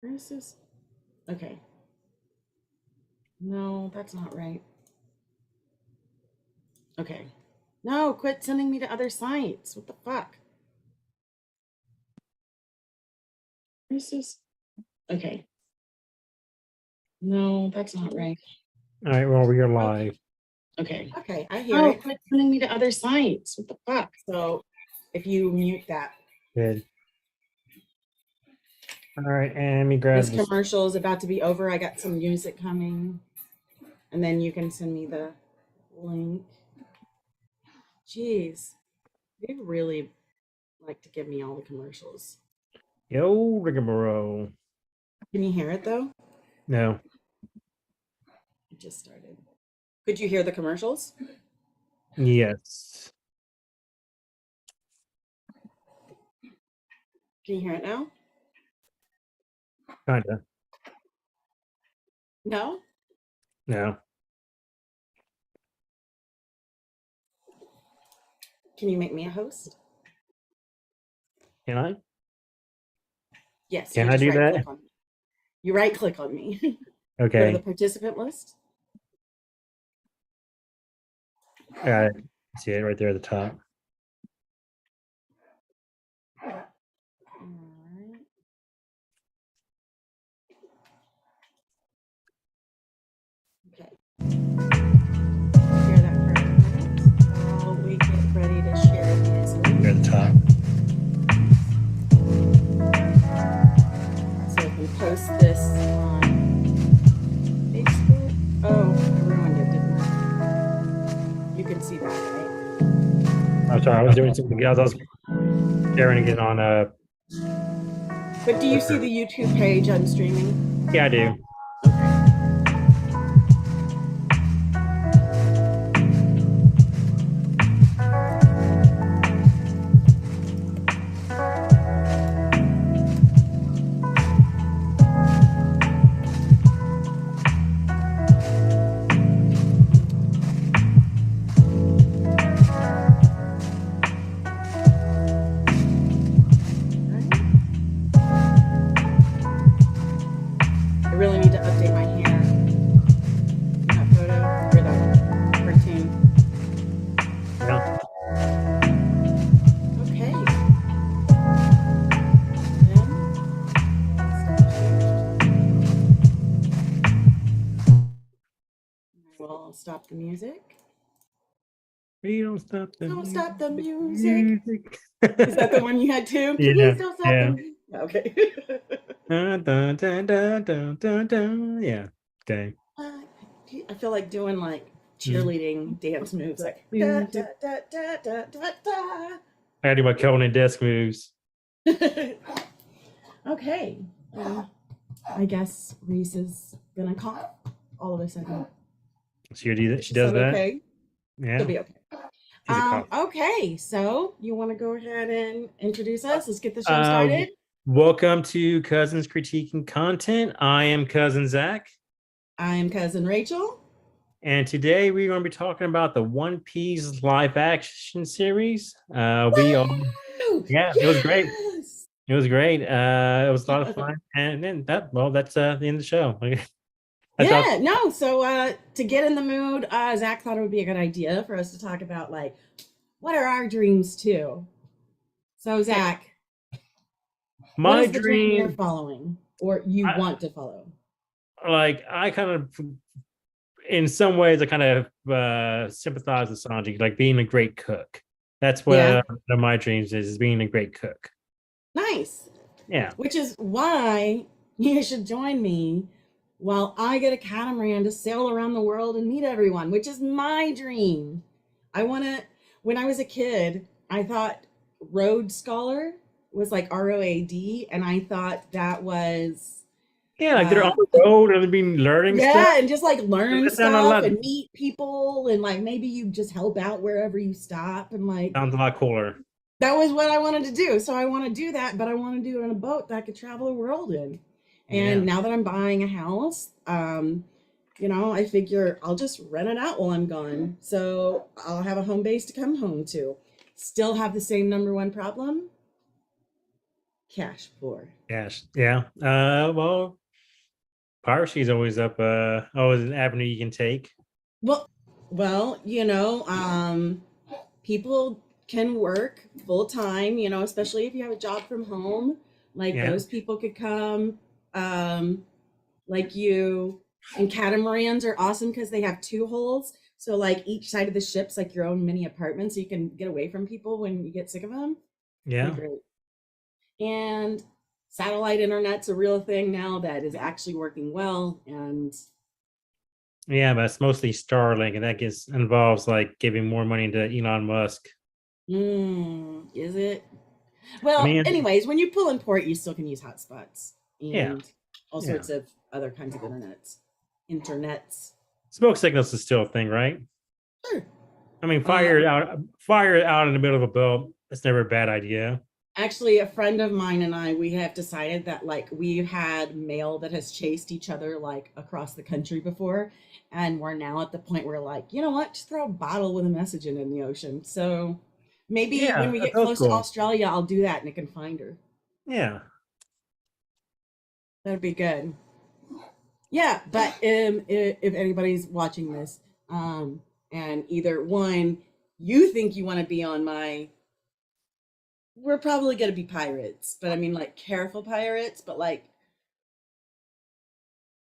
Where is this? Okay. No, that's not right. Okay. No, quit sending me to other sites. What the fuck? Where is this? Okay. No, that's not right. All right, well, we are Okay. live. Okay. Okay. I hear it. Quit sending me to other sites. What the fuck? So if you mute that. Good. All right, and let me grab This this. commercial is about to be over. I got some music coming. And then you can send me the link. Jeez. They really like to give me all the commercials. Yo, rigmarole. Can you hear it though? No. It just started. Could you hear the commercials? Yes. Can you hear it now? Kinda. No? No. Can you make me a host? Can I? Yes. Can You I just do right that? click on me. You right click on me. Go to the Okay. participant list. Got it. See it right there at the top. All right. Okay. Share that for a minute while we get ready to share these links. There at the top. So I can post this on Facebook. Oh, I ruined it, didn't I? You can see that, right? I'm sorry, I was doing something else. I was sharing it on But do you see the YouTube page I'm streaming? yeah, I do. Okay. I really need to update my hair. That photo or that cartoon. Yeah. Okay. I will stop the music. We don't stop the Don't music. stop the music. Is that the one you had too? Yeah. Please don't stop Yeah. the music. Okay. Dun, dun, dun, dun, dun, dun, dun. Yeah. Okay. I feel like doing like cheerleading dance moves, like da, Music. da, da, da, da, da, I gotta do my Kelvin and desk moves. da. Okay. I guess Reese is gonna cough all of a sudden. She does Is that that. okay? Yeah. It'll be okay. She's a cough. Okay, so you want to go ahead and introduce us? Let's get the show started. Welcome to Cousins Critiquing Content. I am Cousin Zach. I am Cousin Rachel. And today we're going to be talking about the One Piece live action series. Yeah, it was great. It was great. It was a lot of fun. And then that's the end of the show. So to get in the mood, Zach thought it would be a good idea for us to talk about like what are our dreams too. So Zach, what is the dream you're following or you want to follow? Like I kind of, in some ways, I kind of sympathize with Sanji, like being a great cook. That's what one of my dreams is being a great cook. Nice. Yeah. Which is why you should join me while I get a catamaran to sail around the world and meet everyone, which is my dream. When I was a kid, I thought Road Scholar was like ROAD, and I thought that was like they're on the road and they've been learning stuff. Yeah, and just like learn stuff and meet people, and like maybe you just help out wherever you stop, and like sounds a lot cooler. That was what I wanted to do. So I want to do that, but I want to do it on a boat that I could travel the world in. And now that I'm buying a house, I figure I'll just rent it out while I'm gone. So I'll have a home base to come home to. Still have the same number one problem. cash poor. Gosh, yeah. Well, piracy is always up. Always an avenue you can take. Well, people can work full time, especially if you have a job from home. Like Yeah, those people could come, um, like you. And catamarans are awesome because they have two holes. So like each side of the ship's like your own mini apartment, so you can get away from people when you get sick of them. They're yeah, great. And satellite internet's a real thing now that is actually working well. And yeah. But it's mostly Starlink, and that gets involves like giving more money to Elon Musk. is it? I Well, mean, anyways, when you pull in port, you still can use hotspots yeah, and all yeah. sorts of other kinds of internets. Smoke signals is still a thing, right? Sure. I mean, Um, fire out in the middle of a boat. That's never a bad idea. Actually, a friend of mine and I, we have decided that like we've had mail that has chased each other like across the country before, and we're now at the point where like, you know what, just throw a bottle with a message in the ocean. So maybe when Yeah, we that's get old close to school. Australia, I'll do that and it can find her. Yeah. That'd be good. Yeah, but if anybody's watching this, and either one, you think you want to be on my, we're probably gonna be pirates, but I mean like careful pirates, but like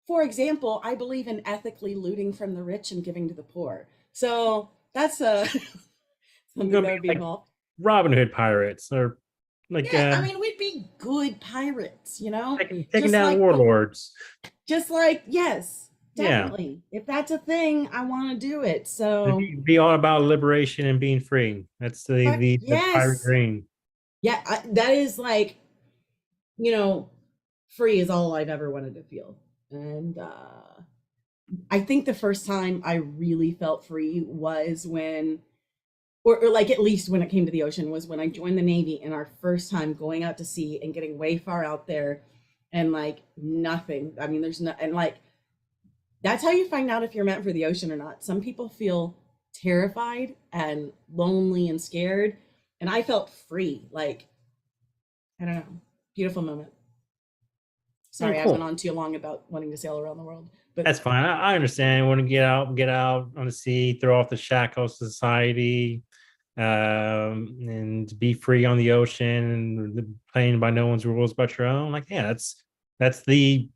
for example, I believe in ethically looting from the rich and giving to the poor. So that's We're something gonna that be would be like involved. Robin Hood pirates, or like Yeah, I mean, we'd be good pirates, taking just down like the, warlords. just like yes, Yeah. definitely. If that's a thing, I want to do it. And So, be all about liberation and being free. That's fuck the pirate yes, dream. yeah, that is like you know, free is all I've ever wanted to feel, and I think the first time I really felt free was when or like at least when it came to the ocean was when I joined the Navy and our first time going out to sea and getting way far out there and like nothing. I mean, there's no, and like that's how you find out if you're meant for the ocean or not. Some people feel terrified and lonely and scared, and I felt free. Like, I don't know, beautiful moment. Oh, Sorry, I went cool. on too long about wanting to sail around the world, but That's fine. I understand. Want to get out on the sea, throw off the shackles of society, and be free on the ocean, playing by no one's rules but your own. Like, yeah, that's the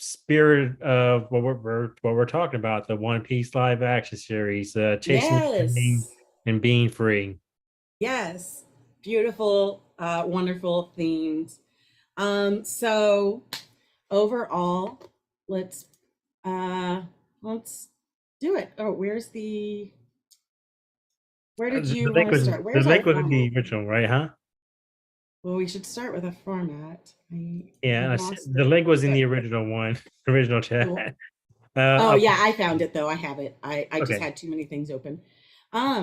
spirit of what we're talking about. The One Piece live action series, chasing the dream yes, and being free. yes, beautiful, wonderful themes. So overall, let's uh let's do it. Oh, where did you want to start? The Where's our link was in format? the original, right? Huh? Well, we should start with a format. I Yeah, lost the it. link was in But the original one, original chat. oh, oh I'll yeah, I found it though. I have it. I just okay. had too many things open.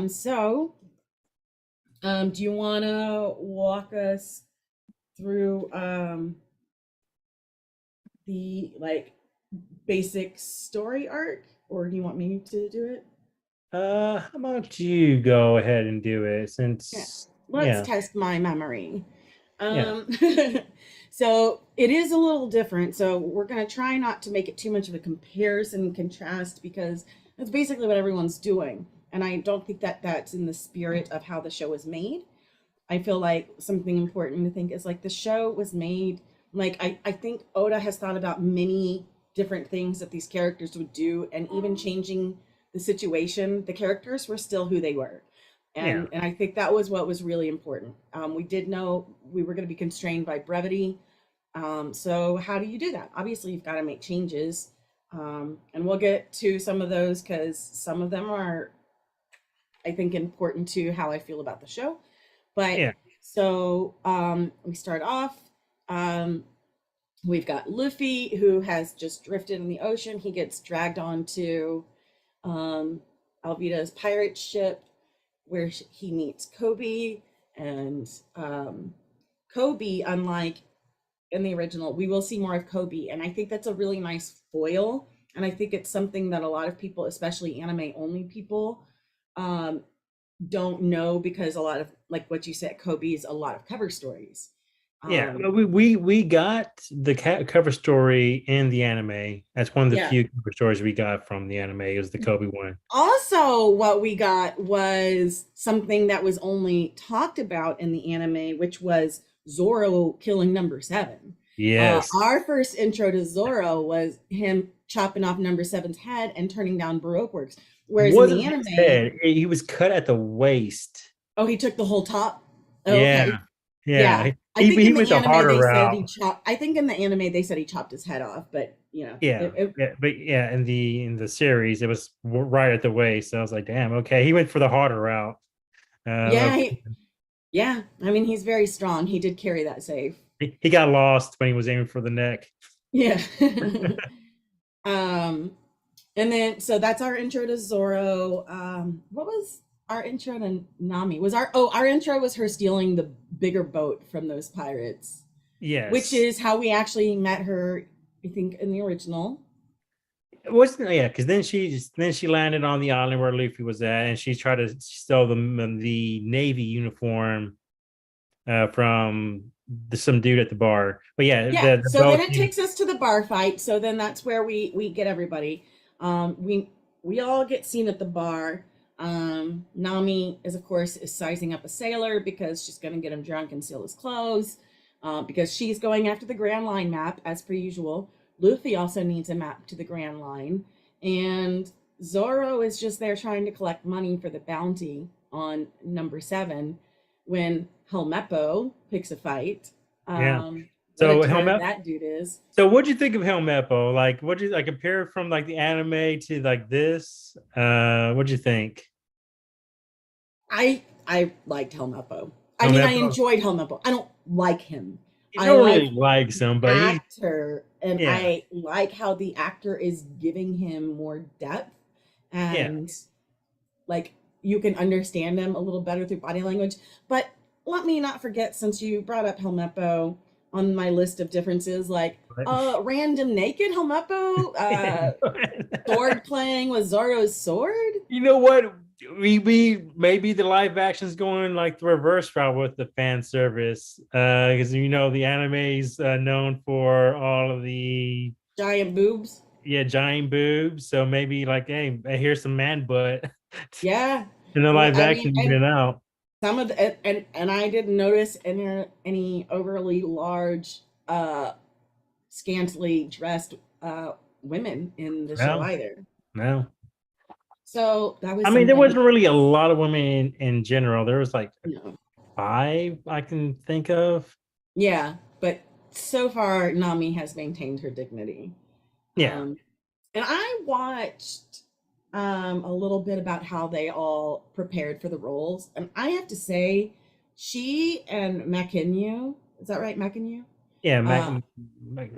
So do you want to walk us through the like basic story arc, or do you want me to do it? How about you go ahead and do it Yeah, since let's yeah, test my memory. yeah, Um, so it is a little different. So we're going to try not to make it too much of a comparison and contrast because that's basically what everyone's doing. And I don't think that that's in the spirit of how the show was made. I feel like something important to think is like the show was made, like, I think Oda has thought about many different things that these characters would do, and even changing the situation, the characters were still who they were. yeah, And I think that was what was really important. We did know we were going to be constrained by brevity. So how do you do that? Obviously, you've got to make changes. And we'll get to some of those because some of them are, I think, important to how I feel about the show. But yeah. so we start off. Um, we've got Luffy who has just drifted in the ocean. He gets dragged onto um, Alvida's pirate ship where he meets Kobe. And Kobe, unlike in the original, we will see more of Kobe. And I think that's a really nice foil. And I think it's something that a lot of people, especially anime only people, um, don't know because a lot of, like what you said, Kobe's a lot of cover stories. Yeah, Um, but we got the cover story in the anime. That's one of the yeah. few cover stories we got from the anime. It was the Kobe one. Also, what we got was something that was only talked about in the anime, which was Zoro killing number seven. Yes. Our first intro to Zoro was him chopping off number seven's head and turning down Baroque works. Whereas in the Wasn't his anime, head. He was cut at the waist. oh, he took the whole top. Oh, Yeah. okay. Yeah. Yeah. I He, think he in went the the anime harder they said route. I think in the anime they said he chopped his head off, but Yeah. Yeah. But yeah, in the series, it was right at the waist. So I was like, damn, okay. He went for the harder route. yeah, Of yeah. I mean, he's very strong. He did carry that safe. he got lost when he was aiming for the neck. Yeah. um, and then so that's our intro to Zoro. What was our intro to Nami? Was our intro was her stealing the bigger boat from those pirates, which Yes. is how we actually met her, I think, in the original. It wasn't yeah, because then she landed on the island where Luffy was at, and she tried to steal the Navy uniform from some dude at the bar. But yeah, Yeah. the So then boat it takes us to the bar fight. So then that's where we get everybody. We all get seen at the bar. Nami is of course is sizing up a sailor because she's gonna get him drunk and steal his clothes. Because she's going after the Grand Line map as per usual. Luffy also needs a map to the Grand Line, and Zoro is just there trying to collect money for the bounty on number seven when Helmeppo picks a fight. yeah. What a So turd Helmet. that dude is. So what'd you think of Helmeppo? Like, what'd you like compare it from like the anime to like this? What'd you think? I liked Helmeppo. I mean, I Helmeppo. enjoyed Helmeppo. I don't like him. You I don't like really like the somebody. actor, and Yeah, I like how the actor is giving him more depth, yeah. and like you can understand him a little better through body language. But let me not forget, since you brought up Helmeppo on my list of differences, like random naked Helmeppo, sword playing with Zoro's sword. You know what? We maybe the live action's going like the reverse route with the fan service, because the anime's known for all of the Giant boobs. giant boobs. So maybe like, hey, here's some man butt Yeah. in the Well, live I mean, action, even and it out. some of the and I didn't notice any overly large, scantily dressed women in the show No, either. no. So that I was mean, there something. wasn't really a lot of women in general. There was like No. five I can think of. Yeah, but so far Nami has maintained her dignity. Yeah, Um, and I watched a little bit about how they all prepared for the roles, and I have to say, she and Makinyu, is that right, Makinyu? yeah. Uh,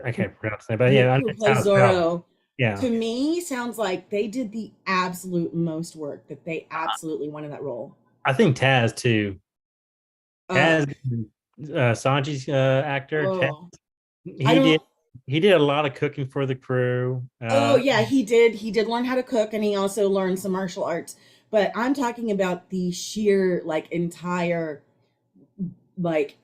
I can't pronounce it, but who, yeah, who it's how plays it's spelled. Zoro? Yeah, To me, sounds like they did the absolute most work. That they absolutely wanted that role. I think Taz too. Uh, Taz, Sanji's actor, Taz, oh, I he did don't. he did a lot of cooking for the crew. Oh yeah, he did. He did learn how to cook, and he also learned some martial arts. But I'm talking about the sheer like entire like.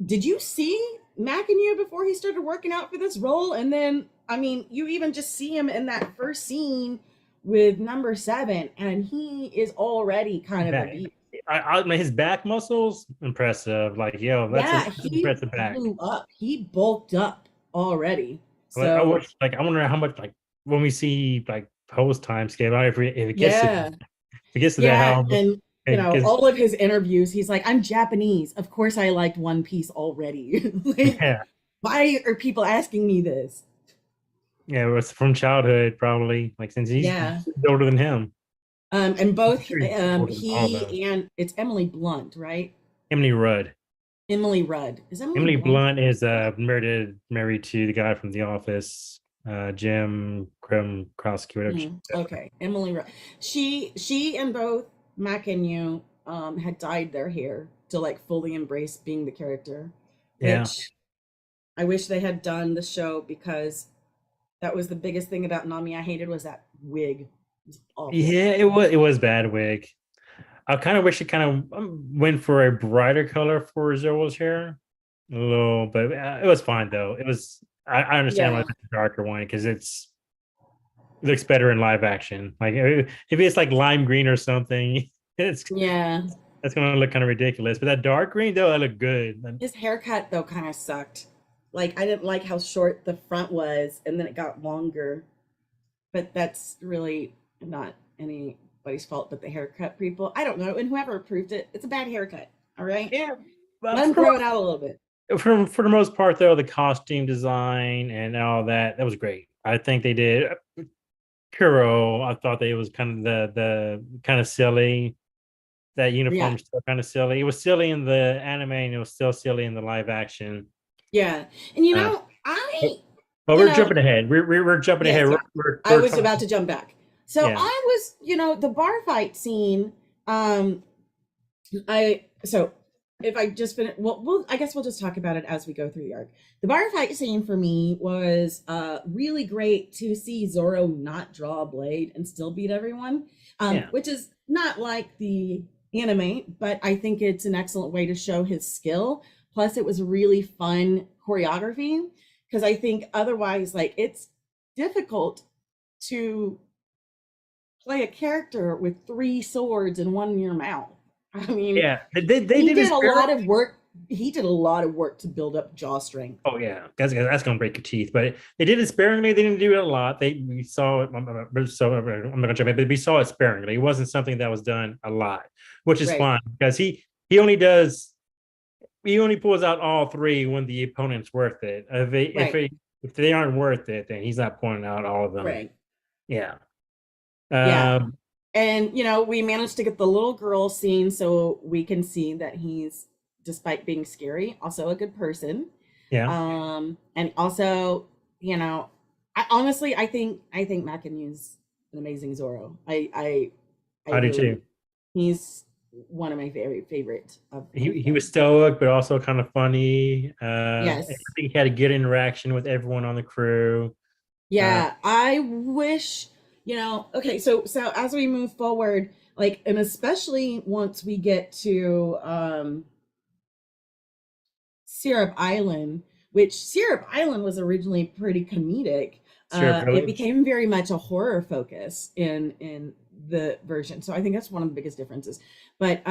Did you see McIntyre before he started working out for this role? And then, I mean, you even just see him in that first scene with number seven, and he is already kind of a back. beast. I mean, his back muscles impressive. Like, yo, Yeah, that's he impressive back. blew up. He bulked up already. Like, So I wonder how much like when we see like post time scale, if it gets to yeah, that yeah, how and because all of his interviews, he's like, "I'm Japanese. Of course, I liked One Piece already. Like, yeah, why are people asking me this?" yeah, it was from childhood probably. Like since he's Yeah, older than him. and both Sure he's older than all of them. he and it's Emily Blunt, right? Emily Rudd. Emily Rudd. Is Emily Emily Blunt? Blunt is married to the guy from The Office, Jim Kromkowski, whatever. Okay, Emily Rudd. She and both Mac and you had dyed their hair to like fully embrace being the character, Yeah, which I wish they had done the show because that was the biggest thing about Nami I hated was that wig. It was awful. yeah, it was bad wig. I kind of wish it kind of went for a brighter color for Zoro's hair. a little, but it was fine though. It was. I understand why Yeah. it's a darker one because it looks better in live action. Like if it's like lime green or something, it's Yeah. that's gonna look kind of ridiculous. But that dark green though, that looked good. His haircut though kind of sucked. Like I didn't like how short the front was and then it got longer. But that's really not anybody's fault but the haircut people. I don't know. And whoever approved it, it's a bad haircut. All right. Yeah, Let but him grow it out a little bit. for the most part though, the costume design and all that was great. I think they did. Kuro, I thought that it was kind of the kind of silly. That Yeah. uniform still kind of silly. It was silly in the anime, and it was still silly in the live action. Yeah. And Uh, but you we're know, jumping ahead. We're jumping ahead. yes, yeah. I We're was talking. about to jump back. So Yeah, I was, the bar fight scene. So if I just finish, I guess we'll just talk about it as we go through the arc. The bar fight scene for me was really great to see Zoro not draw a blade and still beat everyone, yeah, which is not like the anime, but I think it's an excellent way to show his skill. Plus, it was really fun choreography because I think otherwise, like, it's difficult to play a character with three swords and one in your mouth. I mean, yeah. They he did did a experiment. lot of work. He did a lot of work to build up jaw strength. Oh yeah, that's gonna break your teeth. But they did it sparingly. They didn't do it a lot. We saw it. So I'm not gonna jump in, but we saw it sparingly. It wasn't something that was done a lot, which is Right, fine because he only does he only pulls out all three when the opponent's worth it. right, If they aren't worth it, then he's not pulling out all of them. right. Yeah. Yeah. Um, And, we managed to get the little girl scene so we can see that he's, despite being scary, also a good person. yeah, And also, I think Matt can use an amazing Zorro. I I do really, too. he's one of my very favorite of He was them. stoic, but also kind of funny. I Yes. think he had a good interaction with everyone on the crew. Uh, Yeah, I wish, okay, so as we move forward, like, and especially once we get to Syrup Island, which Syrup Island was originally pretty comedic. Syrup It Village. became very much a horror focus in the version. So I think that's one of the biggest differences. But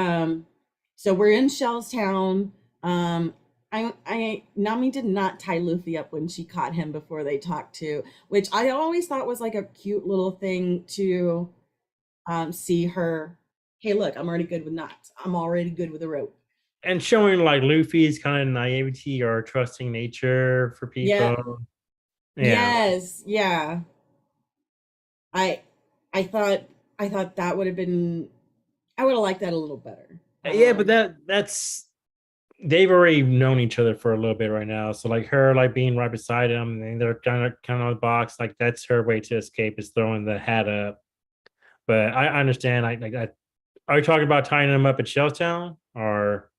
so we're in Shellstown. I Nami did not tie Luffy up when she caught him before they talked to, which I always thought was like a cute little thing to see her. Hey, look, I'm already good with knots. I'm already good with a rope. And showing like Luffy's kind of naivety or trusting nature for Yeah. people. Yeah. Yes. Yeah. I I thought I thought that would have been I would have liked that a little better. Yeah, but that's they've already known each other for a little bit right now. So like her like being right beside him and they're kind of on the box, like that's her way to escape is throwing the hat up. But I understand. Are you talking about tying them up at Shelltown or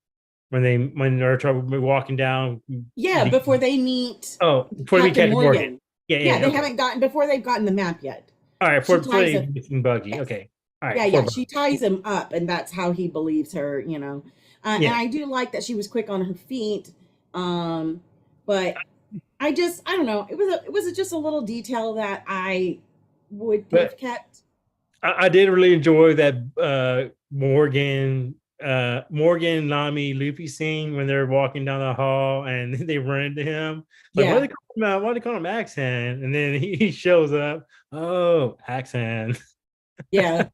when they're walking down Yeah, the before they meet before we Captain catch Morgan? Morgan. Yeah, Yeah, yeah, they okay. haven't gotten before they've gotten the map yet. All right, She for ties the it. missing buggy. Yes. Okay. All right, Yeah, for yeah. Buggy. She ties him up, and that's how he believes her. And Yeah. I do like that she was quick on her feet. Um, but I don't know. It was just a little detail that I would have But kept. I did really enjoy that Morgan, Nami, Luffy scene when they're walking down the hall and they run into him. Like, Yeah, why do they call him Axan? And then he shows up. Oh, Axan. yeah,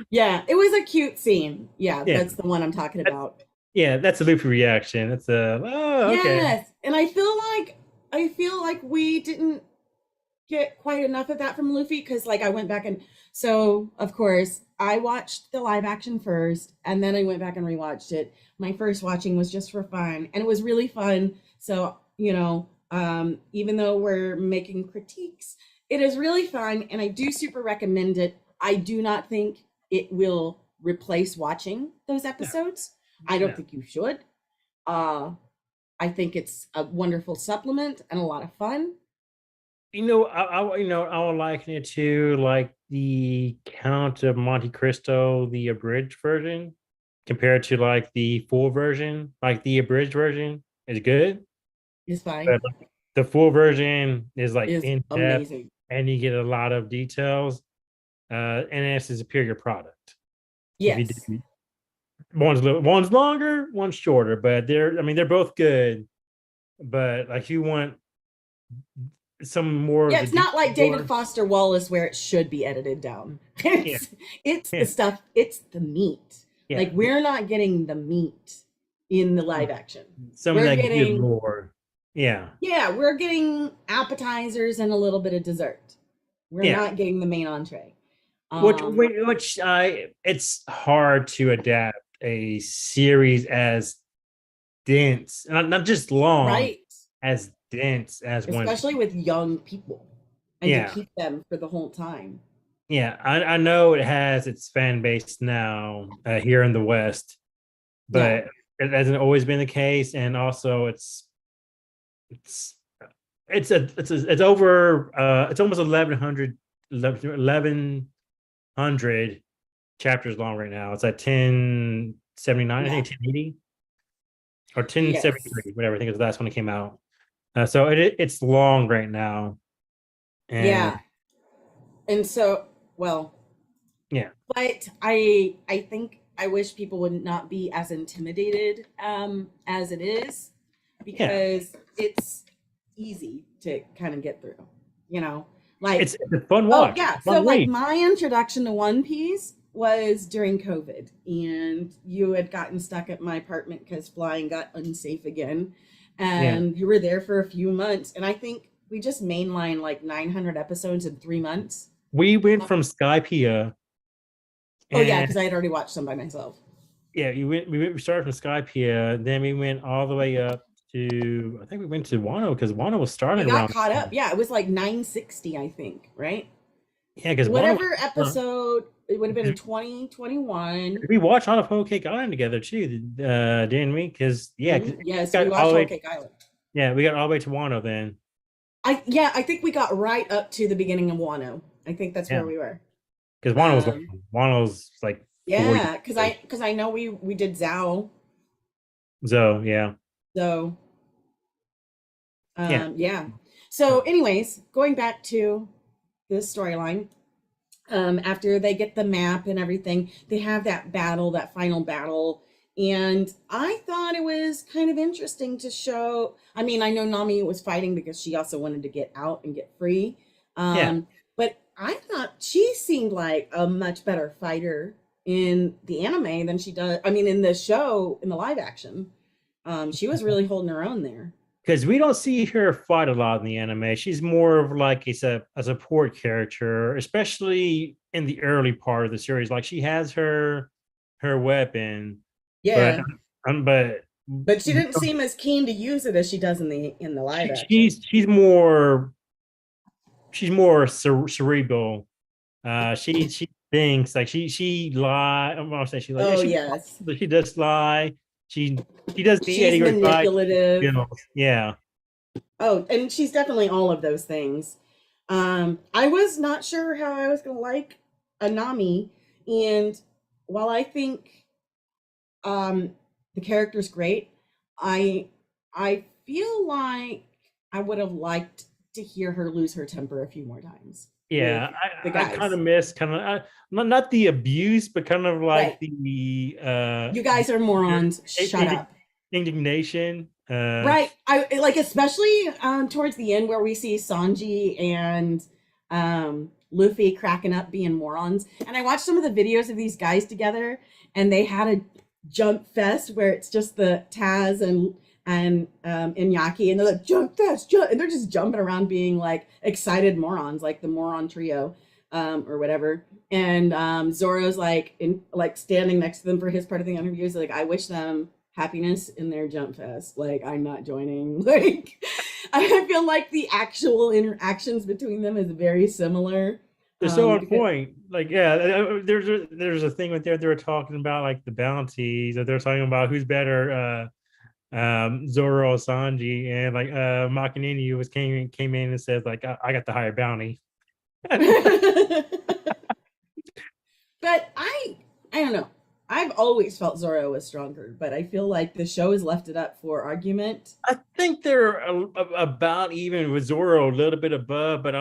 yeah. It was a cute scene. Yeah, Yeah. that's the one I'm talking about. Yeah, that's a Luffy reaction. That's a okay. Yes, and I feel like we didn't get quite enough of that from Luffy because like I went back and so of course I watched the live action first and then I went back and rewatched it. My first watching was just for fun and it was really fun. So, even though we're making critiques, it is really fun and I do super recommend it. I do not think it will replace watching those No, episodes. I don't no. think you should. Uh I think it's a wonderful supplement and a lot of fun. I would liken it to like the Count of Monte Cristo, the abridged version, compared to like the full version. Like the abridged version is good, It's fine. But like, the full version is like Is in depth, amazing. and you get a lot of details. And it's a superior product. If you Yes. do, one's longer, one's shorter, but they're both good. But like you want some more Yeah, of the it's not like David detour. Foster Wallace where it should be edited down. Yeah, It's the yeah, stuff, it's the meat. Like yeah. we're not getting the meat in the live action. Some of We're that good getting lore. Yeah, yeah, we're getting appetizers and a little bit of dessert. We're yeah. not getting the main entree. Which Um, which I it's hard to adapt a series as dense, not just long, right. as dense as One Piece. Especially with young people and to Yeah, keep them for the whole time. yeah. I know it has its fan base now here in the West, Yeah. but it hasn't always been the case. And also, it's it's over it's almost 1100 chapters long right now. It's at 1079, I Yeah. think 1080 or Yes. 1073, whatever. I think it's the last one that came out. So it's long right now, and Yeah. And so, well, yeah, but I think I wish people would not be as intimidated as it is yeah. because it's easy to kind of get through, you know? Like It's a fun oh watch. It's yeah, a so fun like read. my introduction to One Piece was during COVID and you had gotten stuck at my apartment because flying got unsafe again. Yeah, And you were there for a few months and I think we just mainlined like 900 episodes in 3 months. we went from Skypiea, Oh yeah, and because I had already watched some by myself. yeah, we started from Skypiea, then we went all the way up to I think we went to Wano because Wano was We starting got around. caught up. Yeah, it was like 960, I think, right? Yeah, because Wano Whatever was. episode, it would have been 2021. We watched all of Whole Cake Island together too, didn't we? Because yeah, 'cause Yes, we got all watched the Whole way. Cake Island. Yeah, we got all the way to Wano then. I think we got right up to the beginning of Wano. I think that's Yeah, where we were. because Wano was Um, long. Wano was like 4 years. yeah, because I know we did Zhao. So yeah, So yeah, yeah. So anyways, going back to this storyline, after they get the map and everything, they have that battle, that final battle. And I thought it was kind of interesting to show. I mean, I know Nami was fighting because she also wanted to get out and get free. yeah. But I thought she seemed like a much better fighter in the anime than she does. I mean, in the show, in the live action, she was really holding her own there. Because we don't see her fight a lot in the anime. She's more of like a support character, especially in the early part of the series. Like she has her weapon, but Yeah, but but she didn't seem as keen to use it as she does in the live action. she's more cerebral. She thinks like she lie. I'm gonna say she like yeah Oh she yes. but she does lie. She she does the She's Eddie Griffith manipulative. skills. Yeah, Oh, and she's definitely all of those things. I was not sure how I was gonna like Anami, and while I think um the character's great, I I feel like I would have liked to hear her lose her temper a few more times with yeah. the I kind guys. of miss kind of not the abuse, but kind of like Right. the You guys are morons. Shut indi- up. indignation. Right. I like especially towards the end where we see Sanji and Luffy cracking up being morons. And I watched some of the videos of these guys together and they had a jump fest where it's just the Taz and Inyaki and they're like jump fest, jump and they're just jumping around being like excited morons, like the moron trio or whatever. And Zoro's like standing next to them for his part of the interview. So like I wish them happiness in their jump fest. Like I'm not joining. Like I feel like the actual interactions between them is very similar. They're so on Because point. Like, yeah, there's a thing right there. They were talking about like the bounties. That they're talking about who's better, Zoro or Sanji, and like Makanini was came in and said like I got the higher bounty. but I don't know. I've always felt Zoro was stronger, but I feel like the show has left it up for argument. I think they're about even with Zoro, a little bit above, but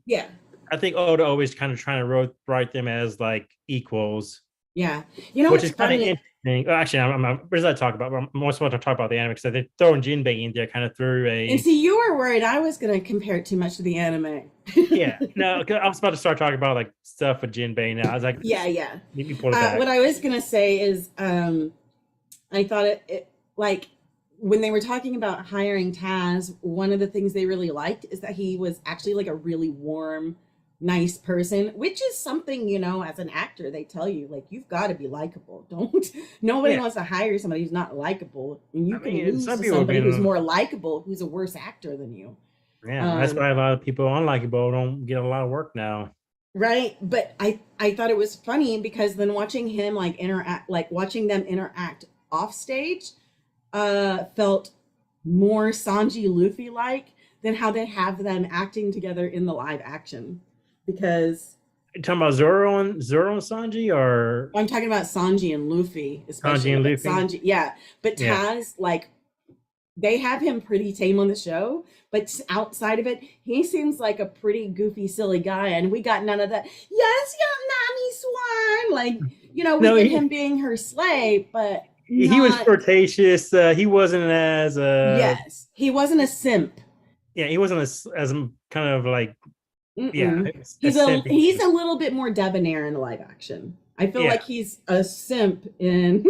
Yeah, I think Oda always kind of trying to write them as like equals, yeah. You know which what's is kind of funny? interesting. Well, actually, what does that talk about? I'm most want to talk about the anime because they're throwing Jinbei in there, kind of through And a see, you were worried I was going to compare it too much to the anime. yeah. No, 'cause I was about to start talking about like stuff with Jinbei now. I was like, Yeah, yeah. let me pull it back. What I was gonna say is, I thought it like when they were talking about hiring Taz, one of the things they really liked is that he was actually like a really warm, nice person, which is something, as an actor, they tell you like you've got to be likable. Don't Nobody Yeah, wants to hire somebody who's not likable, and you I can mean, lose some to people have somebody who's been more likable, who's a worse actor than you. yeah. That's Um, why a lot of people unlikable don't get a lot of work now. Right, but I thought it was funny because then watching him like interact, like watching them interact off stage, felt more Sanji Luffy like than how they have them acting together in the live action. Because You talking about Zoro and Sanji or I'm talking about Sanji and Luffy Sanji especially, and but Luffy? Sanji, yeah, but Yeah. Taz, like, they have him pretty tame on the show, but outside of it, he seems like a pretty goofy, silly guy. And we got none of that. Yes, young Nami Swan. Like, we No, get him being her slave, but he was not. flirtatious. He wasn't as Yes, he wasn't a simp. yeah, he wasn't as kind of like yeah, Mm-mm. as simping. He's a little bit more debonair in the live action. I feel Yeah, like he's a simp in.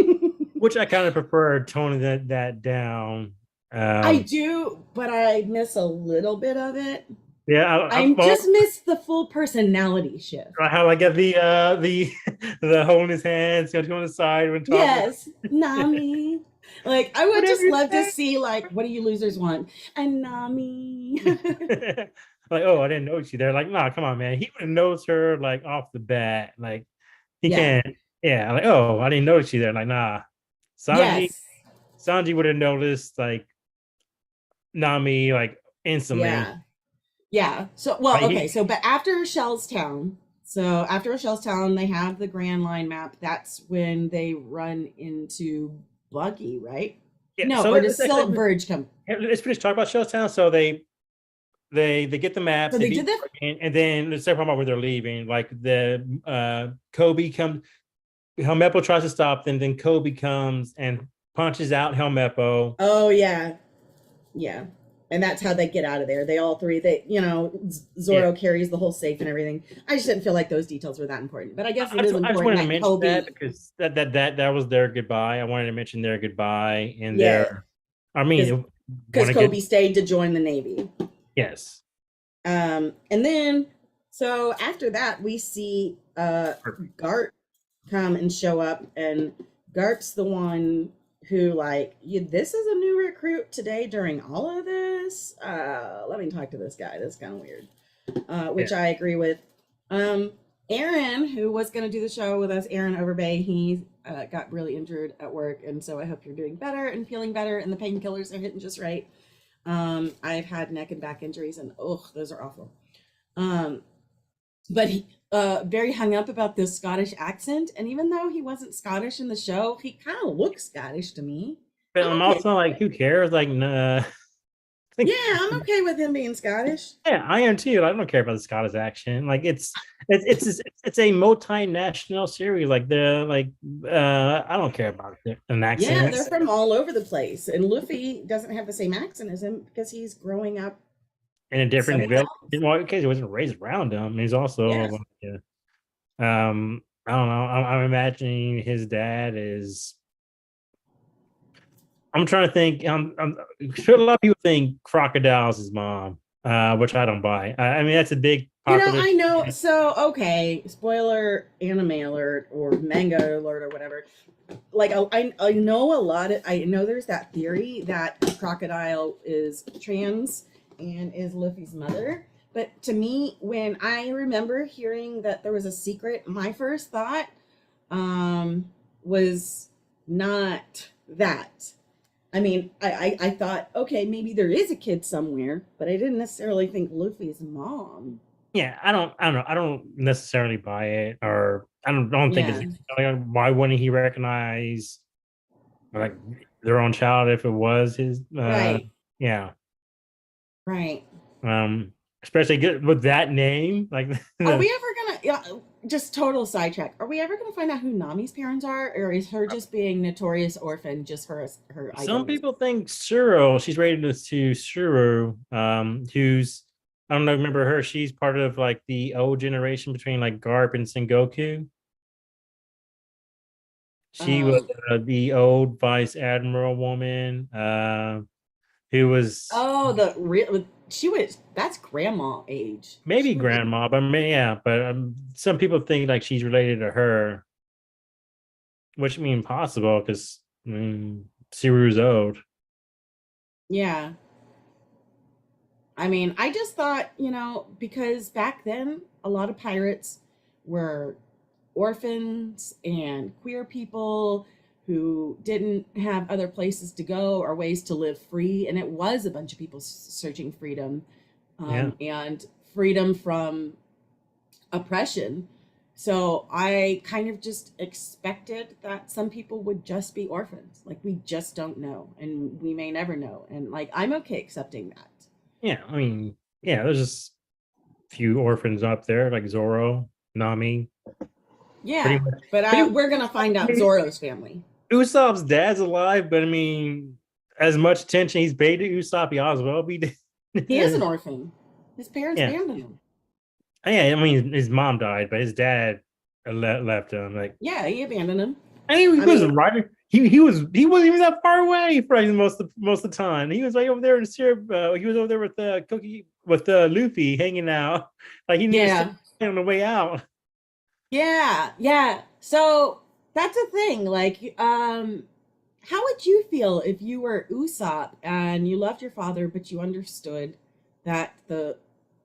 which I kind of prefer toning that down. I Um, do, but I miss a little bit of it. yeah, I well, just miss the full personality shift. how I get the the holding his hands, going on the side when talking. Yes, Nami. Like, I would Whatever just you love to say. see, like, what do you losers want? And Nami. Like, oh, I didn't notice you there. Like, nah, come on, man. He would have noticed her like off the bat. Like, he Yeah. can't. Yeah, like, oh, I didn't notice you there. Like, nah. Sanji, Yes. Sanji would have noticed like Nami like instantly. Yeah. Yeah. So, well, Like okay. he, So, but after Shellstown, they have the Grand Line map. That's when they run into Buggy, right? yeah. No, So or does Silk Verge come? let's finish talking about Showtown. So they get the maps, So they they beat did that. and then let's say about where they're leaving. Like the Kobe comes, Helmeppo tries to stop them, then Kobe comes and punches out Helmeppo. Oh, yeah. Yeah. And that's how they get out of there. They all three, Yeah. Zoro carries the whole safe and everything. I just didn't feel like those details were that important. But I guess it is I just important wanted to that mention that Kobe, because that was their goodbye. I wanted to mention their goodbye and yeah, their I mean want because to get Kobe stayed to join the Navy. yes. And then, so after that, we see Gart come and show up. And Gart's the one who, like, this is a new recruit today during all of this. Let me talk to this guy. That's kind of weird. Which Yeah. I agree with. Um, Aaron, who was going to do the show with us, Aaron Overbay, he got really injured at work, and so I hope you're doing better and feeling better, and the painkillers are hitting just right. I've had neck and back injuries, and those are awful. Um, but he very hung up about this Scottish accent, and even though he wasn't Scottish in the show, he kind of looks Scottish to me. But I'm I'm okay also with like, it. who cares? Like, nah. Yeah, I'm okay with him being Scottish. Yeah, I am too. I don't care about the Scottish action. Like it's a multinational series. Like the like I don't care about an Yeah, accent they're from all over the place. And Luffy doesn't have the same accent as him because he's growing up in a different somewhere village. else. Well, because he wasn't raised around him. He's also Yes. like, I don't know. I'm imagining his dad is. I'm trying to think. Sure, a lot of people think Crocodile's his mom, which I don't buy. I mean, that's a big popular. I know. So, okay, spoiler anime alert or manga alert or whatever. Like, I know a lot of, I know there's that theory that Crocodile is trans and is Luffy's mother. But to me, when I remember hearing that there was a secret, my first thought was not that. I mean, I thought, okay, maybe there is a kid somewhere, but I didn't necessarily think Luffy's mom. Yeah, I don't know. I don't necessarily buy it, or I don't think it's Yeah, like, why wouldn't he recognize like their own child if it was his? right, Yeah, right. um, especially good with that name. Like, Are we ever gonna, yeah, just total sidetrack? Are we ever gonna find out who Nami's parents are, or is her just being notorious orphan just her some identity? people think Suro. She's rated as to Suro, who's I don't know. Remember her? She's part of like the old generation between like Garp and Sengoku. She was Um, the old vice admiral woman. Who was oh, the real she was that's grandma age. maybe She would be, grandma, but yeah, but some people think like she's related to her, which I mean possible because Suru's old. yeah. I mean, I just thought, because back then a lot of pirates were orphans and queer people who didn't have other places to go or ways to live free. And it was a bunch of people searching freedom, Yeah, and freedom from oppression. So I kind of just expected that some people would just be orphans. Like, we just don't know, and we may never know. And like, I'm okay accepting that. yeah. I mean, yeah. There's just a few orphans up there like Zoro, Nami. Pretty Yeah, much. but Pretty much. we're gonna find I out mean, Zoro's family. Usopp's dad's alive, but I mean, as much attention he's paid to Usopp, he as well be He is dead. an orphan. His parents Yeah, abandoned him. yeah. I mean, his mom died, but his dad left him. Like, Yeah, he abandoned him. I mean, he I was mean, right. He wasn't even that far away for most of the time. He was right over there in syrup. He was over there with Cookie with Luffy hanging out. Like he didn't even yeah, see him on the way out. yeah, yeah. So that's a thing. Like, how would you feel if you were Usopp and you loved your father, but you understood that the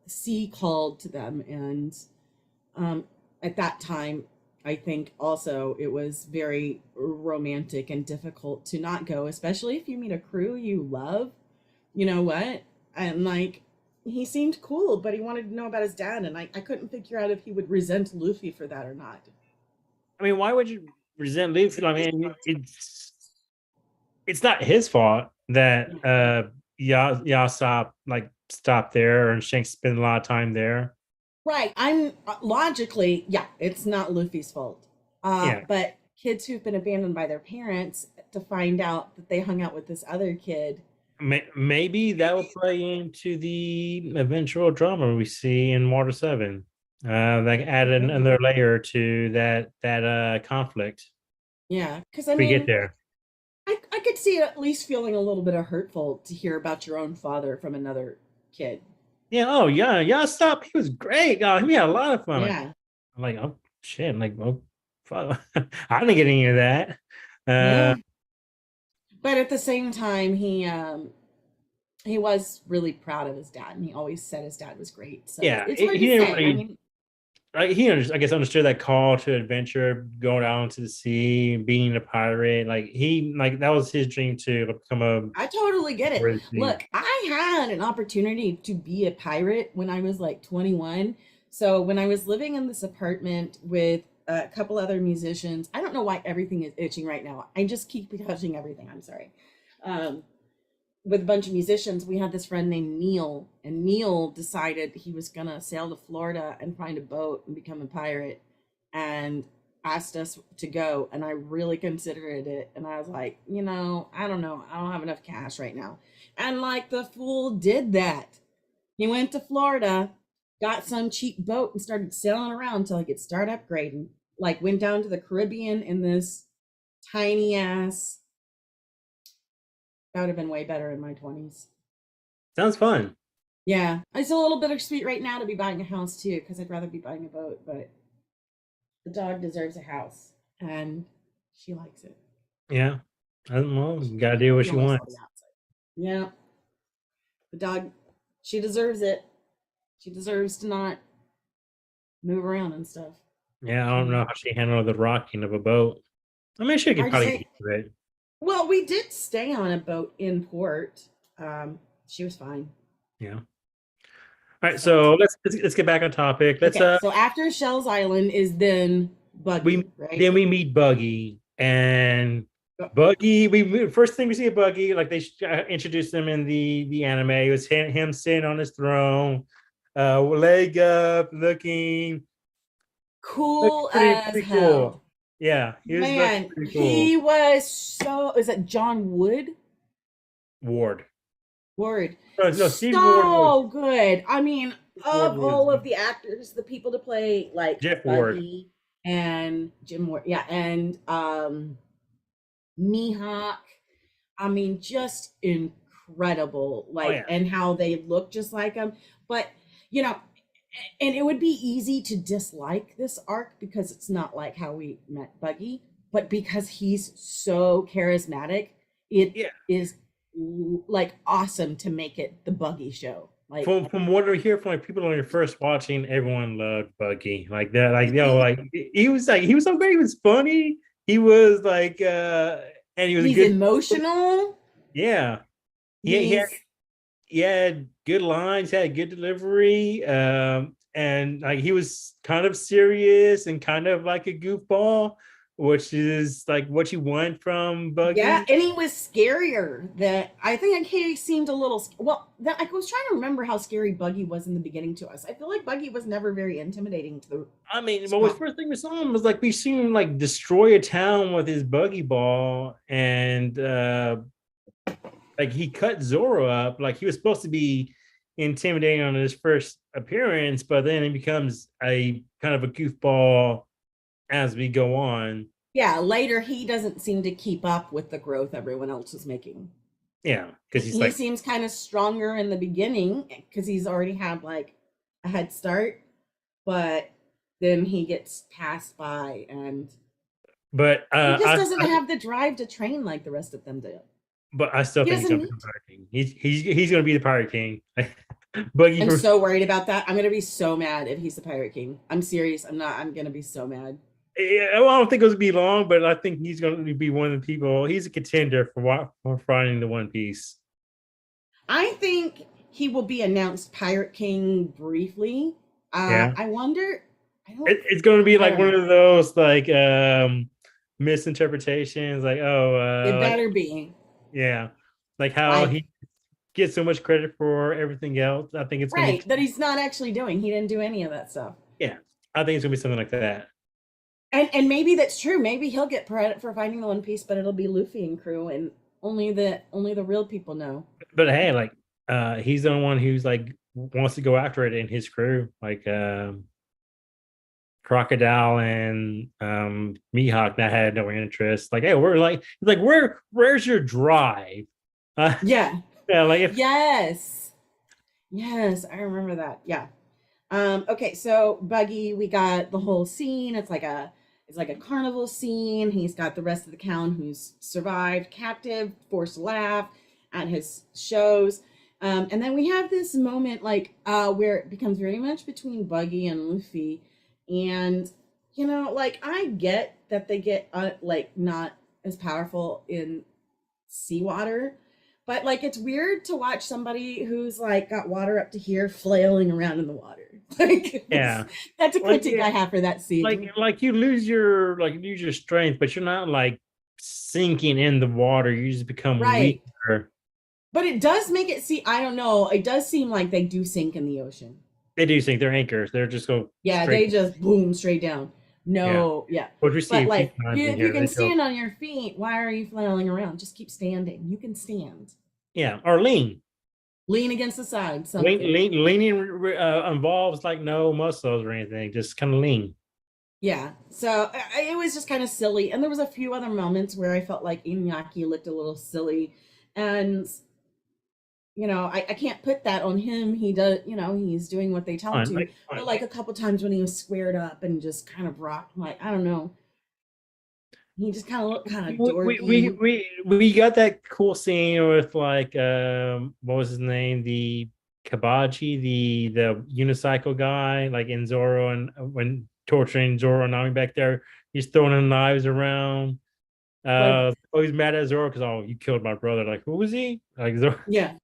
sea called to them, and um, at that time, I think also it was very romantic and difficult to not go, especially if you meet a crew you love. You know what? And like, he seemed cool, but he wanted to know about his dad, and I couldn't figure out if he would resent Luffy for that or not. I mean, why would you resent Luffy? I mean, it's not his fault that Yasop like stopped there and Shanks spent a lot of time there. Right. I'm logically, yeah, it's not Luffy's fault. Yeah, But kids who've been abandoned by their parents to find out that they hung out with this other kid. maybe that will play into the eventual drama we see in Water Seven. Like add Maybe. another layer to that conflict. Yeah. Because I We get mean, there. I could see it at least feeling a little bit of hurtful to hear about your own father from another kid. Yeah. Oh yeah. Yeah. Stop. He was great. We had a lot of fun. Yeah. I'm like, oh shit. I'm like, oh fuck. I didn't get any of that. Uh, Yeah. But at the same time, he was really proud of his dad, and he always said his dad was great. So yeah. it's hard He to didn't say. I really. mean, I guess understood that call to adventure, going out into the sea, being a pirate. Like that was his dream to become a I totally get it. worthy. Look, I had an opportunity to be a pirate when I was like 21. So when I was living in this apartment with a couple other musicians, I don't know why everything is itching right now. I just keep touching everything. I'm sorry. Um, with a bunch of musicians, we had this friend named Neil, and Neil decided he was gonna sail to Florida and find a boat and become a pirate, and asked us to go. And I really considered it, and I was like, I don't know, I don't have enough cash right now. And like, the fool did that. He went to Florida, got some cheap boat, and started sailing around until he could start upgrading. Like, went down to the Caribbean in this tiny ass. That would have been way better in my 20s. Sounds fun. Yeah, it's a little bittersweet right now to be buying a house too, because I'd rather be buying a boat, but the dog deserves a house, and she likes it. Yeah. I don't know. You gotta do We what you almost want. saw the outside. Yeah, the dog, she deserves it. She deserves to not move around and stuff. Yeah, I don't So know how she handled the rocking of a boat. I mean, she could hard to probably get say. used to it. Well, we did stay on a boat in port. She was fine. Yeah. All right, So so let's get back on topic. Let's okay, so after Shell's Island is then we Buggy, right? then we meet Buggy, and Buggy, first thing we see of Buggy, like they introduced him in the anime. It was him sitting on his throne, leg up, looking Cool as pretty cool. hell. Yeah, he was looking Man, pretty cool. he was so, is that John Wood? Ward. Word. No, Steve Ward was So good. I mean, Ward of was all of the actors, the people to play like Jeff Ward. Buggy and Jim Ward, yeah, and Mihawk. I mean, just incredible. Oh Like, yeah. and how they look just like him. But, you know, and it would be easy to dislike this arc because it's not like how we met Buggy, but because he's so charismatic, it Yeah. is like awesome to make it the Buggy show. Like, From what I hear from like people when you're first watching, everyone loved Buggy. Like that, like like he was so great. He was funny. He was like and he was a he's good emotional. yeah. He had He's he had good lines, had good delivery. And like he was kind of serious and kind of like a goofball, which is like what you want from Yeah, Buggy. and he was scarier. That I think he seemed a little well. That I was trying to remember how scary Buggy was in the beginning to us. I feel like Buggy was never very intimidating to the I mean, well, the spot. first thing we saw him was like we seen him like destroy a town with his buggy ball, and like he cut Zoro up. Like he was supposed to be intimidating on his first appearance, but then he becomes a kind of a goofball as we go on. Yeah, later he doesn't seem to keep up with the growth everyone else is making. Yeah, because he's He like, seems kind of stronger in the beginning because he's already had like a head start, but then he gets passed by and but he just doesn't have the drive to train like the rest of them do. I still He think he's doesn't gonna need become to. Pirate King. He's gonna be the Pirate King. Buggy I'm for so worried about that. I'm gonna be so mad if he's the Pirate King. I'm serious. I'm not. I'm gonna be so mad. yeah, well, I don't think it was be long, but I think he's going to be one of the people. He's a contender for finding the One Piece. I think he will be announced Pirate King briefly. Yeah, I wonder. I don't. it's going to be I like don't one know. of those like misinterpretations, like It like better be. yeah, like how Like he gets so much credit for everything else. I think it's going to right be that he's not actually doing. He didn't do any of that stuff. yeah, I think it's going to be something like that. And maybe that's true. Maybe he'll get credit for finding the One Piece, but it'll be Luffy and crew, and only the real people know. But hey, like he's the only one who's like wants to go after it in his crew, like Crocodile and Mihawk that had no interest. Like, hey, we're like, where's your drive? Uh, Yeah. yeah, like if Yes. Yes, I remember that. Yeah. Okay, so Buggy, we got the whole scene. It's like a carnival scene. He's got the rest of the town who's survived, captive, forced to laugh at his shows. And then we have this moment like where it becomes very much between Buggy and Luffy. And like I get that they get like not as powerful in seawater, but like it's weird to watch somebody who's like got water up to here flailing around in the water. Like yeah, that's a like critique yeah, I have for that scene. like you lose your strength, but you're not like sinking in the water. You just become Right. weaker. But it does make it see, I don't know, it does seem like they do sink in the ocean. They do sink. They're anchors. They're just go Yeah, straight. they just boom straight down. Yeah, No, yeah. which we see But a few like times in if you here. can They go stand on your feet, why are you flailing around? Just keep standing. You can stand. yeah, or lean. Lean against the side, something. Leaning involves like no muscles or anything, just kind of lean. Yeah. So it was just kind of silly. And there was a few other moments where I felt like Iñaki looked a little silly. And I can't put that on him. He does, he's doing what they tell him Fine, to. like, But fine. like a couple times when he was squared up and just kind of rocked, like, I don't know. He just kind of looked kind of dorky. We got that cool scene with like what was his name, the Kabaji, the unicycle guy, like in Zoro, and when torturing Zoro and Nami back there, he's throwing the knives around. Like, He's mad at Zoro because you killed my brother. Like, who was he? Like Zoro, yeah.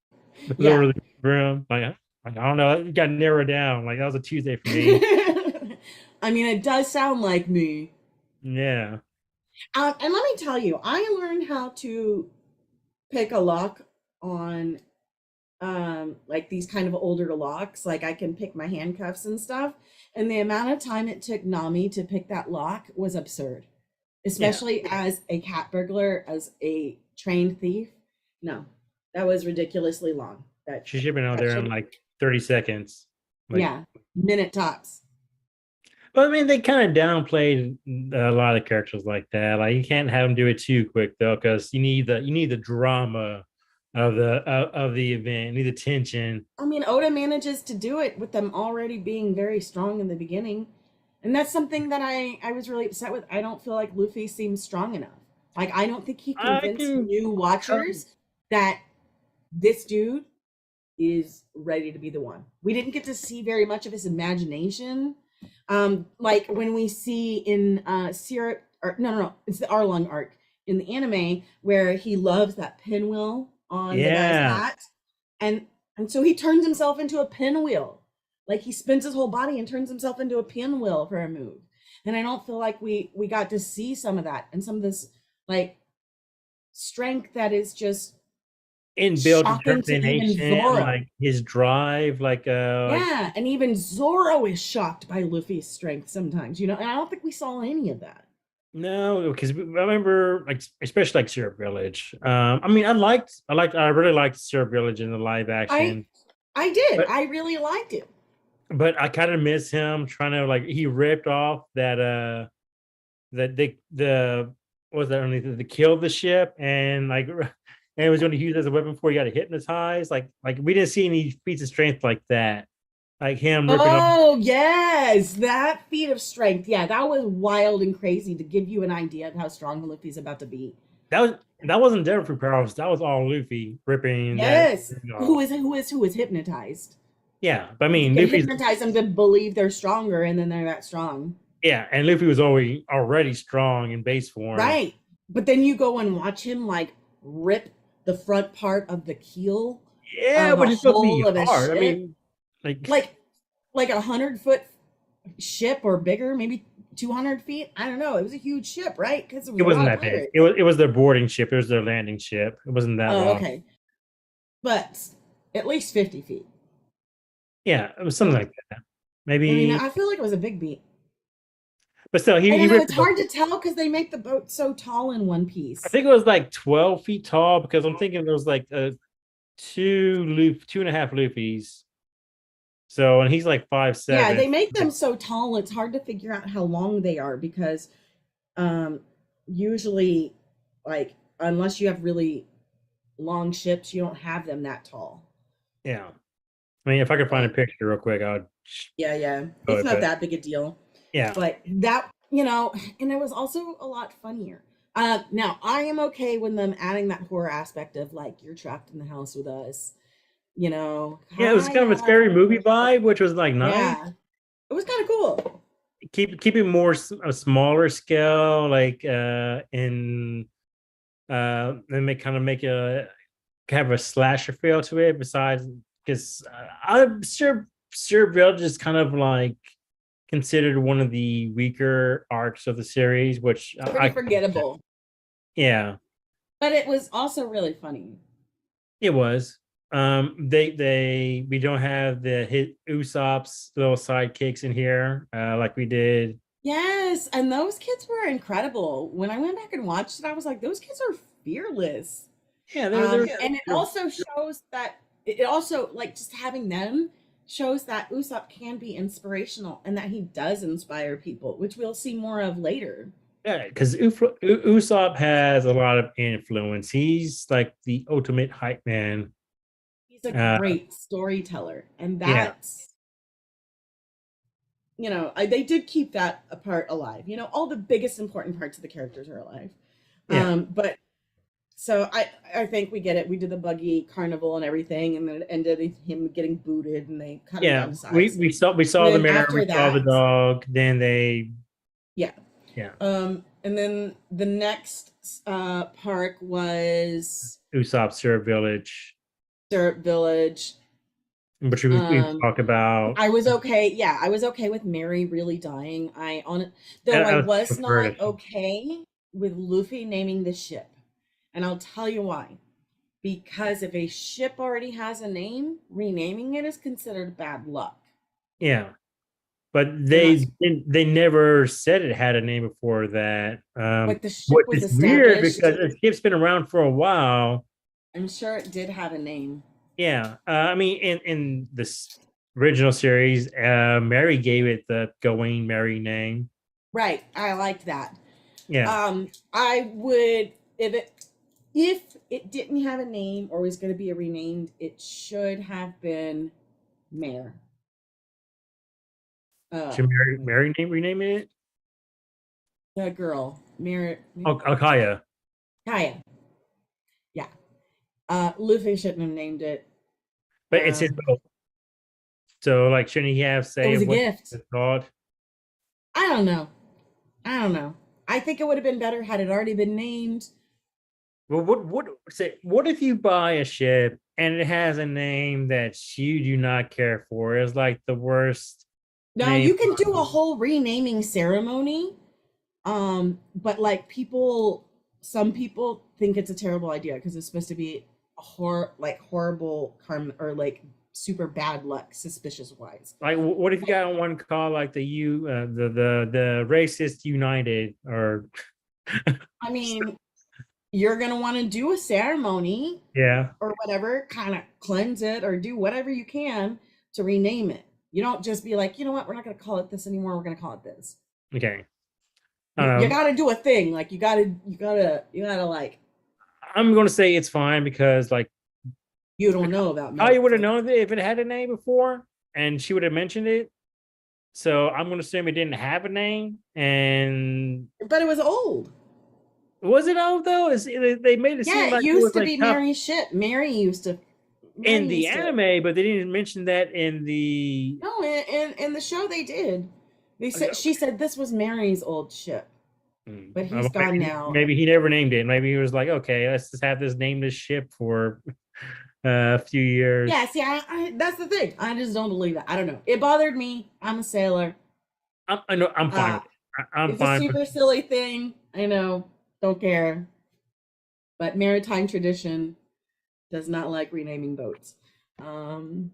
Yeah. Zoro for him. Like, Like, I don't know, it got narrowed down. Like that was a Tuesday for me. I mean, it does sound like me. Yeah. And let me tell you, I learned how to pick a lock on like these kind of older locks. Like I can pick my handcuffs and stuff. And the amount of time it took Nami to pick that lock was absurd, Yeah. especially as a cat burglar, as a trained thief. No, that was ridiculously long. She should have been out That there in should, like 30 seconds. Like, yeah, minute tops. but I mean, they kind of downplayed a lot of characters like that. Like, you can't have them do it too quick though, because you need the drama of the event, you need the tension. I mean, Oda manages to do it with them already being very strong in the beginning. And that's something that I was really upset with. I don't feel like Luffy seems strong enough. Like, I don't think he I convinced can new watchers that this dude is ready to be the one. We didn't get to see very much of his imagination. Like when we see in Sierra, or no, it's the Arlong arc in the anime where he loves that pinwheel on the guy's yeah. hat, and and so he turns himself into a pinwheel. Like he spins his whole body and turns himself into a pinwheel for a move. And I don't feel like we got to see some of that and some of this like strength that is just Inbuilt shocking to even determination, Zoro. like his drive, like Yeah, and even Zoro is shocked by Luffy's strength sometimes, and I don't think we saw any of that. no, because I remember, like, especially like Syrup Village. I mean, I really liked Syrup Village in the live I action, I did. but I really liked it. I kind of miss him trying to, like, he ripped off that the what was that only to kill the ship, and like and it was going to use it as a weapon before he got hypnotized. Like we didn't see any feats of strength like that, like him ripping off. Oh, yes, that feat of strength. Yeah, that was wild and crazy to give you an idea of how strong Luffy's about to be. That wasn't Devil Powers. That was all Luffy ripping that Yes. off. Who is hypnotized? Yeah, but I You mean, can Luffy's hypnotize them to believe they're stronger and then they're that strong. yeah, and Luffy was already strong in base form. Right. But then you go and watch him like rip the front part of the keel Yeah, of a but it's supposed to be hull of a hard. I ship. mean, like Like like 100-foot ship or bigger, maybe 200 feet. I don't know. It was a huge ship, right? Because there was it a wasn't lot of that big. pirates. It was their boarding ship. It was their landing ship. It wasn't that Oh, long. okay. But at least 50 feet. Yeah, it was something So, like that. I mean, Maybe, I feel like it was a big beat. but still, I he don't know. ripped It's it off. hard to tell because they make the boat so tall in one I piece. think it was like 12 feet tall, because I'm thinking there was like two and a half Luffy's. So, and he's like five Yeah, seven. they make them Like, so tall. It's hard to figure out how long they are because um, usually, like, unless you have really long ships, you don't have them that tall. yeah. I mean, if I could find a But picture real quick, I would yeah, yeah, show it's it. not But that big a deal. yeah, But that, and it was also a lot funnier. Now I am okay with them adding that horror aspect of like you're trapped in the house with us, yeah, it was kind of a kind scary movie of, vibe, which was like nice. yeah, it was kind of cool. Keep it more a smaller scale, like in and make a kind of a slasher feel to it. Besides, because I'm sure Village is kind of like considered one of the weaker arcs of the series, which Pretty forgettable, yeah, but it was also really funny. it was. We don't have the hit Usopp's little sidekicks in here, like we did. Yes, and those kids were incredible. When I went back and watched it, I was like, those kids are fearless. Yeah, And it also shows that it also like just having them shows that Usopp can be inspirational and that he does inspire people, which we'll see more of later. yeah, because Usopp has a lot of influence. He's like the ultimate hype man. He's a Uh, great storyteller, and yeah, that's they did keep that part alive. All the biggest important parts of the characters are alive. yeah, But so I think we get it. We did the buggy carnival and everything, and then it ended in him getting booted, and they cut him yeah. down to We size. we saw we And saw the then mirror, we after saw the that, dog. Then they, yeah. yeah, And then the next park was Usopp Syrup Village. Syrup Village. But we Um, talked about. I was okay. Yeah, I was okay with Mary really dying. Though I I was prefer not it. okay with Luffy naming the ship. And I'll tell you why. Because if a ship already has a name, renaming it is considered bad luck. Yeah, but And that's they never said it had a name before that. like the ship Which was is weird established. because the ship's been around for a while. I'm sure it did have a name. Yeah, I mean, in this original series, Mary gave it the Gawain Mary name. Right. I liked that. Yeah, I would if it didn't have a name or was going to be a renamed, it should have been Mare. Uh, should Mary name renaming it? the girl, Mare, Oh, Alkaya. Kaya. Yeah. Luffy shouldn't have named it. But it's his Um, boat. So like, shouldn't he have it say was of a what gift. it's called? I don't know. I don't know. I think it would have been better had it already been named. Well, what if you buy a ship and it has a name that you do not care for? It's like the worst Now name you can do a possible. whole renaming ceremony. But like some people think it's a terrible idea because it's supposed to be horrible karma or like super bad luck, suspicious wise. Like, what if you got one called like the racist United or I mean, you're gonna want to do a ceremony yeah, or whatever, kind of cleanse it or do whatever you can to rename it. You don't just be like, you know what, we're not gonna call it this anymore. We're gonna call it this. okay. You got to do a thing. Like you gotta like I'm going to say it's fine because like you don't know about I would have military, known that if it had a name before and she would have mentioned it. So I'm going to assume it didn't have a name. And but it was old. was it old though? They made it Yeah, seem it like it was used to like be tough Mary's ship. Mary in the used to. anime, but they didn't mention that in the. No, in the show they did. They said she said this was Mary's old ship, but he's gone now. Maybe he never named it. Maybe he was like, okay, let's just have this name this ship for a few years. Yeah, see, that's the thing. I just don't believe that. I don't know. It bothered me. I'm a sailor. I know I'm fine Uh, with it. I'm it's a fine with super silly thing. I know. Don't care. But maritime tradition does not like renaming boats. Um,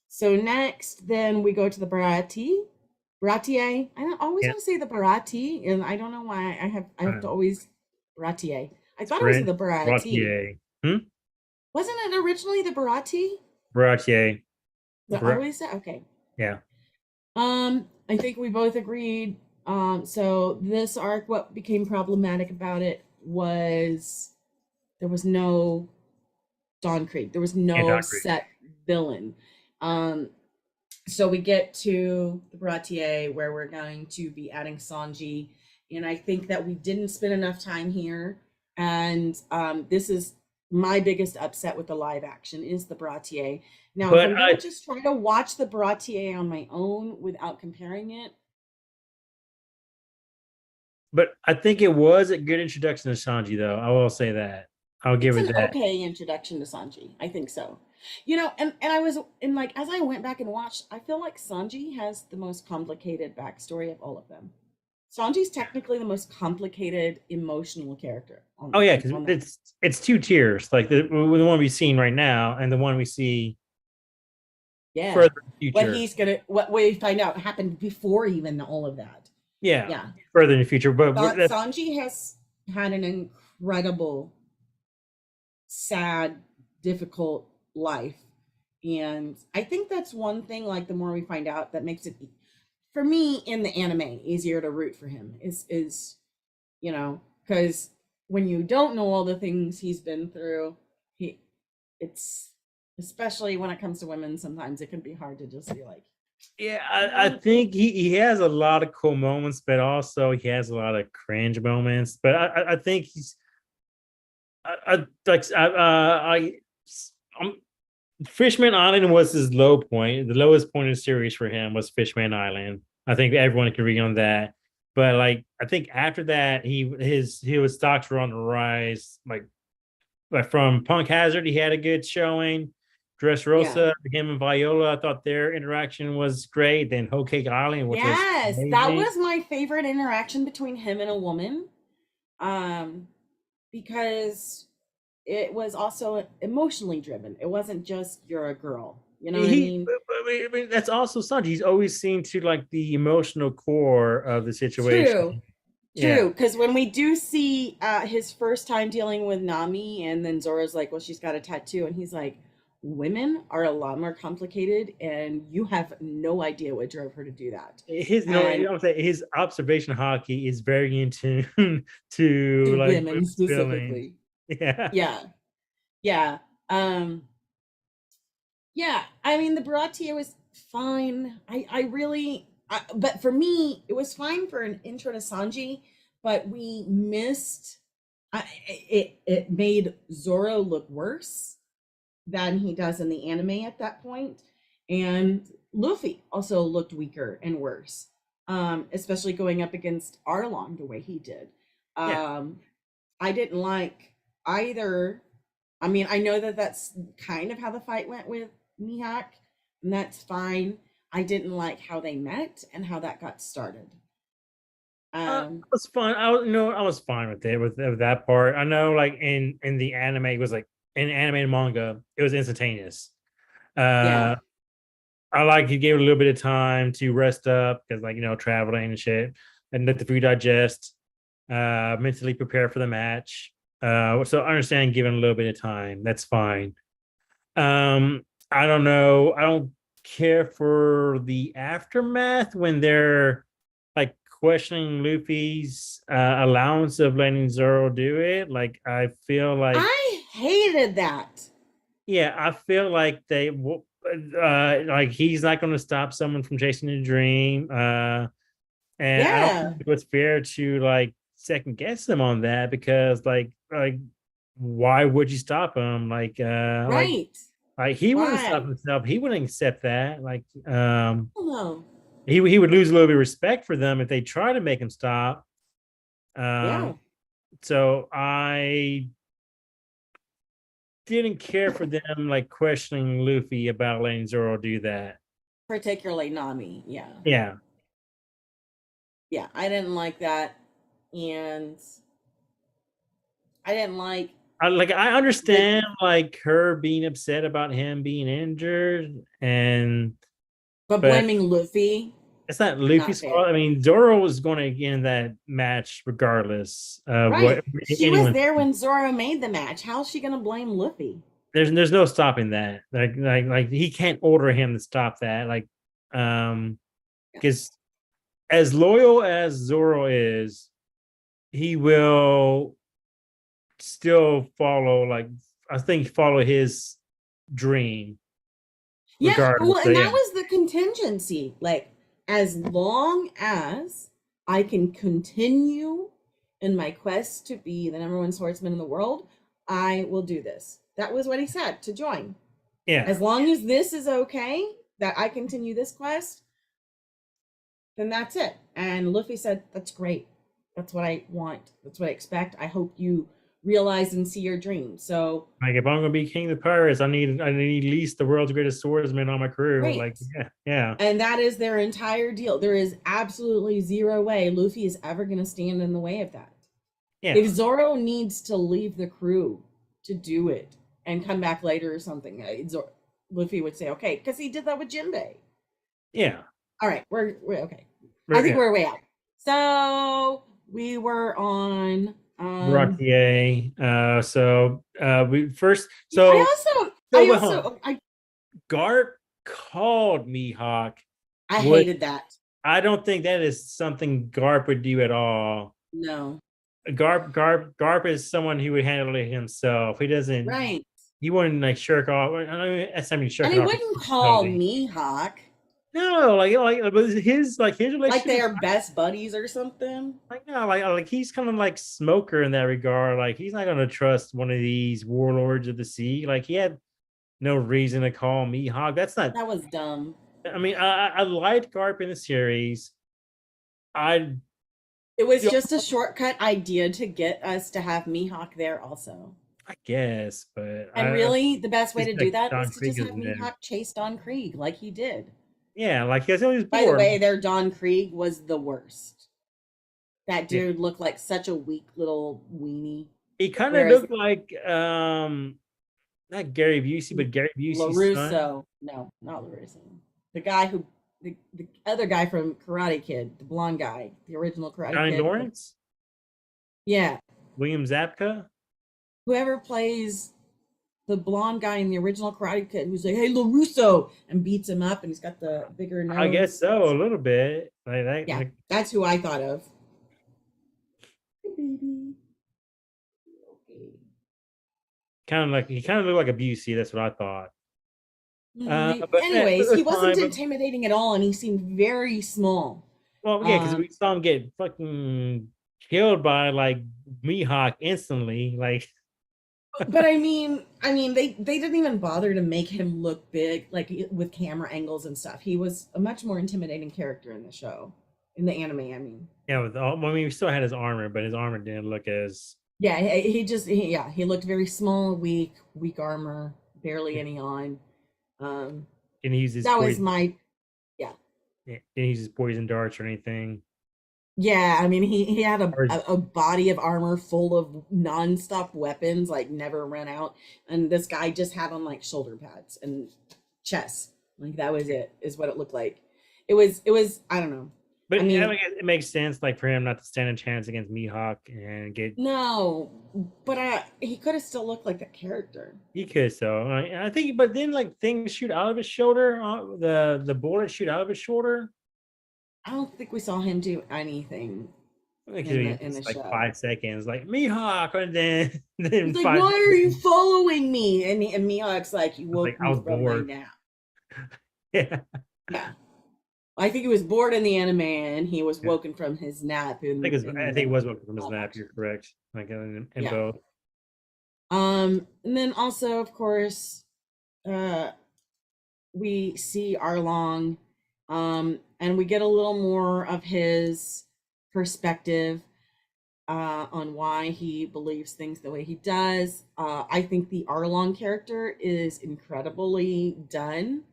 so next, then we go to the Barati. Baratier. I don't always yeah. want to say the Barati, and I don't know why I have to always Baratier. I It's thought it was French. the Barati. Bratier. Hmm? Wasn't it originally the Barati? Bratier. The always said okay. Yeah. I think we both agreed. So this arc, what became problematic about it was there was no Dawn Creek. There was Yeah, no Doctor. set villain. Um, so we get to the Baratier where we're going to be adding Sanji, and I think that we didn't spend enough time here. And this is my biggest upset with the live action is the Baratier. Now, if But I'm gonna just try to watch the Baratier on my own without comparing it, I think it was a good introduction to Sanji, though. I will say that. I'll give it's it an that. okay introduction to Sanji. I think so. And I was and like as I went back and watched, I feel like Sanji has the most complicated backstory of all of them. Sanji's technically the most complicated emotional character Oh yeah, because on that. it's two tiers, like the one we've seen right now and the one we see Yeah. further in the future. What we find out happened before even all of that. Yeah, Yeah. further in the future. But Sanji has had an incredible, sad, difficult life. And I think that's one thing, like the more we find out, that makes it for me in the anime easier to root for him is because when you don't know all the things he's been through, it's especially when it comes to women, sometimes it can be hard to just be like, yeah, I think he has a lot of cool moments, but also he has a lot of cringe moments. But I think he's I like I'm Fishman Island was his low point. The lowest point in the series for him was Fishman Island. I think everyone can agree on that. But like, I think after that, his stocks were on the rise. Like from Punk Hazard, he had a good showing. Dressrosa, him and Viola, I thought their interaction was great. Then Whole Cake Island, which was Yes, that amazing. was my favorite interaction between him and a woman. Um, because it was also emotionally driven. It wasn't just you're a girl. You know what I He, mean? I mean, that's also Sanji. He's always seen to like the emotional core of the situation. True. Yeah, True, because when we do see his first time dealing with Nami, and then Zora's like, "Well, she's got a tattoo," and he's like, "Women are a lot more complicated, and you have no idea what drove her to do that." his, And I'm saying his observation hockey is very in tune to to like women Luffy's feelings. specifically, Yeah, yeah, yeah, yeah. I mean, the Baratie was fine. I really, but for me, it was fine for an intro to Sanji, but we missed. It made Zoro look worse than he does in the anime at that point, and Luffy also looked weaker and worse, especially going up against Arlong the way he did. yeah. Um, I didn't like either. I mean, I know that that's kind of how the fight went with Mihawk, and that's fine. I didn't like how they met and how that got started. It Um, was fun. I was fine with it with that part. I know, like in the anime, it was like in anime and manga, it was instantaneous. yeah, Uh, I like he gave it a little bit of time to rest up because, like, traveling and shit, and let the food digest, mentally prepare for the match. So I understand giving a little bit of time. That's fine. I don't know. I don't care for the aftermath when they're like questioning Luffy's allowance of letting Zoro do it. Like, I feel like, I hated that. yeah, I feel like like he's not going to stop someone from chasing a dream. And I don't Yeah, think it was fair to like second guess him on that because why would you stop him? right. He wouldn't stop Why? himself. He wouldn't accept that. Oh no. He would lose a little bit of respect for them if they try to make him stop. Yeah. Um, so I didn't care for them like questioning Luffy about letting Zoro do that. Particularly Nami. Yeah. Yeah. Yeah. I didn't like that. And I didn't like I the understand like her being upset about him being injured and but but blaming Luffy, it's not not Luffy's fault. fair. I mean, Zoro was going to get in that match regardless of what Right. She was anyone. there when Zoro made the match. How's she gonna blame Luffy? There's no stopping that. Like he can't order him to stop that. Yeah. Because as loyal as Zoro is, he will still follow I think follow his dream Yeah, regardless. well, So and yeah, that was the contingency. Like, as long as I can continue in my quest to be the number one swordsman in the world, I will do this. That was what he said to join. yeah. As long as this is okay, that I continue this quest, then that's it. And Luffy said, "That's great. That's what I want. That's what I expect. I hope you realize and see your dream." So, Like if I'm gonna be king of the pirates, I need at least the world's greatest swordsman on my crew. great. Like yeah, yeah, And that is their entire deal. There is absolutely zero way Luffy is ever going to stand in the way of that. If yeah, Zoro needs to leave the crew to do it and come back later or something, Luffy would say, okay, because he did that with Jinbei. yeah. All right, we're okay. I think Yeah. we're way out. So we were on. Baratier. We first I but hold on. also, Garp called Mihawk. I Would hated that. I don't think that is something Garp would do at all. No, Garp is someone who would handle it himself. He doesn't. right. He wouldn't like shirk off. I mean, that's something And shirking he off wouldn't call responsibility. me Hawk No, but his like they relationship. are best buddies or something. Like no, like he's kind of like Smoker in that regard. Like he's not gonna trust one of these warlords of the sea. Like he had no reason to call me Hog. That's not. That was dumb. I mean, I liked Garp in the series. I It was just a shortcut idea to get us to have Mihawk there also. I guess, but And really, the best way it's to do like that Don was to Krieg just is have in there. Mihawk chase Don Krieg like he did. Yeah, like he was By the bored. way, their Don Krieg was the worst. That Yeah. dude looked like such a weak little weenie. He kind of Whereas looked like not Gary Busey, but Gary Busey's son. LaRusso, no, not LaRusso. The guy who, the other guy from Karate Kid, the blonde guy, the original Karate Johnny Kid. Lawrence, Yeah, William Zabka. whoever plays the blonde guy in the original Karate Kid, who's like, "Hey, LaRusso," and beats him up, and he's got the bigger I guess nose. so, a little bit. Like that, Yeah, like that's who I thought of. Hey, baby. Okay. kind of like he kind of looked like a Busey. That's what I thought. But it Anyways, he was wasn't fine. But, intimidating at all, and he seemed very small. well, yeah, because we saw him get fucking killed by like Mihawk instantly. Like, But they didn't even bother to make him look big, like with camera angles and stuff. He was a much more intimidating character in the show, in the anime. I mean, yeah, with all, I mean, we still had his armor, but his armor didn't look as. yeah, he looked very small, weak armor, barely any on. Didn't use his That was poison. my, yeah. Didn't use his poison darts or anything. Yeah, I mean, he had Or a body of armor full of nonstop weapons, like never ran out. And this guy just had on like shoulder pads and chest. Like that was it, is what it looked like. It was, I don't know. But I mean, I guess it makes sense, like for him not to stand a chance against Mihawk and get. no, but he could have still looked like that character. He could, so I think, but then like things shoot out of his shoulder. The bullets shoot out of his shoulder. I don't think we saw him do anything Like, in the it's like show. 5 seconds, like Mihawk, and then He's like, 5 "Why are you following me?" And Mihawk's like, "You woke like, I me was from my bored. nap." Yeah, Yeah. I think he was bored in the anime and he was woken from his nap. I think it was woken from his nap. action. You're correct. Like in Yeah. both. And then also, of course, we see Arlong, and we get a little more of his perspective on why he believes things the way he does. I think the Arlong character is incredibly done.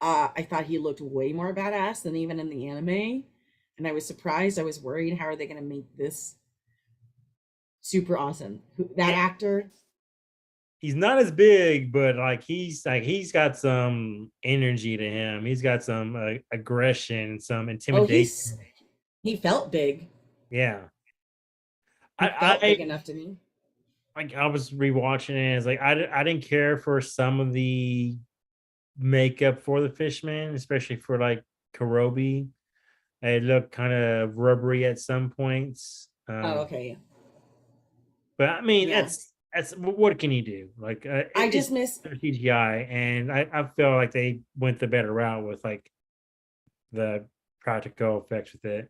I thought he looked way more badass than even in the anime, and I was surprised. I was worried, how are they going to make this super awesome? That actor, He's not as big, but he's got some energy to him. He's got some aggression, some intimidation. He felt big. Yeah, He felt big enough to me. Like I was rewatching it. It's like I didn't care for some of the makeup for the Fishman, especially for like Karobi. It looked kind of rubbery at some points. Okay. But I mean, Yeah. that's what can you do? Like I just miss CGI, and I feel like they went the better route with like the practical effects with it.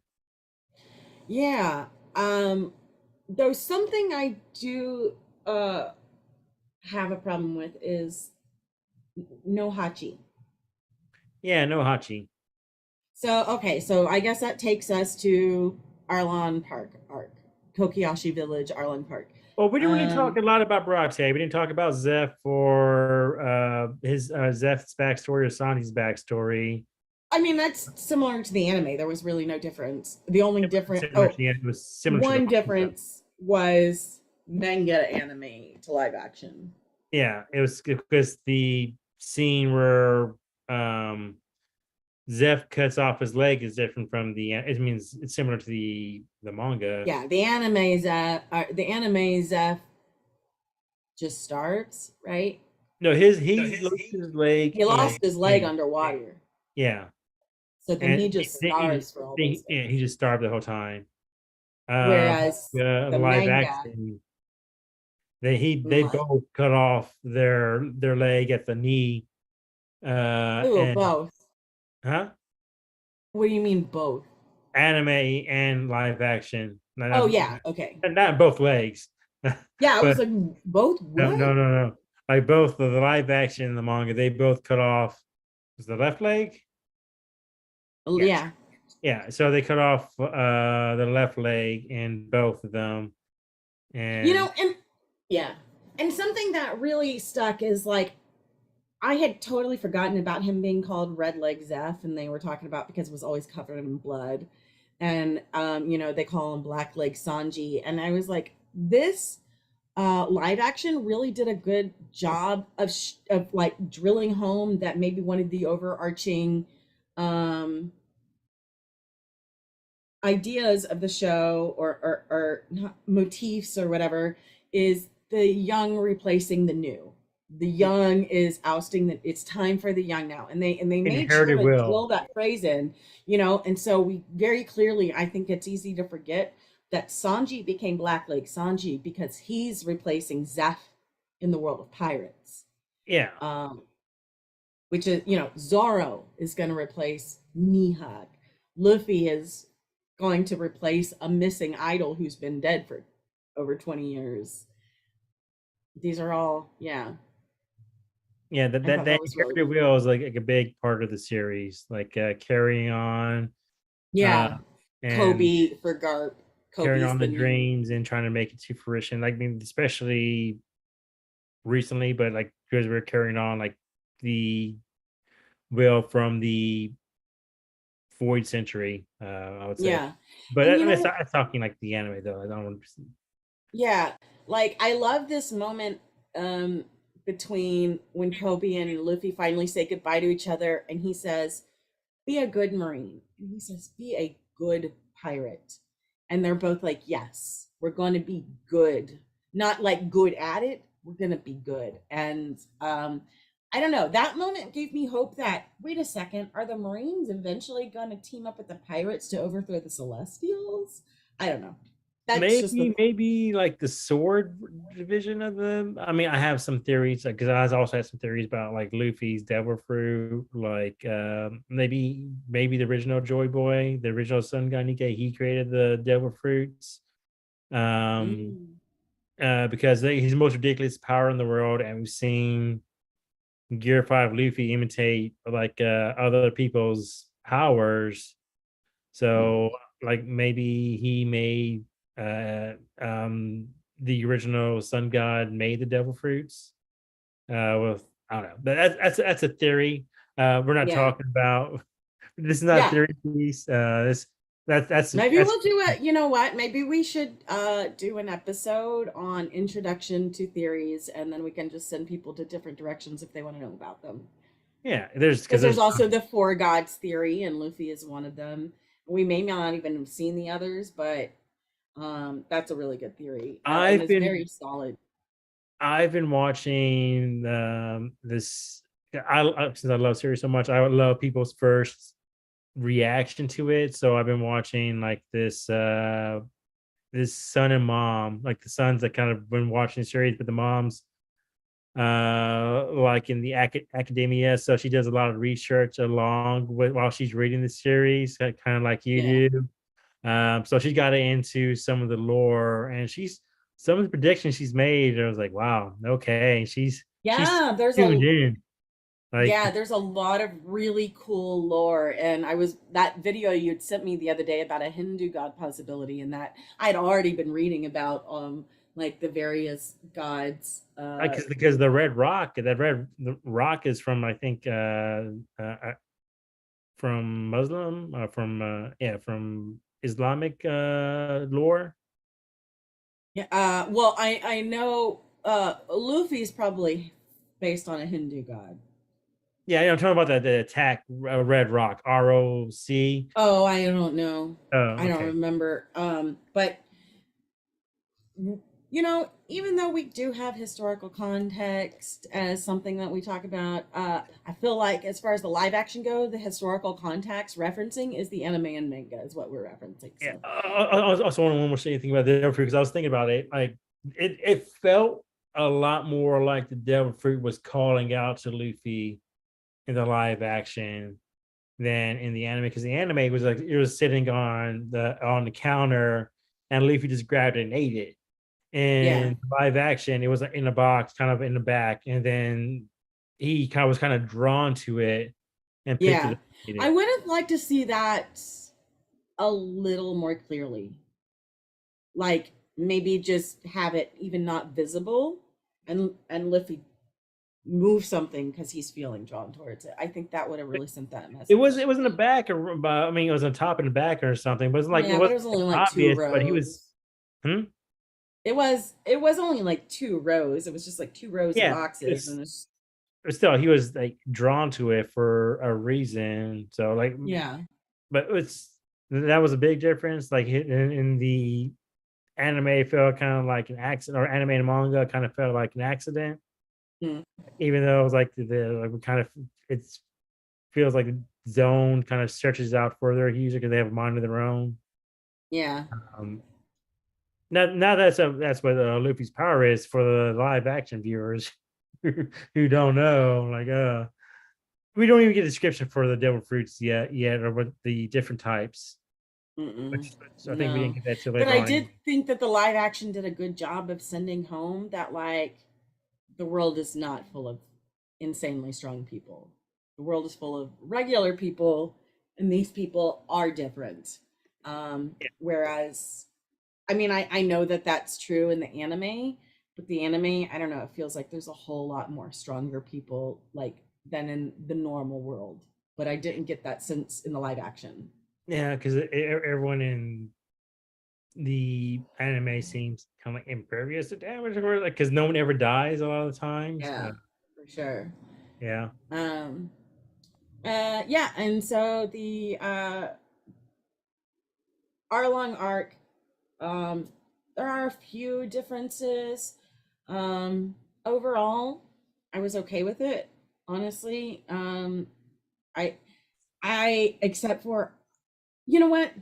Yeah. Though something I do have a problem with is no Hachi. Yeah, no Hachi. So okay, so I guess that takes us to Arlon Park arc. Kokiyashi Village, Arlon Park. Well, we didn't really talk a lot about Baratie. We didn't talk about Zeph or his Zeph's backstory or Sanji's backstory. I mean, that's similar to the anime. There was really no difference. The only difference, it was similar. One difference was manga anime to live action. Yeah, it was because the scene where Zeph cuts off his leg is different from the. It means it's similar to the manga. Yeah, the anime Zeph just starves, right? No, he lost his leg. He lost his leg underwater. Yeah. So then he just starves for all this. Yeah, he just starved the whole time. Whereas the live manga, action, they both cut off their leg at the knee. Both. Huh? What do you mean both? Anime and live action. Oh yeah, okay. Not both legs. Yeah, I was like both. What? No. Like both the live action and the manga, they both cut off. Was the left leg? Yeah. Yeah. So they cut off the left leg in both of them. And and yeah. And something that really stuck is like I had totally forgotten about him being called Red Leg Zeph, and they were talking about because it was always covered in blood, and they call him Black Leg Sanji, and I was like, this live action really did a good job of like drilling home that maybe one of the overarching um ideas of the show or motifs or whatever is the young replacing the new. The young is ousting the it's time for the young now. And they made sure Inherited to drill will. that phrase in, and so we very clearly, I think it's easy to forget that Sanji became Blackleg Sanji because he's replacing Zeph in the world of pirates. Yeah. Um, which is, Zoro is going to replace Mihawk. Luffy is going to replace a missing idol who's been dead for over 20 years. These are all, yeah. Yeah, that I that, thought that that was really inherited cool. will is like a big part of the series, like carrying on, uh, Yeah. and Kobe for Garp. carrying Kobe's on the the new. dreams and trying to make it to fruition. Like, I mean, especially recently, but like because we're carrying on like the will from the Void Century, I would say. Yeah. But And that's talking like the anime though. I don't. yeah, like I love this moment um between when Kobe and Luffy finally say goodbye to each other and he says, "Be a good Marine." And he says, "Be a good pirate." And they're both like, "Yes, we're going to be good." Not like good at it, we're going to be good. And I don't know, that moment gave me hope that wait a second, are the Marines eventually going to team up with the pirates to overthrow the Celestials? I don't know. That's just the Maybe like the sword division of them. I mean, I have some theories because I also had some theories about like Luffy's devil fruit, like maybe the original Joy Boy, the original Sun God Nikkei, he created the devil fruits. Um, Mm. because he's the most ridiculous power in the world, and we've seen Gear 5 Luffy imitate like other people's powers. So like maybe he made the original sun god made the devil fruits. With I don't know. But that's a theory. We're not Yeah. talking about this is not a Yeah. theory piece. This Maybe that's we'll do it. You know what? Maybe we should do an episode on introduction to theories and then we can just send people to different directions if they want to know about them. yeah, there's because Because there's there's also the four gods theory, and Luffy is one of them. We may not even have seen the others, but that's a really good theory and I've it's been very solid. I've been watching this since I love series so much, I would love people's first reaction to it. So I've been watching like this son and mom, like the sons that kind of been watching the series, but the moms like in the academia. So she does a lot of research along with while she's reading the series, kind of like Yeah. you do. So she got into some of the lore and she's some of the predictions she's made. I was like, wow, okay. She's Yeah, there's tuned a in. Yeah, Like, there's a lot of really cool lore. And I was that video you'd sent me the other day about a Hindu god possibility, and that I'd already been reading about like the various gods. because the red rock is from I think from Muslim from yeah from Islamic lore. Yeah, well, I know Luffy's probably based on a Hindu god. Yeah, I'm talking about the attack red rock ROC. Oh, I don't know. Oh, I don't okay. remember. But even though we do have historical context as something that we talk about, I feel like as far as the live action go, the historical context referencing is the anime and manga is what we're referencing. Yeah. So I also want to one more thing about the devil fruit because I was thinking about it. Like it felt a lot more like the devil fruit was calling out to Luffy in the live action than in the anime because the anime was like it was sitting on the counter and Luffy just grabbed it and ate it. yeah, In live action, it was like, in a box, kind of in the back, and then he kind of was kind of drawn to it and picked it yeah. up. And ate I it. would have liked to see that a little more clearly. Like maybe just have it even not visible, and Luffy move something because he's feeling drawn towards it. I think that would have really sent that It was message. it was in the back, or I mean, it was on top and the back or something. But it was like it Yeah, but it wasn't was only like two obvious. But he was, rows. hmm? It was only like two rows. It was just like two rows of Yeah. boxes, and it's But still, he was like drawn to it for a reason. So like, yeah, but it's that was a big difference. Like in the anime, it felt kind of like an accident, or anime and manga kind of felt like an accident, mm, even though it was like the like we kind of it's feels like zone kind of stretches out for their user because they have a mind of their own. yeah. Um, now that's what Luffy's power is for the live action viewers who don't know. Like, we don't even get a description for the devil fruits yet, or what the different types. Mm-mm, Which I think we didn't no, get that till but later I on. did think that the live action did a good job of sending home that like the world is not full of insanely strong people. The world is full of regular people, and these people are different. Whereas, I mean, I know that that's true in the anime, but the anime, I don't know, it feels like there's a whole lot more stronger people like than in the normal world. But I didn't get that sense in the live action. Yeah, because everyone in the anime seems kind of like impervious to damage, or like because no one ever dies a lot of the times. Yeah, for sure. Yeah, Um, yeah, and so the Arlong arc, um, there are a few differences. Um, Overall, I was okay with it, honestly. I I except for, you know what?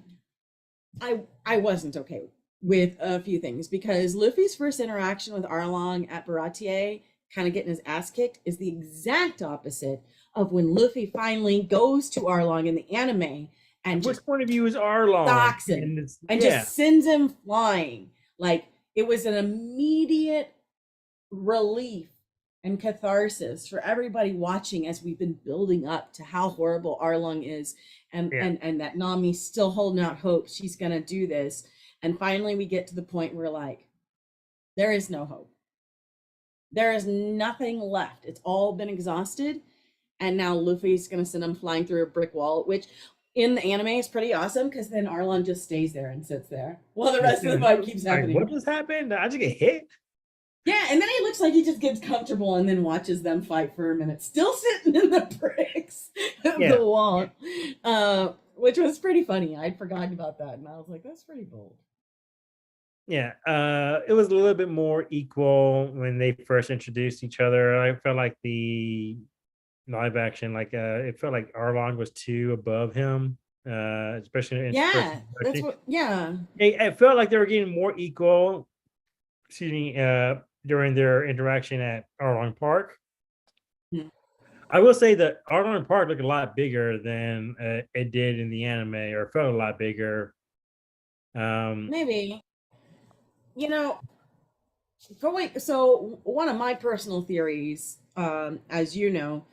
I wasn't okay with a few things because Luffy's first interaction with Arlong at Baratier, kind of getting his ass kicked, is the exact opposite of when Luffy finally goes to Arlong in the anime and which just point of view is Arlong? stalks him And it's and yeah, just sends him flying. Like it was an immediate relief and catharsis for everybody watching as we've been building up to how horrible Arlong is, and yeah, and that Nami's still holding out hope she's gonna do this. And finally we get to the point where like there is no hope. There is nothing left. It's all been exhausted. And now Luffy's gonna send him flying through a brick wall, which in the anime is pretty awesome because then Arlong just stays there and sits there while the rest of the fight keeps like what happening. just happened? I just get hit. Yeah, and then he looks like he just gets comfortable and then watches them fight for a minute, still sitting in the bricks of Yeah, the wall, which was pretty funny. I'd forgotten about that, and I was like, "That's pretty bold." yeah. It was a little bit more equal when they first introduced each other. I felt like the live action, like it felt like Arlong was too above him, especially in his first Yeah, that's introduction. what. Yeah, It felt like they were getting more equal, excuse me, during their interaction at Arlong Park. mm, I will say that Arlong Park looked a lot bigger than it did in the anime, or felt a lot bigger. Um, maybe. You know, going. So one of my personal theories, as you know,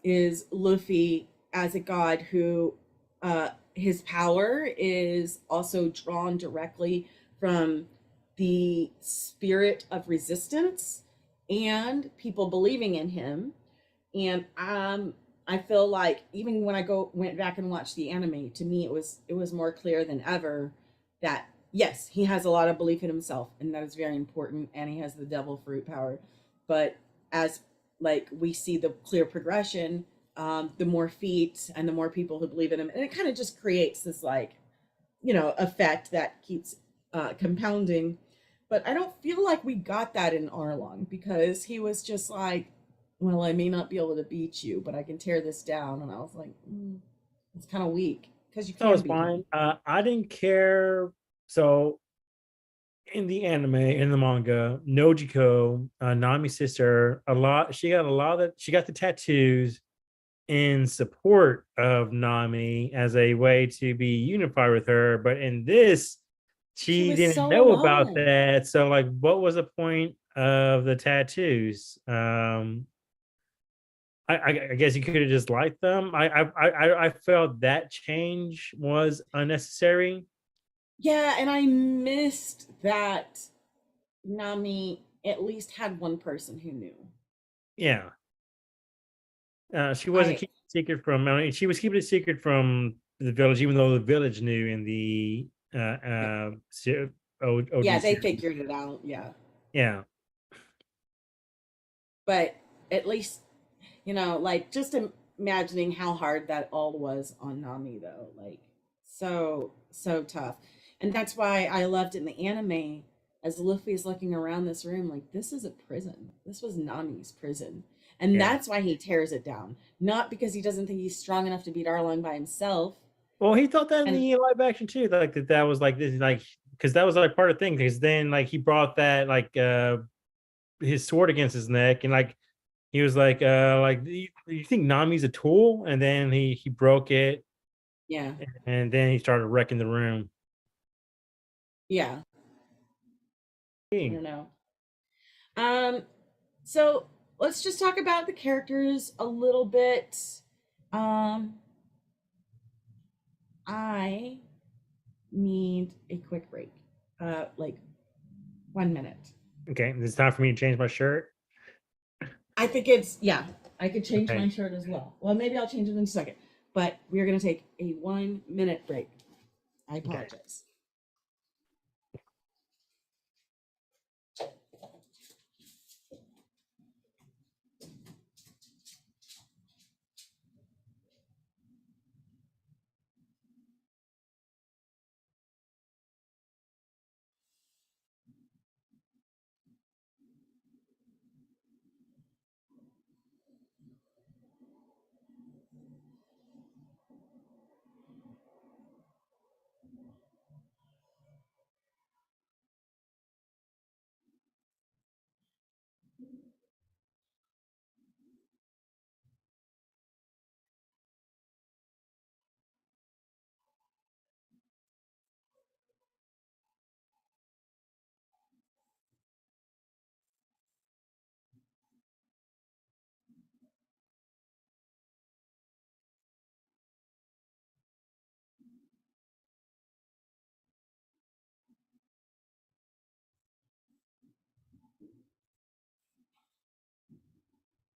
is Luffy as a god who, his power is also drawn directly from the spirit of resistance and people believing in him. And I feel like even when I go went back and watched the anime, to me it was more clear than ever that yes, he has a lot of belief in himself, and that is very important, and he has the devil fruit power. But as like we see the clear progression, the more feats and the more people who believe in him, and it kind of just creates this like effect that keeps compounding. But I don't feel like we got that in Arlong because he was just like, well, I may not be able to beat you, but I can tear this down. And I was like, it's kind of weak because you that can was beat him. fine. I didn't care. So in the anime, in the manga, Nojiko, Nami's sister, she got a lot of she got the tattoos in support of Nami as a way to be unified with her. But in this, She she was didn't so know about alone. that. So, like, what was the point of the tattoos? I guess you could have just liked them. I felt that change was unnecessary. Yeah, and I missed that Nami. at least had one person who knew. Yeah. She wasn't I keeping it secret from. I mean, she was keeping it secret from the village, even though the village knew in the OG Yeah, they series. figured it out. Yeah. Yeah. But at least, like just imagining how hard that all was on Nami, though. Like, so tough. And that's why I loved in the anime, as Luffy is looking around this room, like, this is a prison. This was Nami's prison. And Yeah. that's why he tears it down. Not because he doesn't think he's strong enough to beat Arlong by himself. Well, he thought that in And the live action too, like that was like this, like because that was like part of the thing. Because then, like, he brought that like his sword against his neck, and like he was like, you think Nami's a tool? And then he broke it, yeah, and then he started wrecking the room. yeah, I King. don't know. Um, so let's just talk about the characters a little bit. Um, I need a quick break. Like 1 minute. Okay, it's time for me to change my shirt. I think it's yeah. I could change Okay. my shirt as well. Well, maybe I'll change it in a second. But we're gonna take a 1 minute break. I Okay. apologize.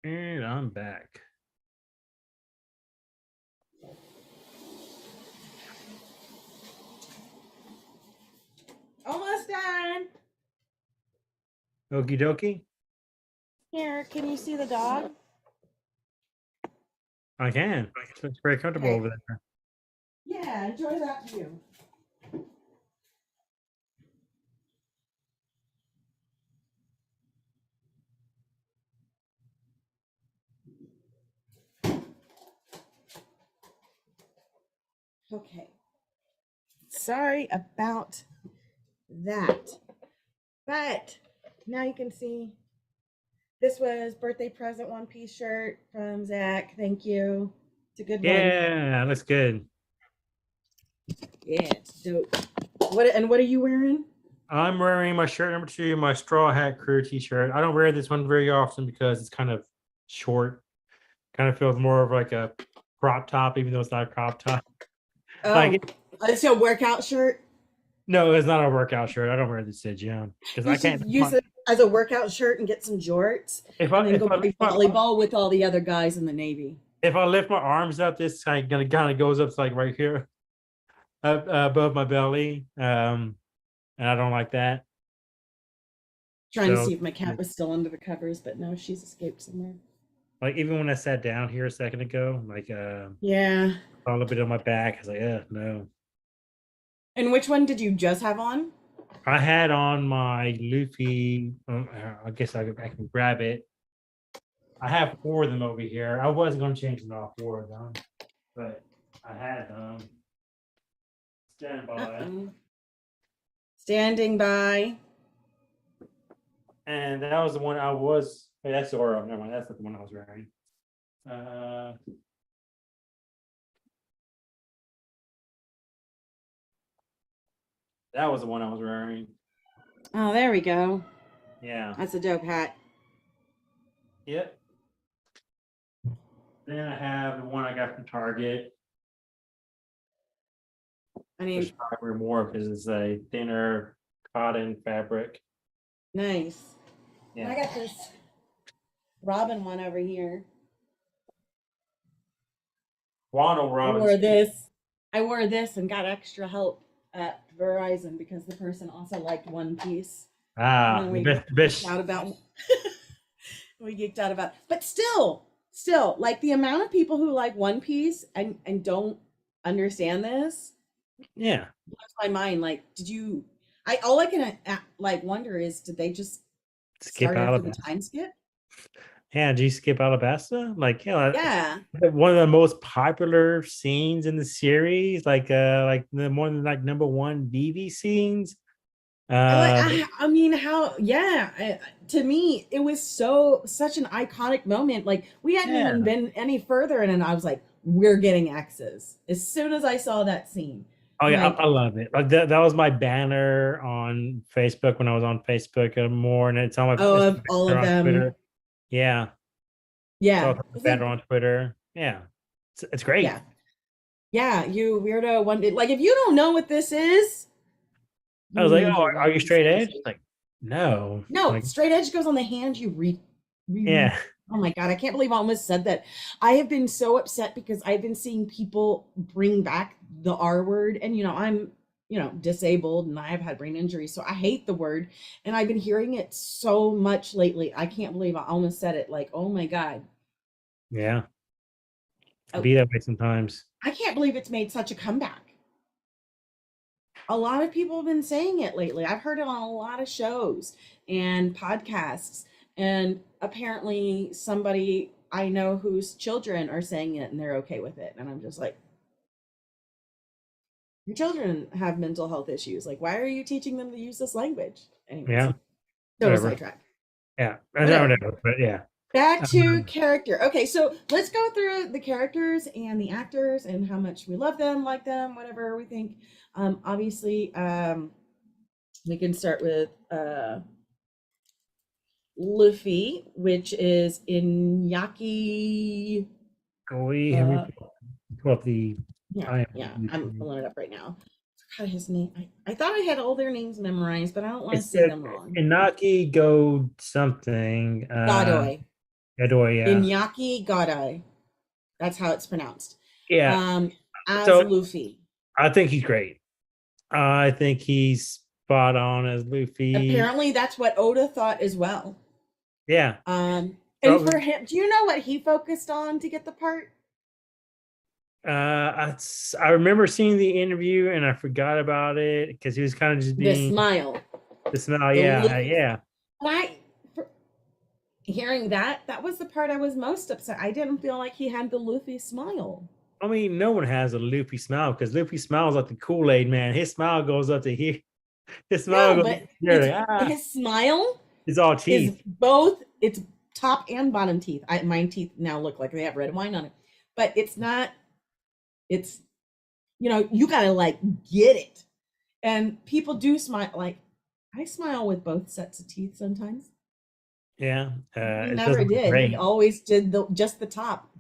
And I'm back. Almost done. Okie dokie. Here, can you see the dog? I can. It's very comfortable Okay. over there. Yeah, enjoy that view. Okay. Sorry about that. But now you can see this was birthday present One Piece shirt from Zach. Thank you. It's a good one. Yeah, looks good. Yeah, it's dope. What are you wearing? I'm wearing my shirt number 2, my Straw Hat Crew t-shirt. I don't wear this one very often because it's kind of short. Kind of feels more of like a crop top, even though it's not a crop top. Oh, Like, it's your workout shirt. no, it's not a workout shirt. I don't wear this at gym because You I can't. should use it as a workout shirt and get some jorts, If and I then if go I play lift my volleyball with all the other guys in the Navy. if I lift my arms up, this kind of goes up to like right here, up above my belly. And I don't like that. Trying to So, see if my cat was still under the covers, but no, she's escaped somewhere. like, even when I sat down here a second ago, like Yeah. a little bit on my back, I was like, no. And which one did you just have on? I had on my Luffy. I guess I can grab it. I have 4 of them over here. I wasn't going to change them all 4 of them, but I had them. Stand by. Uh-oh. Standing by. And that was the one I was. Hey, that's Zoro. Never mind. That's not the one I was wearing. That was the one I was wearing. Oh, there we go. Yeah. That's a dope hat. Yep. Then I have the one I got from Target. I mean, Which I wear more because it's a thinner cotton fabric. nice. And I got this Robin one over here. Ronald I Robinson. wore this. I wore this and got extra help at Verizon because the person also liked One Piece. Ah, we the best. geeked out about. We geeked out about, but still, like the amount of people who like One Piece and don't understand this. Yeah, blows my mind. Like, did you? All I can like wonder is, did they just skip start after the Alabasta. time skip? Yeah, did you skip Alabasta? Like, Yeah. one of the most popular scenes in the series, like the more than like number one DV scenes. I mean, how? Yeah, to me, it was such an iconic moment. Like, we hadn't even been any further, and I was like, "We're getting X's." As soon as I saw that scene. Oh yeah, like, I love it. Like that was my banner on Facebook when I was on Facebook more, and it's on my of all of them. Twitter. Yeah, yeah, it's banner on Twitter. Yeah, it's great. Yeah, you weirdo one. Like, if you don't know what this is, I was like, "Oh, are you straight edge?" Like, no, like, straight edge goes on the hand. You read. Yeah. Oh my God, I can't believe I almost said that. I have been so upset because I've been seeing people bring back the R word, and I'm disabled and I've had brain injury, so I hate the word, and I've been hearing it so much lately. I can't believe I almost said it. Like, oh my God. Yeah. Be that way sometimes. I can't believe it's made such a comeback. A lot of people have been saying it lately. I've heard it on a lot of shows and podcasts, and apparently somebody I know whose children are saying it and they're okay with it. And I'm just like, your children have mental health issues. Like, why are you teaching them to use this language? Anyways, yeah. Total sidetrack. Yeah. Whatever, but yeah. Back to character. Okay, so let's go through the characters and the actors and how much we love them, like them, whatever we think. Obviously, we can start with Luffy, which is Iñaki. Pull up the. I'm pulling it up right now. I forgot his name. I thought I had all their names memorized, but I don't want to say them wrong. Inaki Go something. Godoy. Godoy, yeah. Iñaki Godoy. That's how it's pronounced. Yeah. As Luffy. I think he's great. I think he's spot on as Luffy. Apparently, that's what Oda thought as well. Yeah. And for him, do you know what he focused on to get the part? I remember seeing the interview and I forgot about it because he was kind of just being the smile. Yeah. Hearing that was the part I was most upset. I didn't feel like he had the Luffy smile. I mean, no one has a Luffy smile because Luffy smiles like the Kool-Aid man. His smile goes up to here. His smile goes but his smile is all teeth. It's top and bottom teeth. My teeth now look like they have red wine on it, but it's not. It's you gotta like get it, and people do smile. Like, I smile with both sets of teeth sometimes. Yeah, he never did. Great. He always did just the top.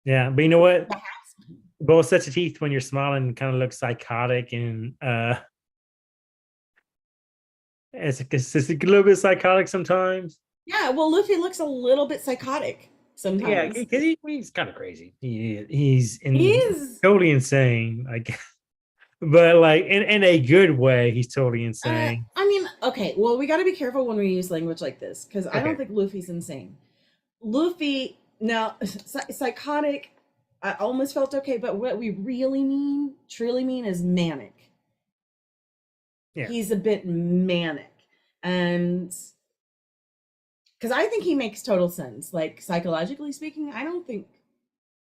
Yeah, but you know what? Both sets of teeth when you're smiling kind of look psychotic, and it's a little bit psychotic sometimes. Yeah, well, Luffy looks a little bit psychotic sometimes. Yeah, because he's kind of crazy. He's totally insane. Like, but like in a good way, he's totally insane. I mean, okay, well, we got to be careful when we use language like this because I don't think Luffy's insane. Luffy, now, psychotic, I almost felt okay, but what we really truly mean is manic. Yeah. He's a bit manic, and because I think he makes total sense. Like, psychologically speaking, I don't think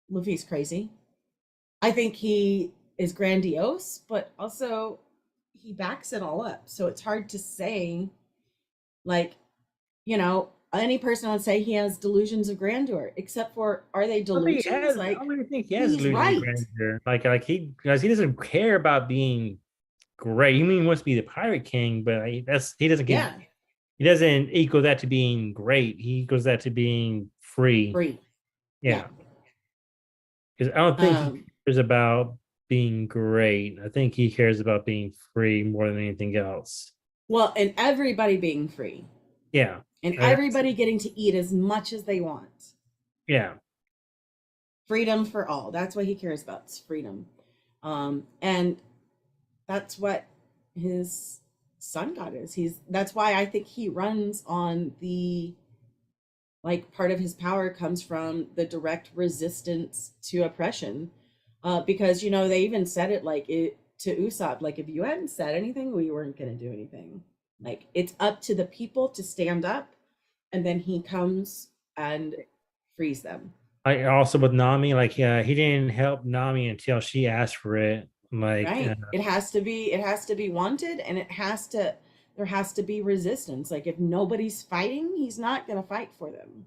Luffy's crazy. I think he is grandiose, but also he backs it all up. So it's hard to say, like, any person would say he has delusions of grandeur, except for, are they delusions? I don't really think he has delusions of grandeur. Like he doesn't care about being great. He wants to be the pirate king, but he doesn't get. Yeah. He doesn't equal that to being great. He equals that to being free. Yeah. Because I don't think he cares about being great. I think he cares about being free more than anything else. Well, and everybody being free. Yeah. and everybody getting to eat as much as they want. Yeah. Freedom for all. That's what he cares about. It's freedom. And that's what his sun god is. That's why I think he runs on the, like, part of his power comes from the direct resistance to oppression. Because they even said it like it to Usopp, like, if you hadn't said anything, we weren't going to do anything. Like, it's up to the people to stand up, and then he comes and frees them. Like, also with Nami, like, he didn't help Nami until she asked for it. Like, Right. It has to be wanted, and there has to be resistance. Like, if nobody's fighting, he's not going to fight for them.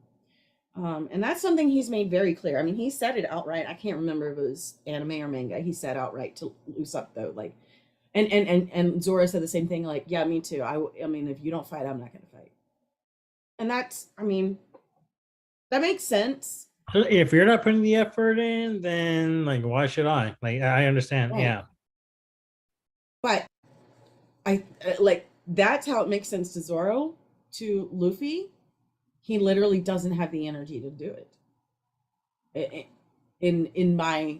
And that's something he's made very clear. I mean, he said it outright. I can't remember if it was anime or manga. He said outright to Usopp, though, like, and Zora said the same thing. Like, yeah, me too. I mean, if you don't fight, I'm not going to fight. And that's, I mean, that makes sense. if you're not putting the effort in, then, like, why should I? Like, I understand. Right. Yeah. But I like, that's how it makes sense to Zoro. To Luffy, he literally doesn't have the energy to do it. In my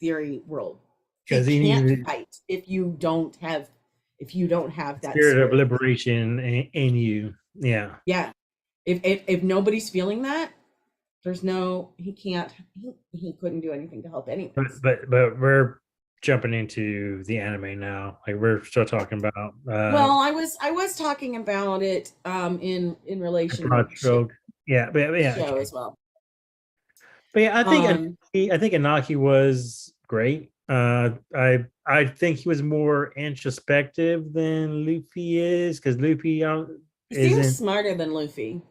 theory world, Because he he can't needs fight if you don't have that spirit of liberation in you. Yeah. Yeah. If nobody's feeling that, there's no, he can't, he couldn't do anything to help anyways. But we're jumping into the anime now. Like, we're still talking about Well, I was talking about it in relation broad to stroke. Yeah, but yeah, show okay. as well. But yeah, I think Inaki was great. I think he was more introspective than Luffy is, because Luffy He seems isn't. smarter than Luffy.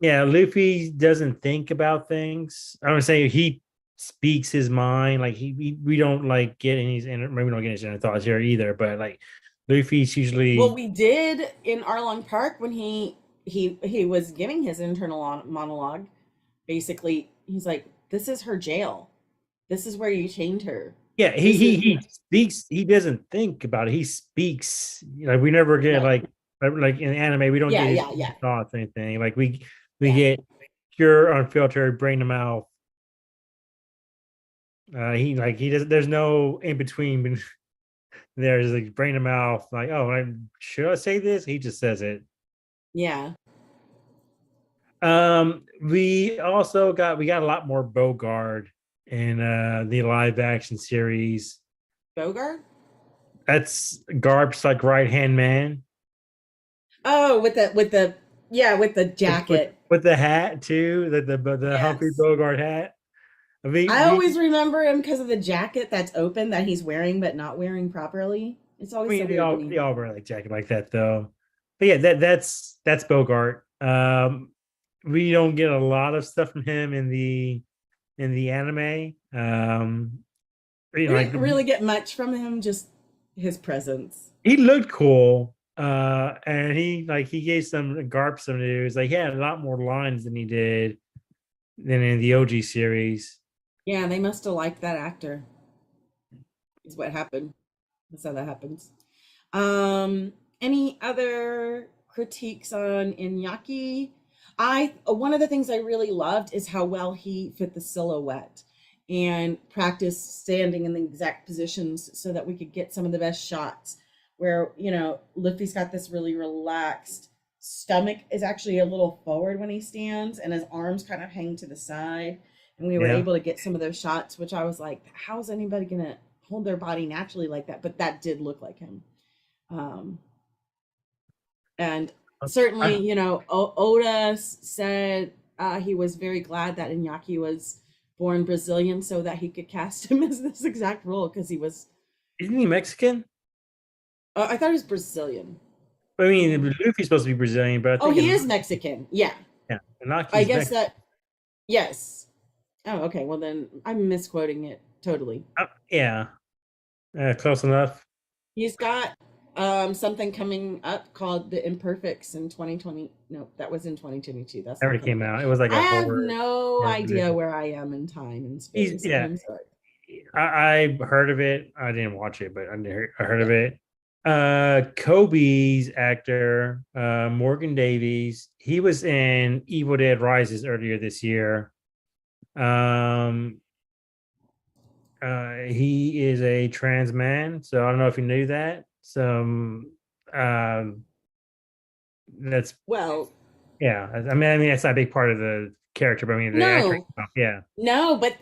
Yeah, Luffy doesn't think about things. I would say he speaks his mind. Like, we don't like get in his inner, maybe we don't get his inner thoughts here either. But like, Luffy's usually. Well, we did in Arlong Park when he was giving his internal monologue. Basically, he's like, "This is her jail. This is where you chained her." Yeah, he speaks. He doesn't think about it. He speaks. Like, we never get Right. like in anime, we don't get his Yeah. thoughts or anything. Like, we Yeah. get pure, unfiltered, brain to mouth. He does. There's no in between. There's like brain to mouth. Like, oh, should I say this? He just says it. Yeah. We also got a lot more Bogard in the live action series. Bogart? That's Garb's like right hand man. Oh, with the jacket. With the hat too, the Yes. Humphrey Bogart hat. I always remember him because of the jacket that's open that he's wearing but not wearing properly. It's always so they weird. all wear like jacket like that though. But yeah, that's Bogart. We don't get a lot of stuff from him in the anime. We didn't really get much from him, just his presence. He looked cool. And he gave some Garp some news. Like, he had a lot more lines than he did than in the OG series. Yeah, they must have liked that actor. Is what happened. That's how that happens. Any other critiques on Iñaki? One of the things I really loved is how well he fit the silhouette and practiced standing in the exact positions so that we could get some of the best shots. Where, Luffy's got this really relaxed stomach, is actually a little forward when he stands, and his arms kind of hang to the side. And we were able to get some of those shots, which I was like, how is anybody going to hold their body naturally like that? But that did look like him. And certainly, Oda said he was very glad that Iñaki was born Brazilian so that he could cast him as this exact role, because he was. Isn't he Mexican? I thought he was Brazilian. I mean, Luffy's supposed to be Brazilian, but I think he is Mexican. Yeah. Yeah. Inaki's I guess Mexican. yes. Oh, okay. Well, then I'm misquoting it totally. Yeah. Close enough. He's got something coming up called The Imperfects in 2020. No, that was in 2022. That's already came out. It was like I have no idea where I am in time and space. I heard of it. I didn't watch it, but I heard of it. Kobe's actor, Morgan Davies, he was in Evil Dead Rises earlier this year. Um, he is a trans man, so I don't know if you knew that. Um, that's Well, yeah. I mean, it's not a big part of the character, but I mean, the actor, no, yeah. no, but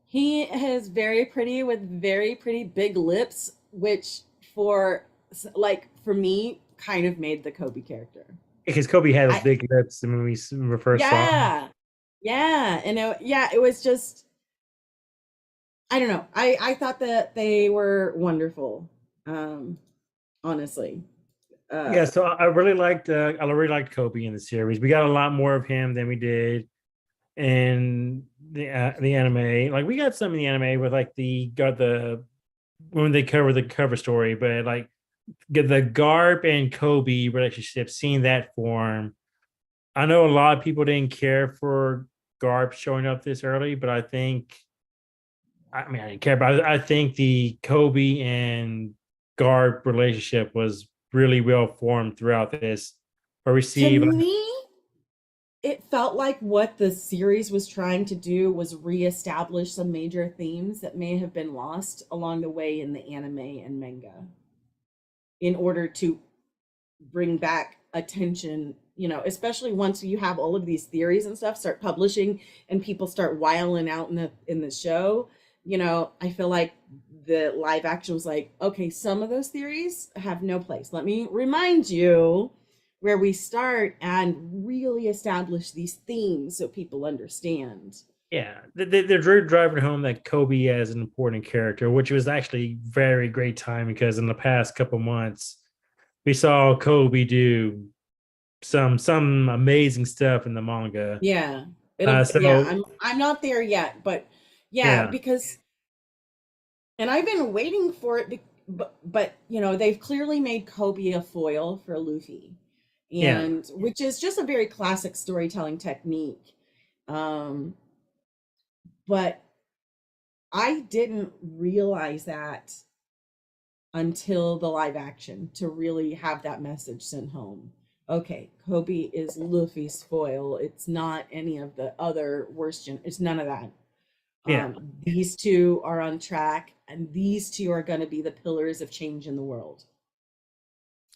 he is very pretty with very pretty big lips, which for like for me kind of made the Kobe character. Because Kobe had those I big lips when we first saw him. Yeah, yeah, and yeah, it was just I don't know. I thought that they were wonderful. Um, honestly, Yeah, uh, so I really liked Kobe in the series. We got a lot more of him than we did in the anime. Like we got some in the anime with like the got the when they cover the cover story, but like get the Garp and Kobe relationship, seeing that form. I know a lot of people didn't care for Garp showing up this early, but I mean I didn't care, but I think the Kobe and Garp relationship was really well formed throughout this. Where we to see like, me, it felt like what the series was trying to do was reestablish some major themes that may have been lost along the way in the anime and manga in order to bring back attention, especially once you have all of these theories and stuff start publishing and people start wiling out in the show. I feel like the live action was like, okay, some of those theories have no place. Let me remind you where we start and really establish these themes so people understand. yeah, they're driving home that Kobe as an important character, which was actually very great time because in the past couple months we saw Kobe do some amazing stuff in the manga. Yeah. Yeah, So I'm not there yet, but yeah, yeah, because and I've been waiting for it, but they've clearly made Kobe a foil for Luffy, yeah, and which is just a very classic storytelling technique. Um, but I didn't realize that until the live action to really have that message sent home. Okay, Kobe is Luffy's foil. It's not any of the other worst it's none of that. yeah. These two are on track, and these two are going to be the pillars of change in the world.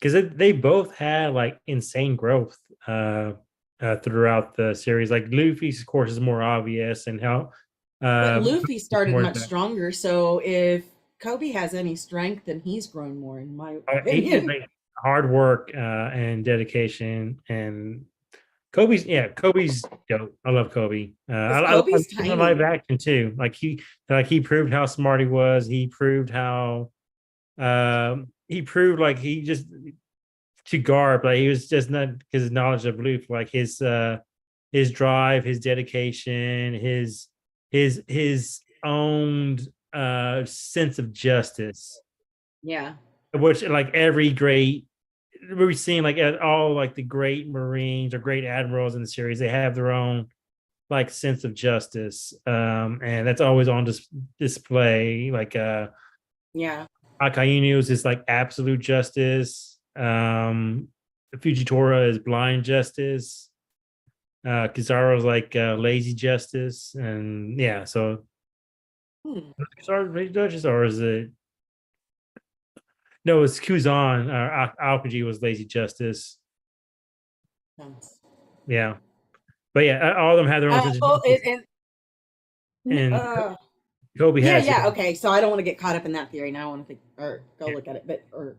Because they both had like insane growth throughout the series. Like Luffy's, of course, is more obvious, and how But uh, Luffy started more much stronger, so if Kobe has any strength, then he's grown more, in my he opinion. like hard work and dedication and Kobe's dope. I love Kobe. Because I love Kobe's him in live tiny. action too. Like he proved how smart he was. He proved how he proved like he just to Garb like he was just not because his knowledge of Luke like his drive, his dedication, his own sense of justice, Yeah. which like every great we've seen like all like the great Marines or great admirals in the series, they have their own like sense of justice. And that's always on display. Like Yeah. Akainu is like absolute justice. Fujitora is blind justice. Kizaru's like lazy justice. And yeah, so Hmm. Kizaru lazy justice or is it no, it's Kuzan or Aokiji was lazy justice. Thanks. Yeah. But yeah, all of them have their own sense of Oh, justice. and And Kobe yeah, has his. yeah. Okay, so I don't want to get caught up in that theory. Now I want to think or go look at it, but or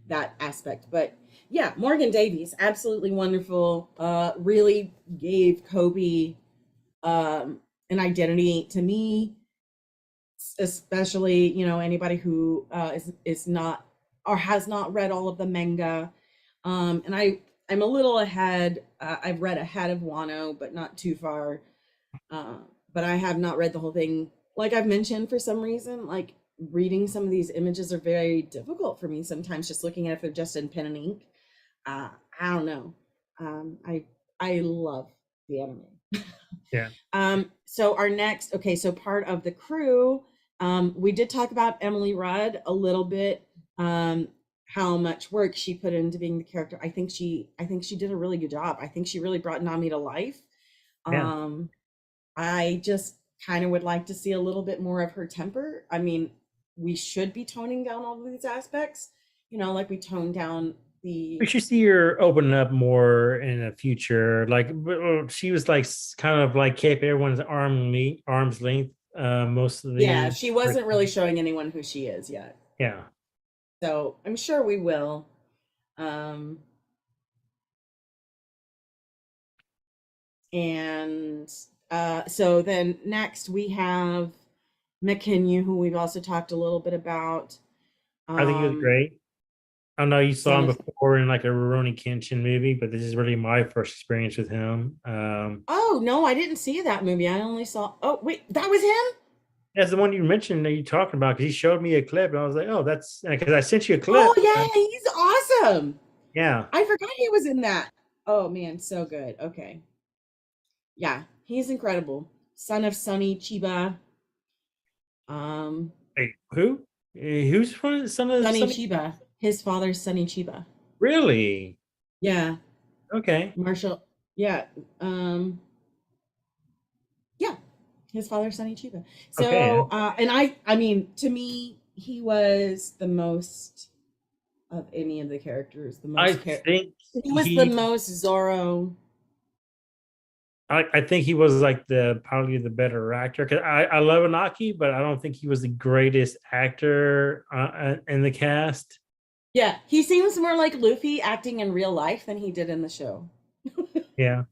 that aspect. But yeah, Morgan Davies, absolutely wonderful. Really gave Kobe an identity to me, especially anybody who is not or has not read all of the manga. And I'm a little ahead. I've read ahead of Wano, but not too far. Uh, but I have not read the whole thing. Like I've mentioned, for some reason, like reading some of these images are very difficult for me sometimes. Just looking at if they're just in pen and ink. Uh, I don't know. I love the anime. Yeah. So our next, okay, so part of the crew, we did talk about Emily Rudd a little bit um, how much work she put into being the character. I think she did a really good job. I think she really brought Nami to life. Yeah. Um, I just kind of would like to see a little bit more of her temper. I mean, we should be toning down all of these aspects, like we toned down We the. should see her open up more in the future. Like she was like kind of like kept everyone's arm's length most of Yeah, the she wasn't really showing anyone who she is yet. yeah. So I'm sure we will. Um, and so then next we have McKinney, who we've also talked a little bit about. I think he was Um, great. I know you saw son him of before in like a Rurouni Kenshin movie, but this is really my first experience with him. Oh no, I didn't see that movie. I only saw. Oh wait, that was him. That's the one you mentioned that you're talking about because he showed me a clip and I was like, oh, that's because I sent you a Oh clip. yeah, he's awesome. Yeah. I forgot he was in that. Oh man, so good. Okay. Yeah, he's incredible. Son of Sonny Chiba. Um, Wait, who? Who's from son of Sonny Sonny? Chiba. His father's Sonny Chiba. Really? Yeah, Okay. Marshall. Yeah. Yeah, his father's Sonny Chiba. Okay. So, and I mean, to me, he was the most of any of the characters. The I most think he was the he most Zorro. I think he was like the probably the better actor because I love Anaki, but I don't think he was the greatest actor in the cast. Yeah, he seems more like Luffy acting in real life than he did in the show. Yeah,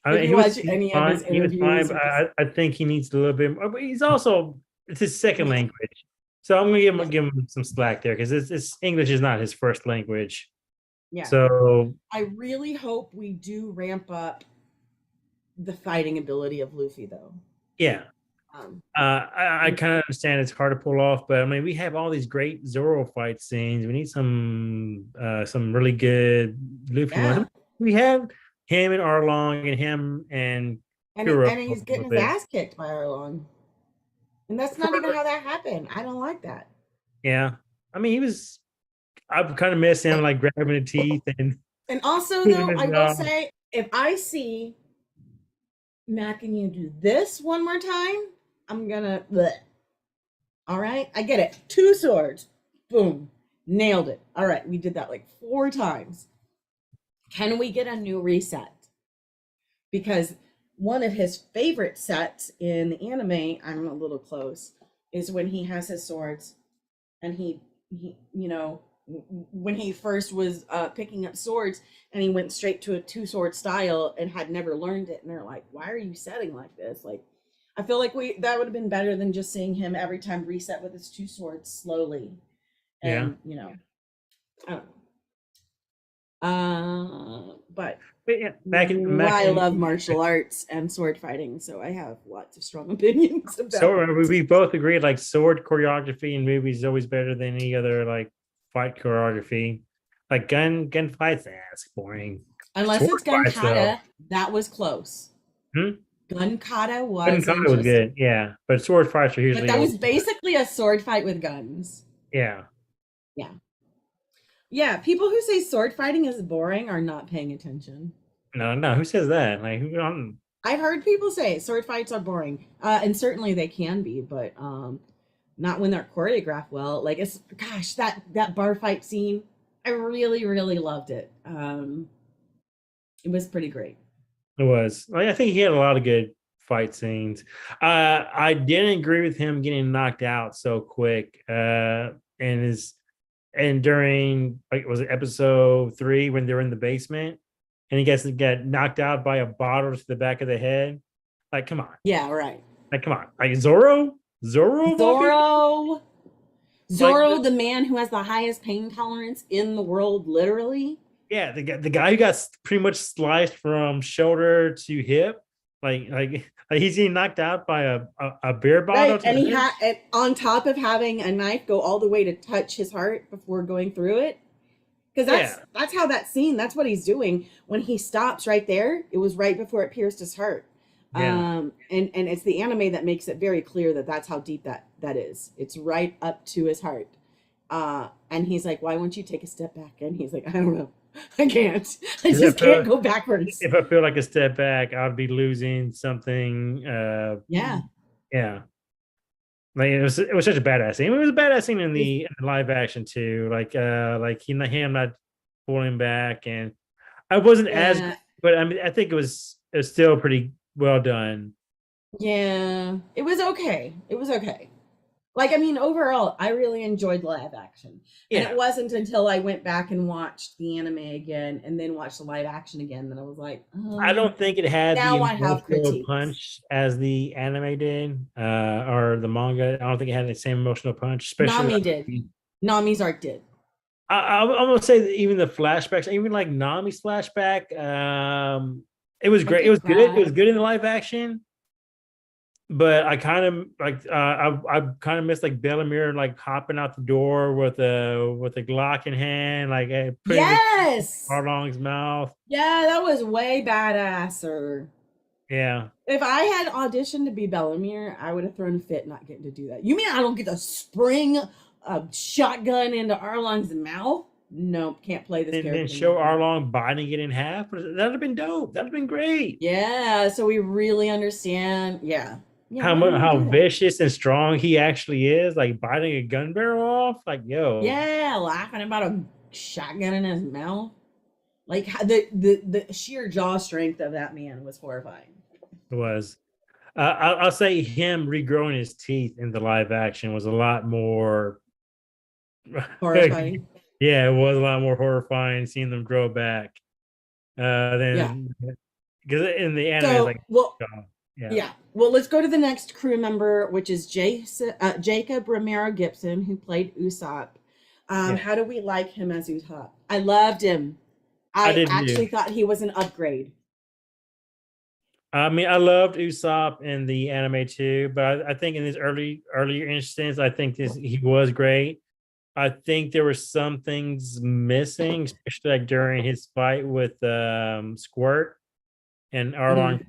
I If mean, you watch he was any of his fine. He was fine, interviews but or just I think he needs a little bit more. But he's also it's his second yeah, language, so I'm gonna yeah, give him some slack there because it's English is not his first language. yeah. So I really hope we do ramp up the fighting ability of Luffy, though. yeah, Um, I kind of understand it's hard to pull off, but I mean, we have all these great Zoro fight scenes. We need some really good Luffy ones. yeah, We have him and Arlong and him and Kuro and a he's little getting his bit. ass kicked by Arlong, and that's For, not even how that happened. I don't like that. yeah, I mean, he was. I kind of miss him like grabbing the teeth and And also, moving though, his I will jaw. say, if I see Mac and you do this one more time, I'm gonna. Bleh. All right, I get it. Two swords, boom, nailed it. All right, we did that like 4 times. Can we get a new reset? Because one of his favorite sets in the anime, I'm a little close, is when he has his swords and he when he first was picking up swords and he went straight to a two-sword style and had never learned it, and they're like, why are you setting like this? Like, I feel like we that would have been better than just seeing him every time reset with his two swords slowly. Yeah, And I don't know. But but yeah, Mac I and love martial arts and sword fighting, so I have lots of strong opinions about so it. we both agreed like sword choreography in movies is always better than any other like fight choreography. Like gunfights, that's boring. Unless Sword it's fights though. Gunkata, that was close. Hmm? Gunkata Gun was kata was interesting. good, yeah. But sword fights are But usually that was always basically a sword fight with guns. yeah. Yeah. Yeah, people who say sword fighting is boring are not paying attention. No, no, who says that? Like who I've heard people say sword fights are boring. And certainly they can be, but not when they're choreographed well. Like it's gosh, that bar fight scene, I really, really loved it. It was pretty great. it was. Like, I think he had a lot of good fight scenes. I didn't agree with him getting knocked out so quick. And his and during like was it episode 3 when they're in the basement and he gets to get knocked out by a bottle to the back of the head. Like, come on. Yeah, right. Like, come on. Like Zoro? Zoro of all people? Zoro. Like Zoro, the man who has the highest pain tolerance in the world, literally. yeah, the guy who got pretty much sliced from shoulder to hip. Like he's getting knocked out by a beer bottle Right. to And the he head. had, on top of having a knife go all the way to touch his heart before going through it. Because Yeah. that's how that scene, that's what he's doing. When he stops right there, it was right before it pierced his heart. Yeah. And it's the anime that makes it very clear that that's how deep that is. It's right up to his heart. And he's like, why won't you take a step back? And he's like, I don't know. I can't. I If just I feel, can't go backwards. if I feel like a step back, I'd be losing something. Yeah. Yeah. Like it was such a badass scene. It was a badass scene in the live action too. Like him not pulling back, and I wasn't as, Yeah. but I mean I think it was still pretty well done. Yeah. It was okay. It was okay. Like, I mean, overall, I really enjoyed live action. And it Yeah. wasn't until I went back and watched the anime again and then watched the live action again that I was like, I don't think it had the now I have emotional critiques. punch as the anime did, or the manga. I don't think it had the same emotional punch, especially Nami did. Nami's arc did. I'm gonna say that even the flashbacks, even like Nami's flashback, it was I great. It did was good. It was cry. good in the live action, but I kind of like I kind of missed like Bellamere like hopping out the door with a Glock in hand, like putting it in Yes. Arlong's mouth. Yeah, that was way badasser. Yeah, If I had auditioned to be Bellamere, I would have thrown a fit not getting to do that. You mean I don't get to spring a shotgun into Arlong's mouth? Nope, can't play this and then character. show Arlong biting it in half. That'd have been dope. That'd have been great. Yeah, so we really understand. Yeah. Yeah, How why much didn't we how do that? vicious and strong he actually is, like biting a gun barrel off. Like, yo, Yeah, laughing about a shotgun in his mouth. Like the sheer jaw strength of that man was horrifying. it was. I'll say him regrowing his teeth in the live action was a lot more. Horrifying. Yeah, it was a lot more horrifying seeing them grow back Yeah. than because in the anime, it's So, like, well, oh, yeah, yeah. Well, let's go to the next crew member, which is Jacob Romero Gibson, who played Usopp. yeah, How do we like him as Usopp? I loved him. I I did actually too. thought he was an upgrade. I mean, I loved Usopp in the anime too, but I think in his earlier instance, I think he was great. I think there were some things missing, especially like during his fight with Squirt and Arlong. Mhm.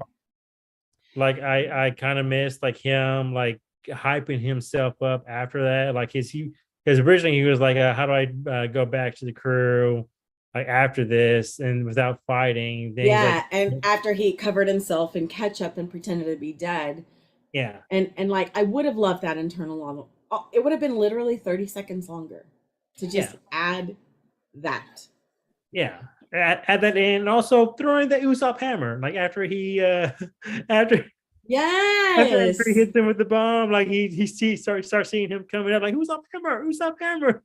Like I kind of missed like him like hyping himself up after that. Like because originally he was like, how do I go back to the crew like after this and without fighting? Then he's like, Yeah, and after he covered himself in ketchup and pretended to be dead, yeah, and like I would have loved that internal monologue. It would have been literally 30 seconds longer to yeah, just add that. yeah. At that end, also throwing the Usopp hammer like after he after after he Yes. hits him with the bomb, like he starts seeing him coming up like Usopp hammer, Usopp hammer.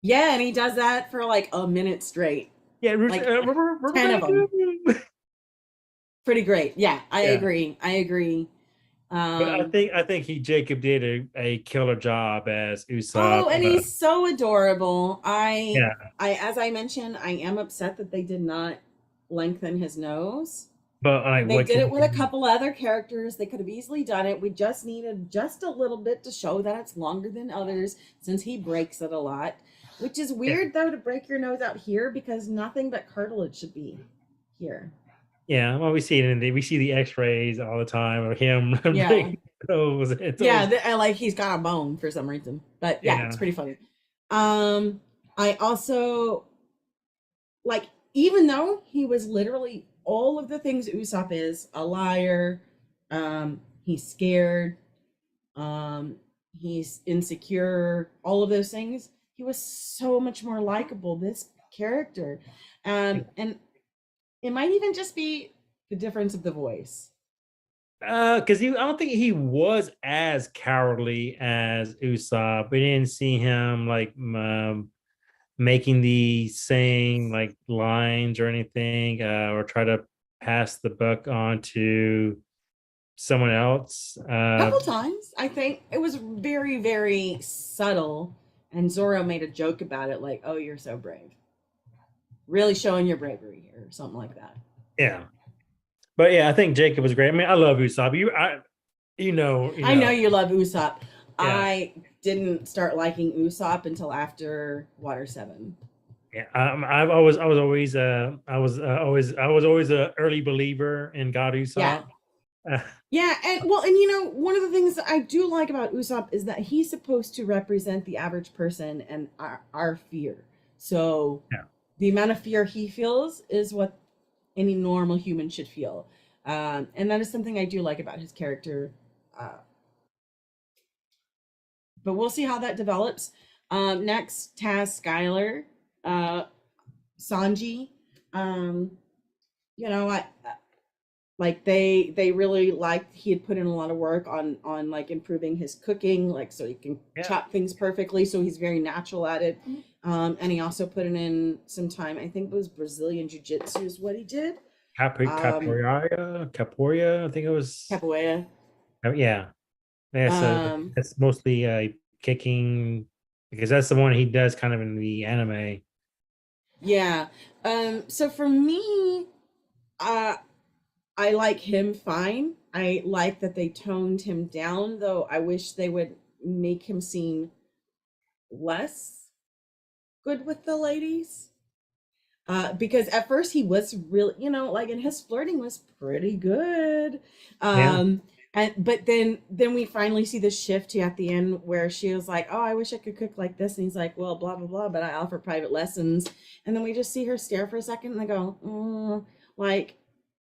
Yeah, and he does that for like a minute straight. Yeah, Like rubber 10 of band. them. Pretty great. Yeah, I Yeah. agree. I agree. But I Um think I think Jacob did a killer job as Usopp. oh, and he's so adorable. Yeah, As I mentioned, I am upset that they did not lengthen his nose. but like, They what did can it with you a do? couple other characters. They could have easily done it. We just needed just a little bit to show that it's longer than others since he breaks it a lot. Which is Yeah, weird though to break your nose out here because nothing but cartilage should be here. yeah. Well, we see it we see the X-rays all the time of him Yeah. breaking those. It's Yeah, always and like he's got a bone for some reason. But yeah, it's yeah, pretty funny. Um I also like even though he was literally all of the things Usopp is, a liar, he's scared, um he's insecure, all of those things, he was so much more likable, this character. And it might even just be the difference of the voice. because I don't think he was as cowardly as Usopp. We didn't see him like making the same like lines or anything, or try to pass the buck on to someone else. A couple times I think it was very very subtle, and Zoro made a joke about it like, oh, you're so brave, really showing your bravery here or something like that. Yeah, but yeah, I think Jacob was great. I mean, I love Usopp. You I know know. you love Usopp. Yeah, I didn't start liking Usopp until after Water 7. yeah. I was always a early believer in God Yeah, Usopp. Yeah, and well, and you know, one of the things that I do like about Usopp is that he's supposed to represent the average person and our fear. So Yeah. the amount of fear he feels is what any normal human should feel. And that is something I do like about his character. Uh, but we'll see how that develops. Next, Taz Skylar, uh, Sanji. Um, you know, like they really liked he had put in a lot of work on like improving his cooking, like so he can Yeah. chop things perfectly, so he's very natural at it. And he also put in some time, I think it was Brazilian jiu-jitsu is what he did. um Capoeira, I think it was. Capoeira. Yeah, that's um that's mostly kicking, because that's the one he does kind of in the anime. yeah. So for me, uh I like him fine. I like that they toned him down, though I wish they would make him seem less good with the ladies. Because at first he was really, you know, like, and his flirting was pretty good. Yeah, Um, and but then we finally see the shift to at the end where she was like, "Oh, I wish I could cook like this," and he's like, "Well, blah blah blah," but I offer private lessons. And then we just see her stare for a second, and I go, like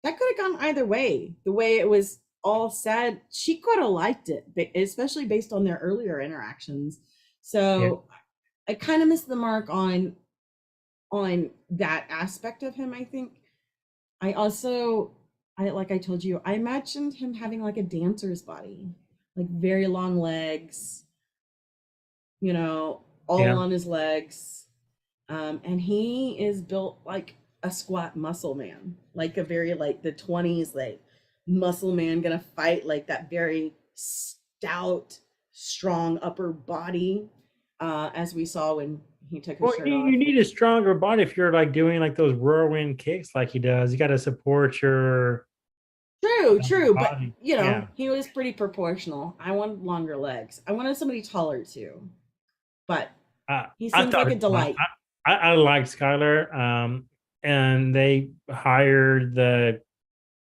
that could have gone either way. The way it was all said, she could have liked it, especially based on their earlier interactions. yeah. So I kind of missed the mark on that aspect of him. I think I also, I like I told you, I imagined him having like a dancer's body, like very long legs, you know, all Yeah. on his legs. And he is built like a squat muscle man, like a very like the 20s like muscle man gonna fight, like that very stout, strong upper body, as we saw when he took his Well, shirt you off. need a stronger body if you're like doing like those whirlwind kicks like he does. You got to support your True, true, but body. you know, Yeah. he was pretty proportional. I wanted longer legs. I wanted somebody taller too, but he I seems thought like a it was fun. delight. I like Skylar. And they hired the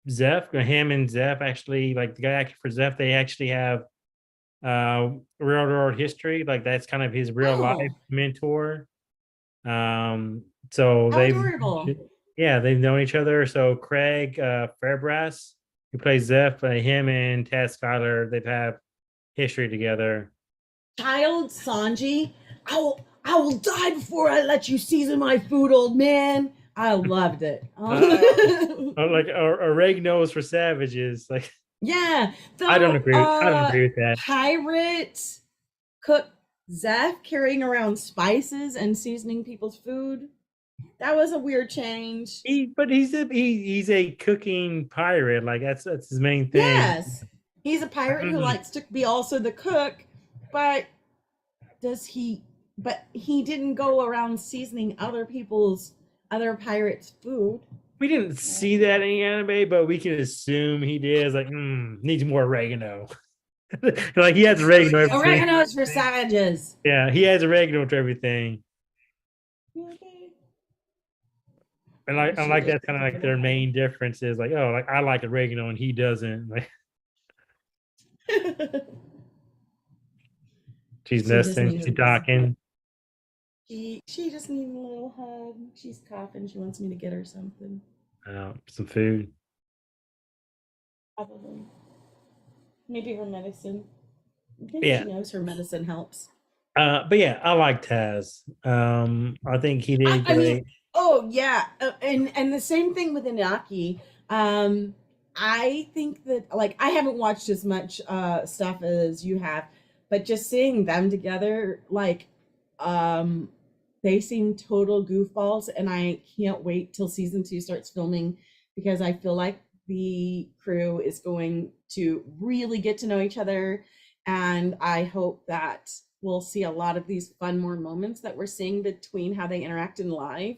Zeph, him and Zeph actually, like the guy acting for Zeph, they actually have real world history. Like that's kind of his real life Oh, mentor. So how they've, adorable. yeah, they've known each other. So Craig Fairbrass, who plays Zeph, him and Taz Skylar, they've had history together. Child Sanji, I will die before I let you season my food, old man. I loved it. Uh, like oregano's for savages. Like Yeah, I don't though agree. I don't agree with that. pirate cook Zeph carrying around spices and seasoning people's food. That was a weird change. But he's a cooking pirate. Like that's his main thing. Yes, he's a I pirate don't who know. likes to be also the cook, but does he? But he didn't go around seasoning other pirates' food. We didn't see that in the anime, but we can assume he did. It's like, needs more oregano. Like he has oregano everything. Oregano's for savages. Yeah, he has oregano to everything. And I She like just that's kind of like their main difference is like, oh, like I like oregano and he doesn't. Like she's she just nesting, needs she's talking. she just needs a little hug. She's coughing. She wants me to get her something. Some food. Probably. Maybe her medicine. Maybe Yeah. she knows her medicine helps. But yeah, I like Taz. I think he did I mean, great. oh yeah, and the same thing with Inaki. I think that like I haven't watched as much stuff as you have, but just seeing them together, like, um, they seem total goofballs, and I can't wait till season 2 starts filming because I feel like the crew is going to really get to know each other, and I hope that we'll see a lot of these fun more moments that we're seeing between how they interact in live.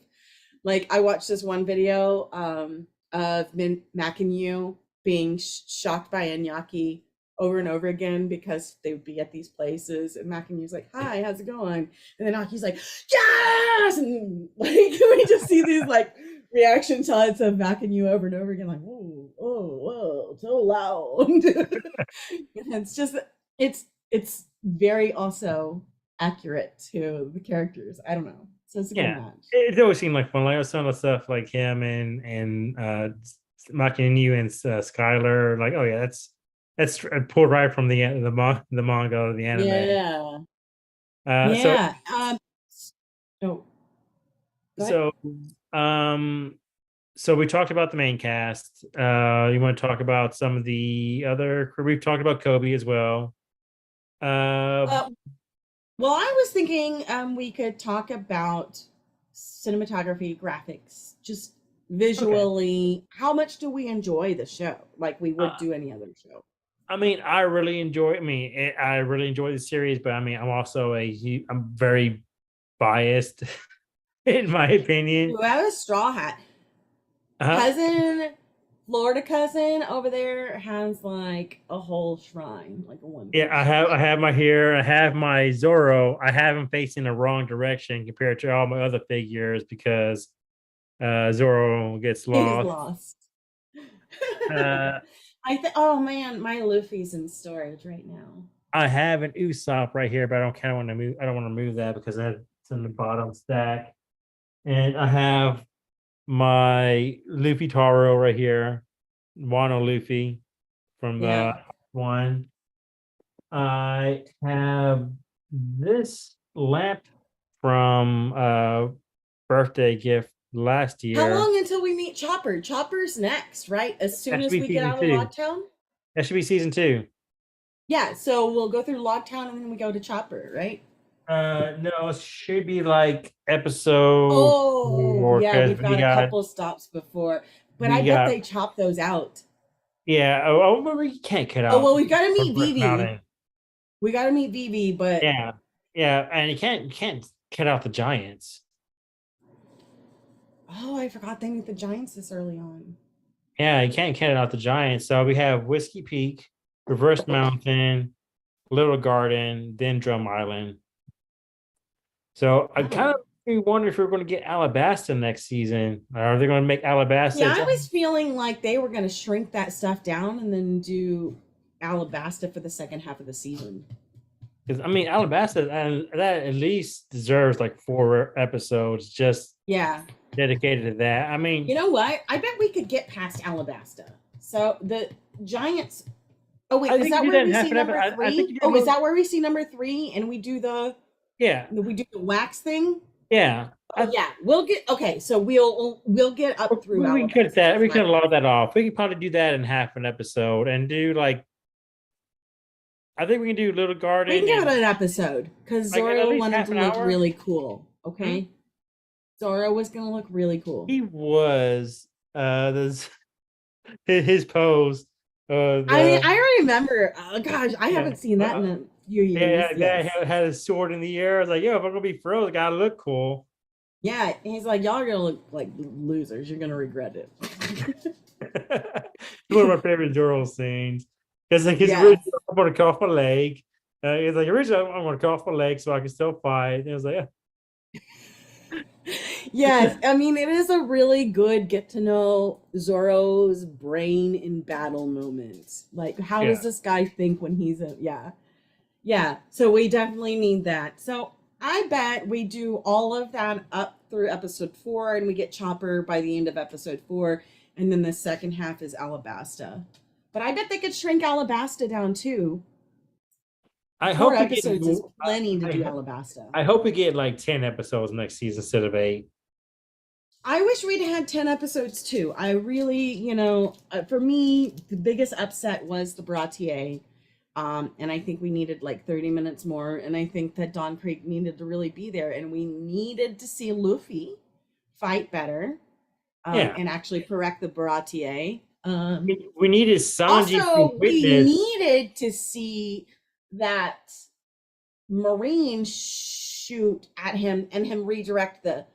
Like I watched this one video of Mac and you being shocked by Iñaki over and over again because they would be at these places and Mac and you's like, "Hi, how's it going?" And then Aki's like, "Yes!" And like we just see these like reaction shots of backing you over and over again, like, whoa, whoa, whoa, so loud. It's just it's very also accurate to the characters. I don't know. So it's a good Yeah, match. it always seemed like fun. Like some of the stuff, like him and Makinu and Skylar. Like, oh yeah, that's pulled right from the manga or the anime. Yeah. So Yeah. Oh, go ahead. so um so we talked about the main cast. You want to talk about some of the other? We've talked about Kobe as well. Uh, Uh, well, I was thinking we could talk about cinematography, graphics, just okay. visually. How much do we enjoy the show? Like we would Uh, do any other show. I mean, I really enjoy. I mean, I really enjoy the series, but I mean, I'm very biased in my opinion. Who have a straw hat? Uh, Cousin, Florida cousin over there has like a whole shrine, like a one yeah, piece shrine. I have my hair. I have my Zoro. I have him facing the wrong direction compared to all my other figures because Zoro gets He's lost. lost. Uh, Oh man, my Luffy's in storage right now. I have an Usopp right here, but I don't kind of want to move. I don't want to move that because that's in the bottom stack. And I have my Luffy Taro right here, Wano Luffy from the Yeah. one. I have this lamp from birthday gift last How year. long until we meet Chopper? Chopper's next, right? As soon That should as be we get season out of two. Logtown? That should be season two. Yeah, so we'll go through Logtown and then we go to Chopper, right? No, it should be like episode Oh, four yeah, because we've got a couple stops before, but I we bet got they chop those out. yeah. Oh, we can't cut Oh, out well, we got to meet Brick Vivi. Mountain. We got to meet Vivi, but Yeah, yeah, and you can't cut out the giants. oh, I forgot they meet the Giants this early on. Yeah, you can't cut out the giants. So we have Whiskey Peak, Reverse Mountain, Little Garden, then Drum Island. So I kind Oh. of wonder if we're going to get Alabasta next season. Are they going to make Yeah, Alabasta its I own? was feeling like they were going to shrink that stuff down and then do Alabasta for the second half of the season. Because I mean, Alabasta and that at least deserves like 4 episodes just Yeah. dedicated to that. I mean, You know what? I bet we could get past Alabasta. So the Giants. Oh wait, I is think that you do where that in we half see an episode. number I think three? you do Oh, is move. that where we see number three and Yeah, we do the wax thing? yeah. Oh yeah, we'll get okay. So we'll get up through We can cut Alabasta. that. That's We my can log that off. We can probably do that in half an episode and do like I think we can do Little we can Garden give it and an episode because like at Zoro least wanted half to an look hour. really cool. Hmm? Okay, Zoro was gonna look really cool. He was this his pose. I mean, The I remember. Oh gosh, I yeah. haven't seen that in a few years. Yeah, guy Yes. had his sword in the air. I was like, yo, if I'm gonna be froze, I gotta look cool. Yeah, he's like, y'all are gonna look like losers. You're gonna regret it. One of my favorite Zoro scenes. Because like his Yes. original, I'm gonna cut off my leg. He's like, originally, I'm gonna cut off my leg so I can still fight. And it was like, yeah. Yes, I mean it is a really good get to know Zoro's brain in battle moment. Like, how does Yeah. this guy think when he's a yeah. Yeah, so we definitely need that. So I bet we do all of that up through episode 4 and we get Chopper by the end of episode 4, and then the second half is Alabasta. But I bet they could shrink Alabasta down too. I 4 hope we get episodes is more. plenty to do I, Alabasta. I hope we get like 10 episodes next season instead of 8. I wish we'd had 10 episodes too. I really, for me, the biggest upset was the Bratier. And I think we needed like 30 minutes more. And I think that Don Creek needed to really be there. And we needed to see Luffy fight better Yeah. and actually correct the Bratier. We needed Sanji to Also, we witness. needed to see that Marine shoot at him and him redirect the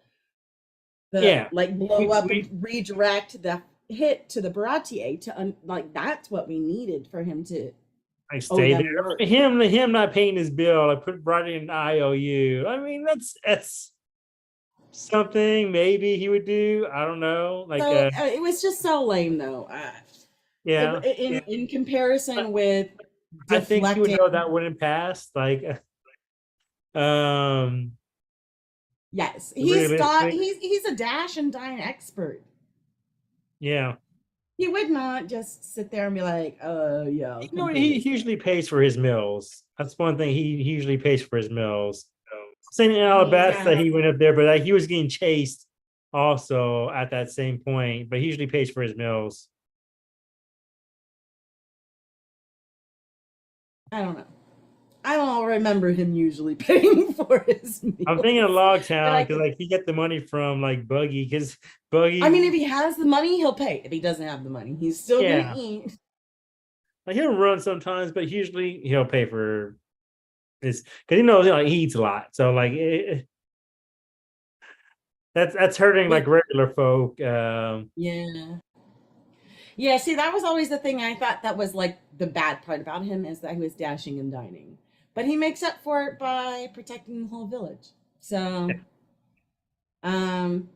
Yeah. like blow We, up we, and redirect the hit to the Baratier to like that's what we needed for him to I owe stay them there. work. Him not paying his bill. I put brought in an IOU. I mean, that's something maybe he would do. I don't know. Like, So it was just so lame, though. yeah, In comparison with I think he would deflecting, know that wouldn't pass. Like, um, yes, realistic. he's a dash and dine expert. Yeah. He would not just sit there and be like, yeah, I'll You know, come pay he this bill. usually pays for his meals. That's one thing. He usually pays for his meals. Saying in Yeah, Alabasta, he went up there, but like, he was getting chased also at that same point. But he usually pays for his meals. I don't know. I don't remember him usually paying for his I'm thinking of meals. But Logtown because like he get the money from like Buggy because I mean, if Buggy, he has the money, he'll pay. If he doesn't have the money, he's still gonna yeah, eat. like he'll run sometimes, but usually he'll pay for his because he knows he eats a lot. So like that's hurting But like regular folk. yeah. Yeah, see, that was always the thing I thought that was like the bad part about him is that he was dashing and dining. But he makes up for it by protecting the whole village. So, um,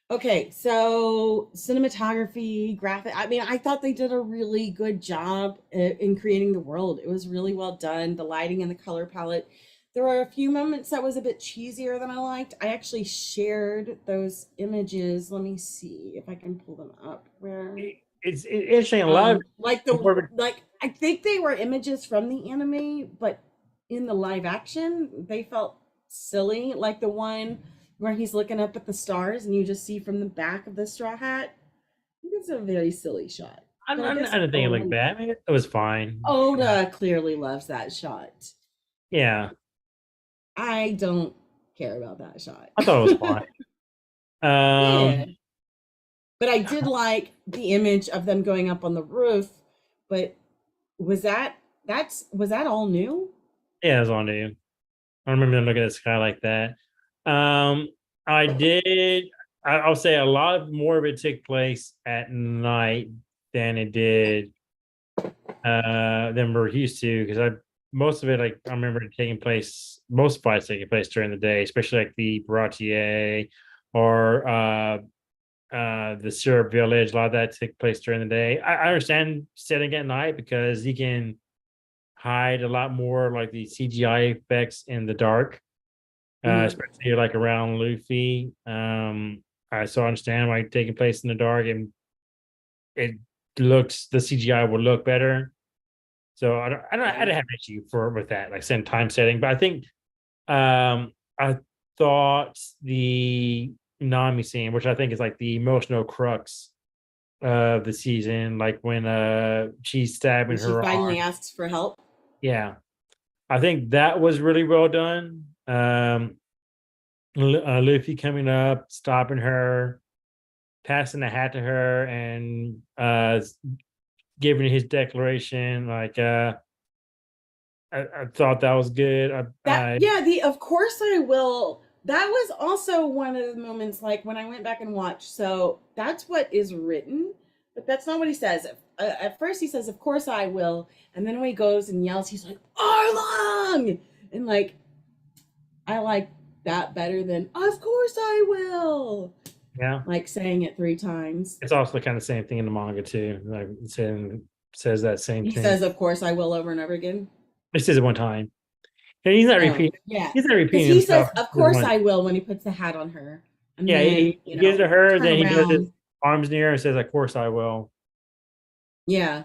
okay, so cinematography, graphic. I mean, I thought they did a really good job in creating the world. It was really well done. The lighting and the color palette. There were a few moments that was a bit cheesier than I liked. I actually shared those images. Let me see if I can pull them up. Where It's interesting. A lot of like I think they were images from the anime, but in the live action, they felt silly. Like the one where he's looking up at the stars and you just see from the back of the straw hat. I think it's a very silly shot. But I guess I didn't think it looked bad. I mean, it was fine. Oda clearly loves that shot. Yeah, I don't care about that shot. I thought it was fine. Yeah. Um, But I did like the image of them going up on the roof. But was that all new? yeah, it was on you. I remember them looking at the sky like that. I did. I'll say a lot more of it took place at night than it did than we're used to because I most of it like I remember it taking place most fights taking place during the day, especially like the Baratier or the syrup village. A lot of that took place during the day. I understand setting at night because you can hide a lot more like the CGI effects in the dark, Mhm. especially like around Luffy. I so understand why taking place in the dark and it looks the CGI will look better. So I Yeah. don't have an issue for with that, like same time setting. But I think I thought the Nami scene, which I think is like the emotional crux of the season, like when she's When stabbing she her arm. finally asks for help. Yeah. I think that was really well done. Luffy coming up, stopping her, passing the hat to her, and giving his declaration. Like, I thought that was good. That yeah, the of course I will. That was also one of the moments like when I went back and watched. So that's what is written, but that's not what he says. At first he says, "Of course I will," and then when he goes and yells, he's like, "Arlong!" And like I like that better than "Of course I will." yeah, Like saying it 3 times. it's also kind of the same thing in the manga too. Like saying says that same He thing. says, "Of course I will," over and over again. It says it one time, and he's not Oh repeating. yeah, He's not because repeating he says, himself. "Of Just course one. I will" when he puts the hat on her, and Yeah, then he gives it to her. turn Then he does his around. arms in the air and says, "Of course I will." Yeah.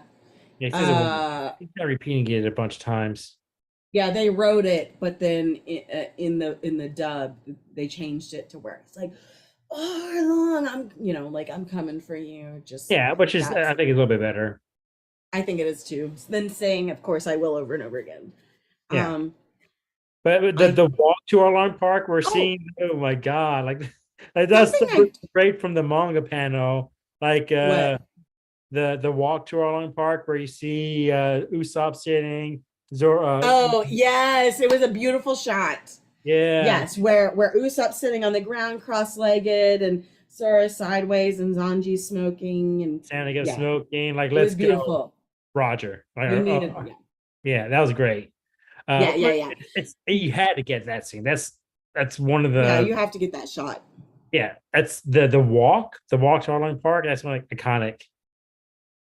Yeah, he says it one. Uh He's not repeating it a bunch of times. yeah, they wrote it, but then in the dub they changed it to where it's like, "Oh, long, I'm like I'm coming for you." Just Yeah, which is that's I think is a little bit better. I think it is too. Then saying, "Of course I will," over and over again. Yeah, Um but I the walk to Alarm Park we're oh, seeing. Oh my god! Like that's something so I great from the manga panel. Like what? the walk to Alarm Park where you see Usopp sitting. Zora, Oh, yes, it was a beautiful shot. yeah, Yes, where Usopp's sitting on the ground cross-legged and Sora sideways and Zanji smoking and Santa gets yeah, smoking. Like it was let's go, beautiful. Roger. Like, We needed yeah. yeah, that was great. Yeah, yeah, But yeah. it's you had to get that scene. that's one of Yeah, the you have to get that shot. that's the walk to Arlington Park. That's like iconic.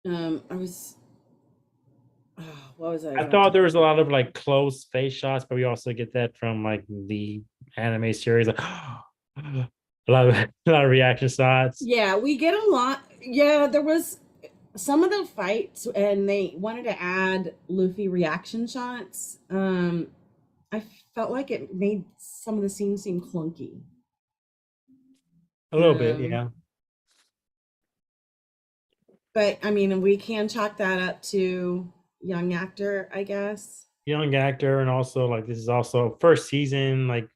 I was, what was I I about thought to? there was a lot of like close face shots, but we also get that from like the anime series, like a lot of reaction shots. Yeah, we get a lot. Yeah, there was some of the fights, and they wanted to add Luffy reaction shots. I felt like it made some of the scenes seem clunky. A little bit, Um, yeah. but I mean, we can chalk that up to young actor, I guess. Young actor, and also like this is also first season, like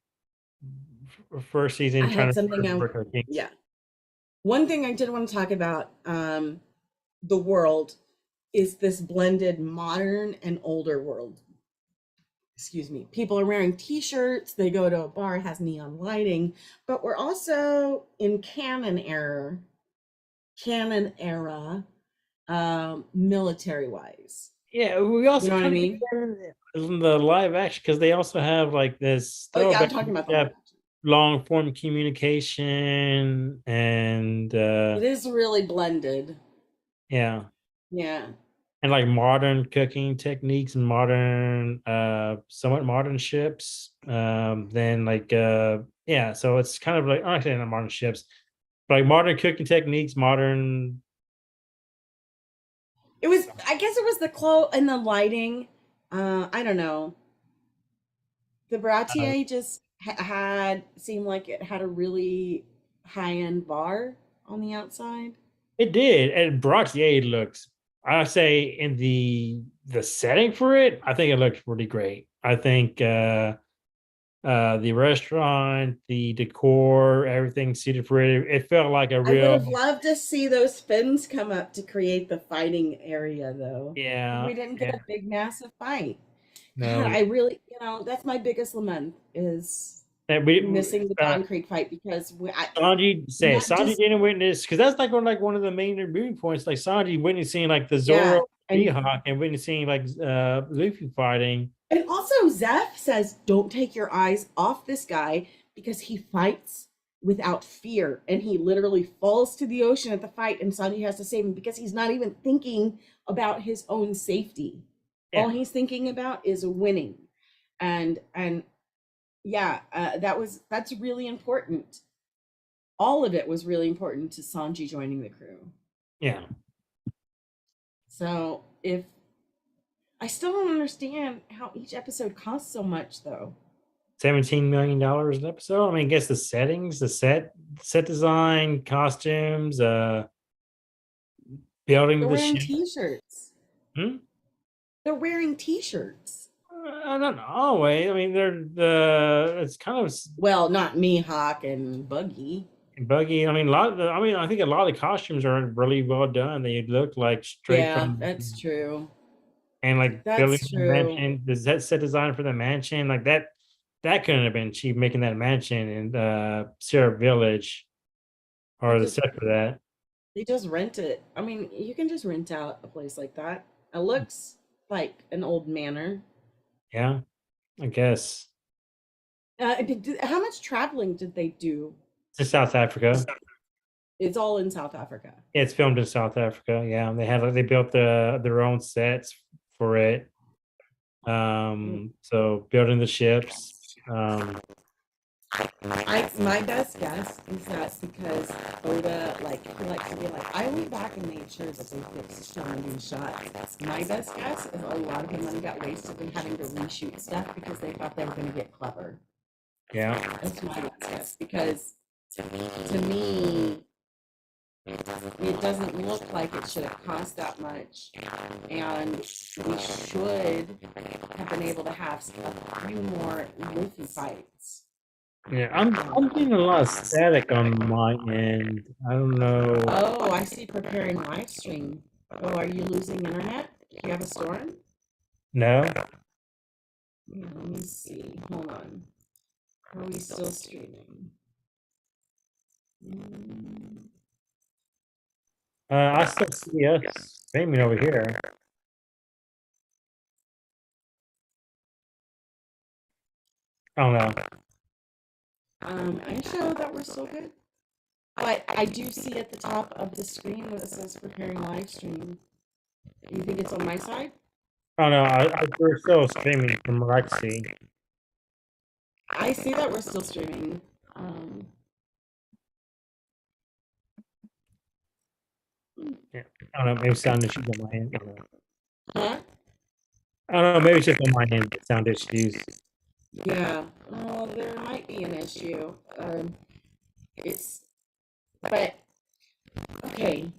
first I season trying had to something work our kinks. yeah. One thing I did want to talk about, the world is this blended modern and older world. Excuse me. People are wearing t-shirts, they go to a bar, it has neon lighting, but we're also in canon era, military wise. Yeah, we You also know what I kind of mean? get that in the live action because they also have like this Oh yeah, I'm throwback. talking about the They live have action. long form communication and It is really blended. yeah, Yeah. and like modern cooking techniques and modern somewhat modern ships. Then like yeah, so it's kind of like I'm not saying not modern ships, but like modern cooking techniques, modern. It was, I guess it was the clo and the lighting. I don't know. The uh, Bratier just had seemed like it had a really high end bar on the outside. It did, and Brotier looks. I say in the setting for it, I think it looks really great. I think the restaurant, the decor, everything suited for it. It felt like a I would have real loved to see those fins come up to create the fighting area, though. yeah, We didn't get yeah. a big, massive fight. God, No, I really, that's my biggest lament is and we missing the Dawn Creek fight because not Sanji just didn't witness because that's like one of the main movie points. Like Sanji witnessing like the yeah, Zoro and Mihawk and witnessing like Luffy fighting. and also Zeph says, "Don't take your eyes off this guy because he fights without fear, and he literally falls to the ocean at the fight, and Sanji has to save him because he's not even thinking about his own safety. All Yeah, he's thinking about is winning." And yeah, that's really important. All of it was really important to Sanji joining the crew. yeah. So if I still don't understand how each episode costs so much, though. $17 million an episode. I mean, I guess the settings, the set design, costumes, They're building the wearing ship. T-shirts. Hmm? They're wearing T-shirts. I don't know. Wait, I mean, they're the it's kind of Well, not Mihawk and Buggy. buggy. I mean, I mean, I think a lot of the costumes are really well done. They look like straight Yeah, from that's true. and like building That's the true. mansion. The set design for the mansion, like that. That couldn't have been cheap making that mansion in Syrup Village They or the just set for that. they just rent it. I mean, you can just rent out a place like that. It looks like an old manor. Yeah, I guess. How much traveling did they do? To South Africa. It's all in South Africa. Yeah, it's filmed in South Africa. Yeah, and they built their own sets for it. Mm. So building the ships. My best guess is that because Oda, like, he likes to be like, I went back and made sure that they fixed some of these shots. My best guess is a lot of the money got wasted in having to reshoot stuff because they thought they were going to get clever. Yeah, That's my best guess because to me, it doesn't look like it should have cost that much, and we should have been able to have a few more Luffy fights. yeah. I'm getting a lot of static on my end. I don't know. Oh, I see preparing live stream. Oh, are you losing internet? Do you have a storm? No. Yeah, let me see. Hold on. Are we still streaming? Mm, I still see us streaming over here. I don't know. I show that we're still good. But I do see at the top of the screen that it says preparing live stream. You think it's on my side? Oh no, we're still streaming from what I can see. I see that we're still streaming. Yeah. I don't know, maybe sound issues on my end. I don't know. Huh? I don't know, maybe it's just on my end, sound issues. Yeah. Well, there might be an issue. It's, but okay.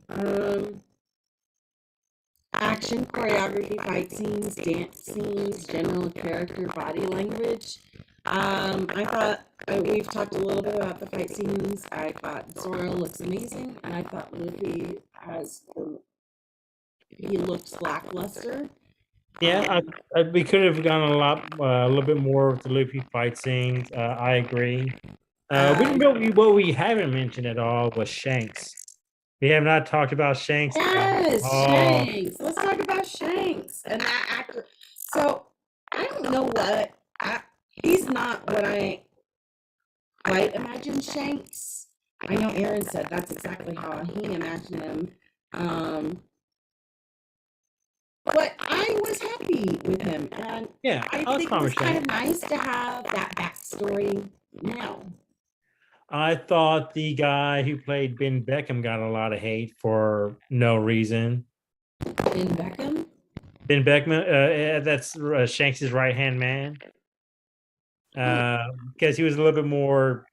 Action, choreography, fight scenes, dance scenes, general character, body language. I thought we've talked a little bit about the fight scenes. I thought Zoro looks amazing, and I thought Luffy he looks lackluster. Yeah, we could have gone a little bit more with the Luffy fight scenes. I agree. What we haven't mentioned at all was Shanks. We have not talked about Shanks at Yes, all. Shanks. Let's talk about Shanks and that actor. So I don't know what he's not what I quite imagine Shanks. I know Aaron said that's exactly how he imagined him. But I was happy with him, and Yeah, I was think it fine was with kind Shanks. of nice to have that backstory now. I thought the guy who played Ben Beckham got a lot of hate for no reason. Ben Beckham? Ben Beckman, that's Shanks's right hand man, because he was a little bit more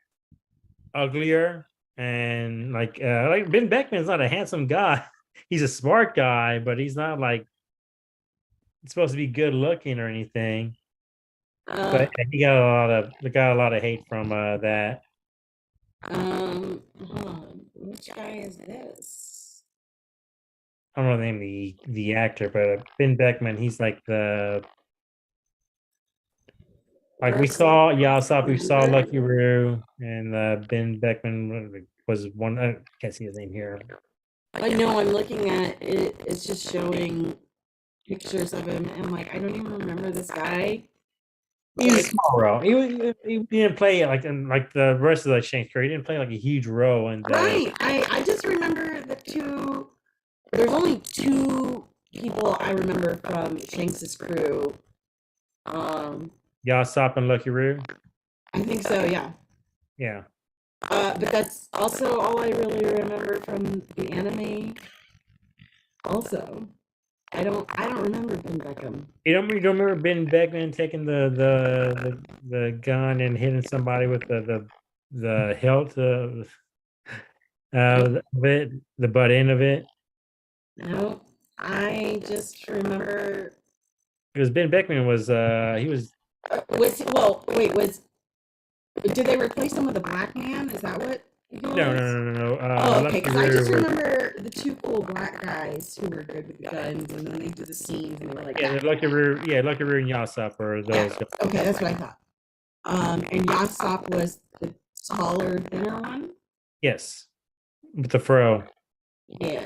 uglier and like Ben Beckman's not a handsome guy. He's a smart guy, but he's not like supposed to be good looking or anything. Uh, But he got a lot of hate from that. hold on. Which guy is this? I don't know the name of the actor, but Ben Beckman, he's like the like we saw Yasop, we saw Lucky Roo, and Ben Beckman was one. I can't see his name here. I know I'm looking at it. It's just showing pictures of him, and like I don't even remember this guy. He's a small role. He didn't play like in like the rest of the Shanks career. He didn't play like a huge role in the Right. I just remember the two. There's only two people I remember from Shanks's crew. Yasop and Lucky Roo. I think so. Yeah. Yeah. But that's also all I really remember from the anime. Also, I don't remember Ben Beckham. You don't remember Ben Beckman taking the gun and hitting somebody with the hilt the butt end of it? No, I just remember. Because Ben Beckman was he was Was did they replace him with a black man? Is that what it was? no. Oh, okay. Lucky Because I Roo just was- remember the two cool black guys who were good with guns, and then they did the scenes, and they were like, yeah, Lucky Roo and Yasop are those yeah. guys. Okay, that's what I thought. And Yasop was the taller, thinner one. Yes, with the fro. Yeah.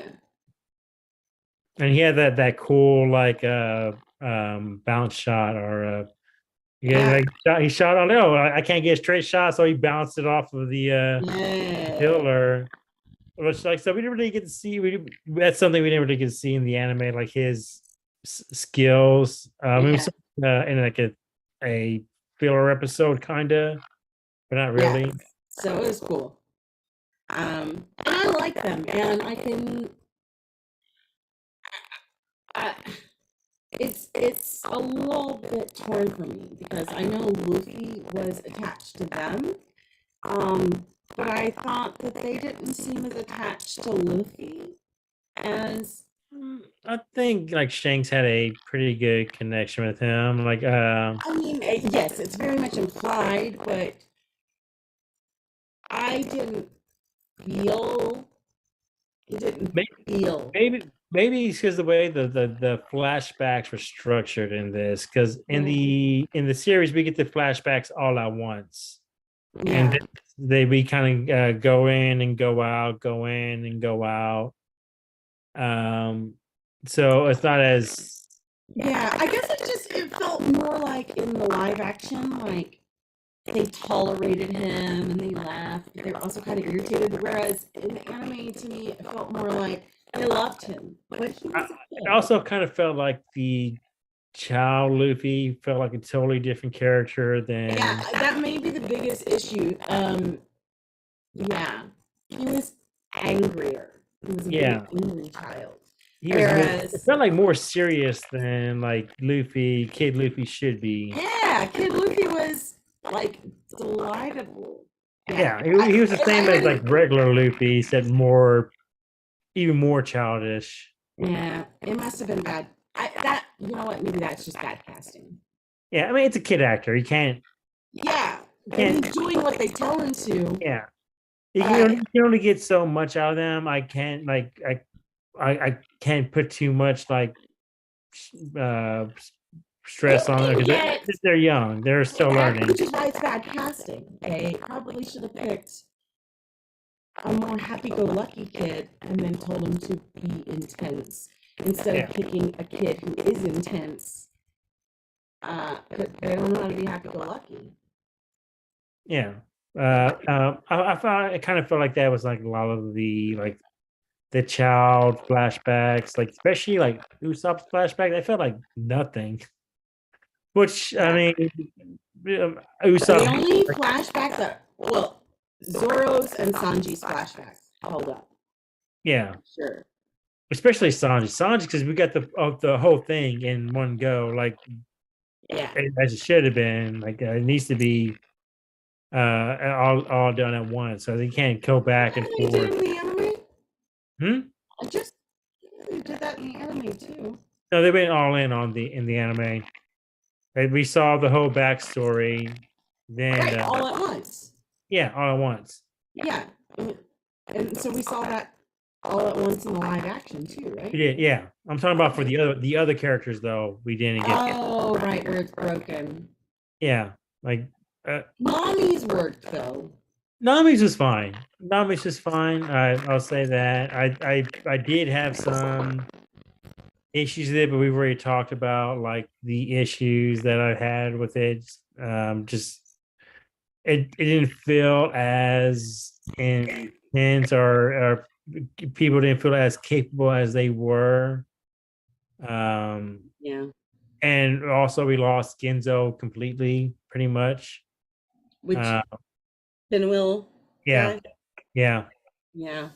And he had that cool like bounce shot or Yeah. he shot on I can't get a straight shot, so he bounced it off of the Yeah. pillar. Which like so we didn't really get to see that's something we didn't really get to see in the anime, like his skills. In like a filler episode kinda, but not really. Yeah. So it was cool. And I like them, and I can. I, it's a little bit torn for me because I know Luffy was attached to them, but I thought that they didn't seem as attached to Luffy as. I think like Shanks had a pretty good connection with him. Like I mean, yes, it's very much implied, but I didn't feel. It didn't feel. maybe it's because the way the flashbacks were structured in this, because in the series we get the flashbacks all at once. Yeah. And we kind of go in and go out, go in and go out. So it's not as Yeah, I guess it felt more like in the live action, like they tolerated him and they laughed. They were also kind of irritated. Whereas in the anime, to me, it felt more like they loved him, but he I, was a it kid. also kind of felt like the child Luffy felt like a totally different character Yeah, than. that may be the biggest issue. Yeah, he was angrier. He was a very Yeah, angry child. he was more. It Whereas, felt like more serious than like Luffy, Kid Luffy should be. yeah, Kid Luffy was like delightable. Yeah, Yeah, he was the if I same as had like to, regular Luffy, except more, even more childish. yeah, it must have been bad. You know what? Maybe that's just bad casting. Yeah, I mean it's a kid actor. He Yeah, and can't. he's doing what they tell him to. Yeah, you But can only get so much out of them. I can't like I can't put too much like uh stress on them because yet, they're young. They're still which learning. is why it's bad casting. They probably should have picked a more happy-go-lucky kid and then told him to be intense instead Yeah, of picking a kid who is intense. But they don't know how to be happy-go-lucky. yeah. I found it kind of felt like that was like a lot of the like the child flashbacks, like especially like Usopp's flashback. They felt like nothing. Which I Yeah. mean, The Usopp, only flashback that, well, Zoro's and Sanji's flashbacks hold up. yeah, Sure. especially Sanji, because we got the whole thing in one go, like Yeah. as it should have been. Like it needs to be all done at once, so they can't go back and They did forth. in the anime. Hmm? I just they did that in the anime too. No, they went all in on the in the anime. And we saw the whole backstory. Then, Right, all at once. yeah, all at once. Yeah. And so we saw that all at once in the live action too, right? We did, yeah. I'm talking about for the other characters though. We didn't get. Oh, right, where it's broken. Yeah, like uh, Mommy's worked though. Nami's was fine. Nami's just fine. I'll say that. I did have some issues with it, but we've already talked about like the issues that I had with it. Just it didn't feel as intense or people didn't feel as capable as they were. Um, Yeah. and also we lost Genzo completely, pretty much. Which Uh, Pinwheel yeah, guy? yeah. Yeah.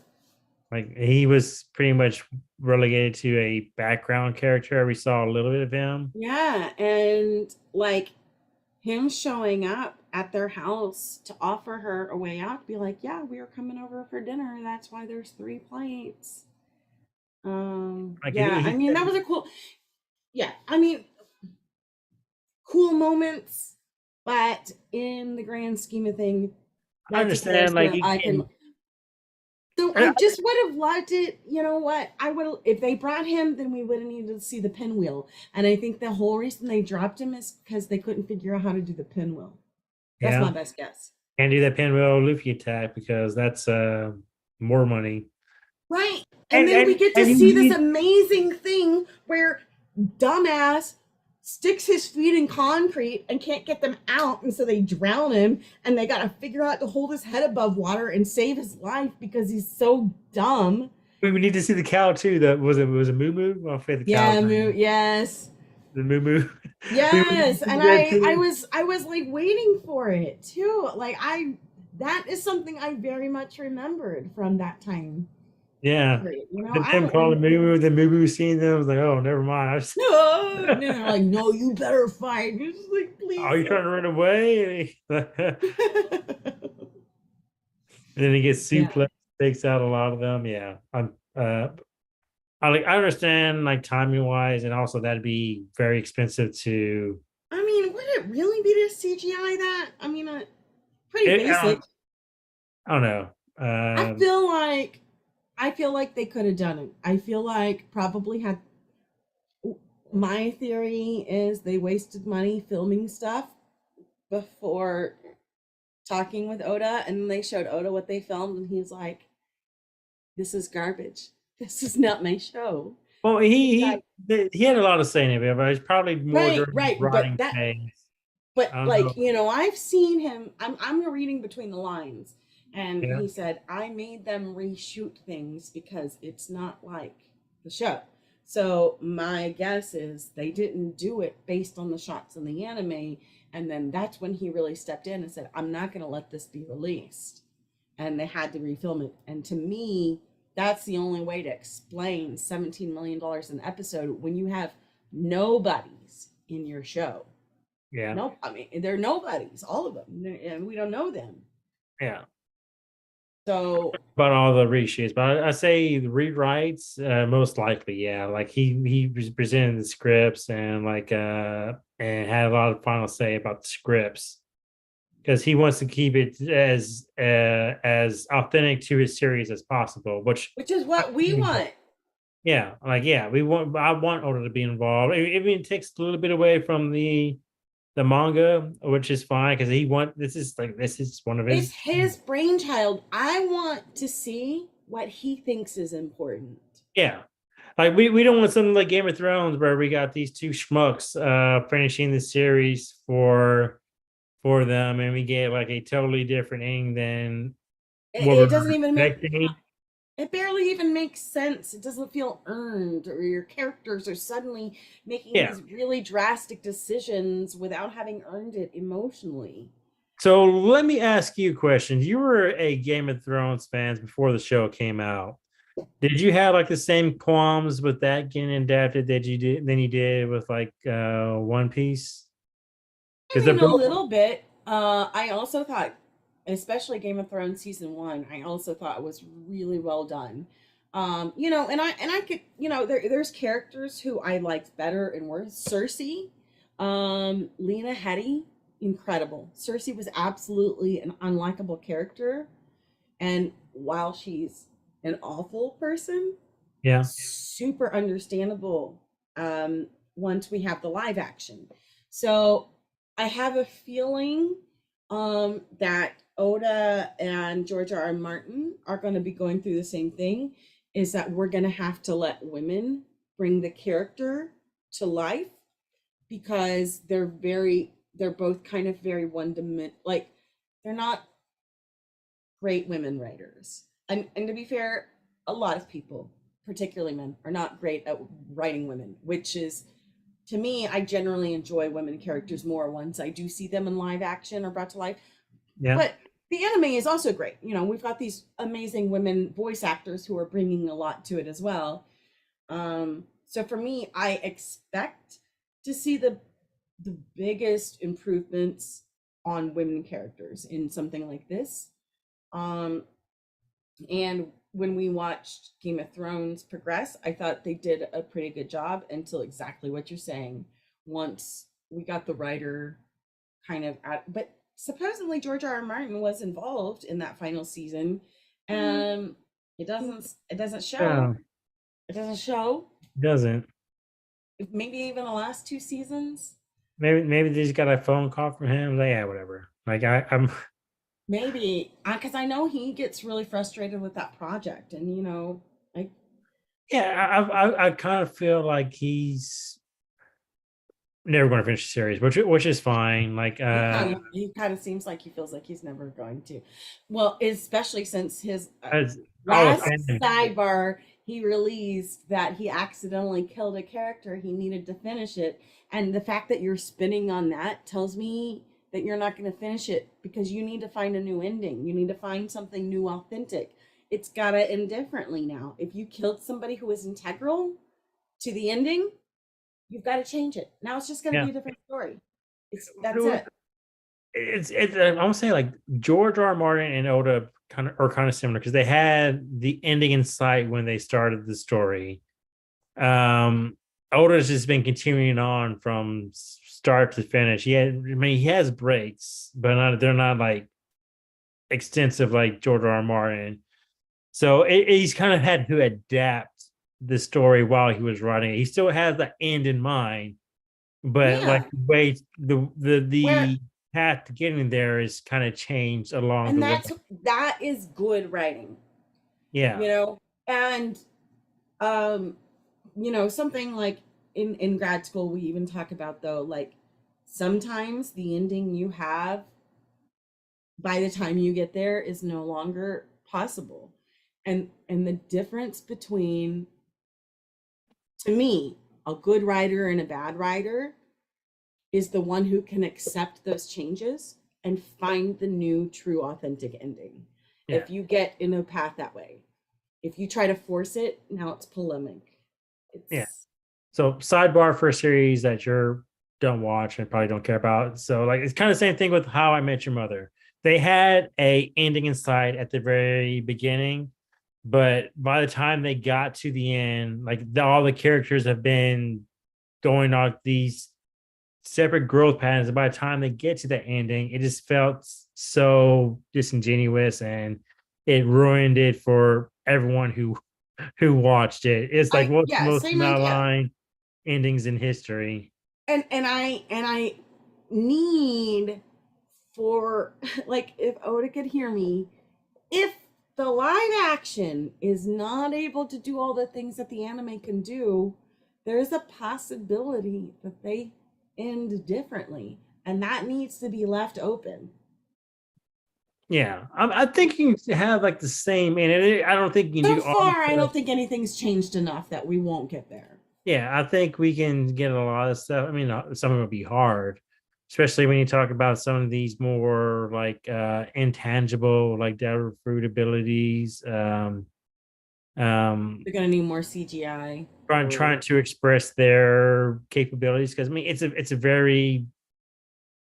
Like he was pretty much relegated to a background character. We saw a little bit of him. Yeah. And like him showing up at their house to offer her a way out, be like, yeah, we were coming over for dinner. That's why there's 3 plates. Like Yeah, I he mean, that was a cool, yeah, I mean, cool moments, but in the grand scheme of thing, I that's as close understand. Like to I can. So I, I just would have liked it. You know what? I would have, if they brought him, then we would have needed to see the pinwheel. And I think the whole reason they dropped him is because they couldn't figure out how to do the pinwheel. That's yeah, my best guess. can't do that pinwheel Luffy attack because that's more money. Right. And And then we and get to and see this he, amazing thing where dumbass sticks his feet in concrete and can't get them out. And so they drown him and they got to figure out to hold his head above water and save his life because he's so dumb. we need to see the cow too. That was a moo moo. I forget the cow's Yeah, name. yes. The moo moo. We need to Yes. see And that too. I was like waiting for it too. Like that is something I very much remembered from that time Yeah. period. You know, I Them don't calling remember. moo moo, the moo moo seeing them. I was like, oh, never mind. I was, No, and they're like, no, you better fight. It's just like, are you please. trying to run away? And then he gets Yeah. suplex, takes out a lot of them. Yeah. I understand like timing wise, and also that'd be very expensive to I mean, would it really be to CGI that? I mean, pretty it, basic. I don't know. I feel like they could have done it. I feel like probably had my theory is they wasted money filming stuff before talking with Oda and they showed Oda what they filmed and he's like, this is garbage. This is not my show. Well, Like, he had a lot of say in it, but it's probably more right, during his right. But writing that phase. But I don't like, know. you know, I've seen him. I'm reading between the lines, and Yeah, he said I made them reshoot things because it's not like the show. So my guess is they didn't do it based on the shots in the anime, and then that's when he really stepped in and said, "I'm not going to let this be released," and they had to refilm it. And to me, that's the only way to explain $17 million an episode when you have nobodies in your show. yeah, Nope. I mean, they're nobodies, all of them, and we don't know them. yeah. So, About all the reshoots, but I say the rewrites, most likely, yeah. Like he presented the scripts and and had a lot of final say about the scripts because he wants to keep it as authentic to his series as possible. Which, which is what we want. yeah, like yeah, we want. I want Oda to be involved. It even takes a little bit away from the manga, which is fine because this is one of It's his. his brainchild. I want to see what he thinks is important. Yeah. Like we don't want something like Game of Thrones where we got these two schmucks finishing the series for them and we get like a totally different ending than It, what we it were doesn't even make. expecting. It barely even makes sense. It doesn't feel earned, or your characters are suddenly making Yeah. these really drastic decisions without having earned it emotionally. So let me ask you a question. You were a Game of Thrones fans before the show came out. Did you have like the same qualms with that getting adapted that you did than you did with like One Piece? I Because they're mean, a both little bit. I also thought, especially Game of Thrones season one, I also thought it was really well done. You know, and I could, you know, there's characters who I liked better and worse. Cersei, Lena Headey, incredible. Cersei was absolutely an unlikable character, and while she's an awful person, yeah. super understandable once we have the live action. So I have a feeling that Oda and George R. R. Martin are going to be going through the same thing. Is that we're going to have to let women bring the character to life because they're both kind of very one dimensional. Like they're not great women writers. And to be fair, a lot of people, particularly men, are not great at writing women, which is to me, I generally enjoy women characters more once I do see them in live action or brought to life. Yeah. But the anime is also great. You know, we've got these amazing women voice actors who are bringing a lot to it as well. So for me, I expect to see the biggest improvements on women characters in something like this. Um, and when we watched Game of Thrones progress, I thought they did a pretty good job until exactly what you're saying. Once we got the writer kind of at, but supposedly George R. R. Martin was involved in that final season. Um, it doesn't show. Yeah. It doesn't show. Doesn't. Maybe even the last two seasons. Maybe they just got a phone call from him. Like, yeah, whatever. Like I'm Maybe because I know he gets really frustrated with that project, and you know, like yeah, I kind of feel like he's never going to finish the series, which is fine. Like he kind of seems like he feels like he's never going to. Well, especially since his as all the last fans, sidebar, he released that he accidentally killed a character. He needed to finish it, and the fact that you're spinning on that tells me that you're not going to finish it because you need to find a new ending. You need to find something new, authentic. It's got to end differently now. If you killed somebody who was integral to the ending, you've got to change it. Now it's just going to yeah. be a different story. That's it. It's I'm gonna say like George R. R. Martin and Oda kind of similar because they had the ending in sight when they started the story. Um, Oda's just been continuing on from start to finish. He has breaks, but they're not like extensive like George R. R. Martin. So he's kind of had to adapt the story while he was writing it. He still has the end in mind, but Yeah. like the Where path to getting there is kind of changed along and the way. that is good writing, Yeah, you know. And you know, something like in grad school we even talk about though, like sometimes the ending you have by the time you get there is no longer possible. And the difference between, to me, a good writer and a bad writer is the one who can accept those changes and find the new, true, authentic ending. Yeah. If you get in a path that way, if you try to force it, now it's polemic. Yeah. So sidebar for a series that you don't watch and probably don't care about. So like it's kind of the same thing with How I Met Your Mother. They had a ending in sight at the very beginning, but by the time they got to the end, like all the characters have been going on these separate growth patterns. And by the time they get to the ending, it just felt so disingenuous and it ruined it for everyone who watched it. It's like what's the most Same idea. malign endings in history. And I need for, like, if Oda could hear me, if the live action is not able to do all the things that the anime can do, there's a possibility that they end differently, and that needs to be left open. Yeah, I'm thinking to have like the same, and I don't think you can So do far, I don't think anything's changed enough that we won't get there. Yeah, I think we can get a lot of stuff. I mean, some of it will be hard, especially when you talk about some of these more like intangible, like devil fruit abilities. They're gonna need more CGI. Trying to express their capabilities, because I mean it's a very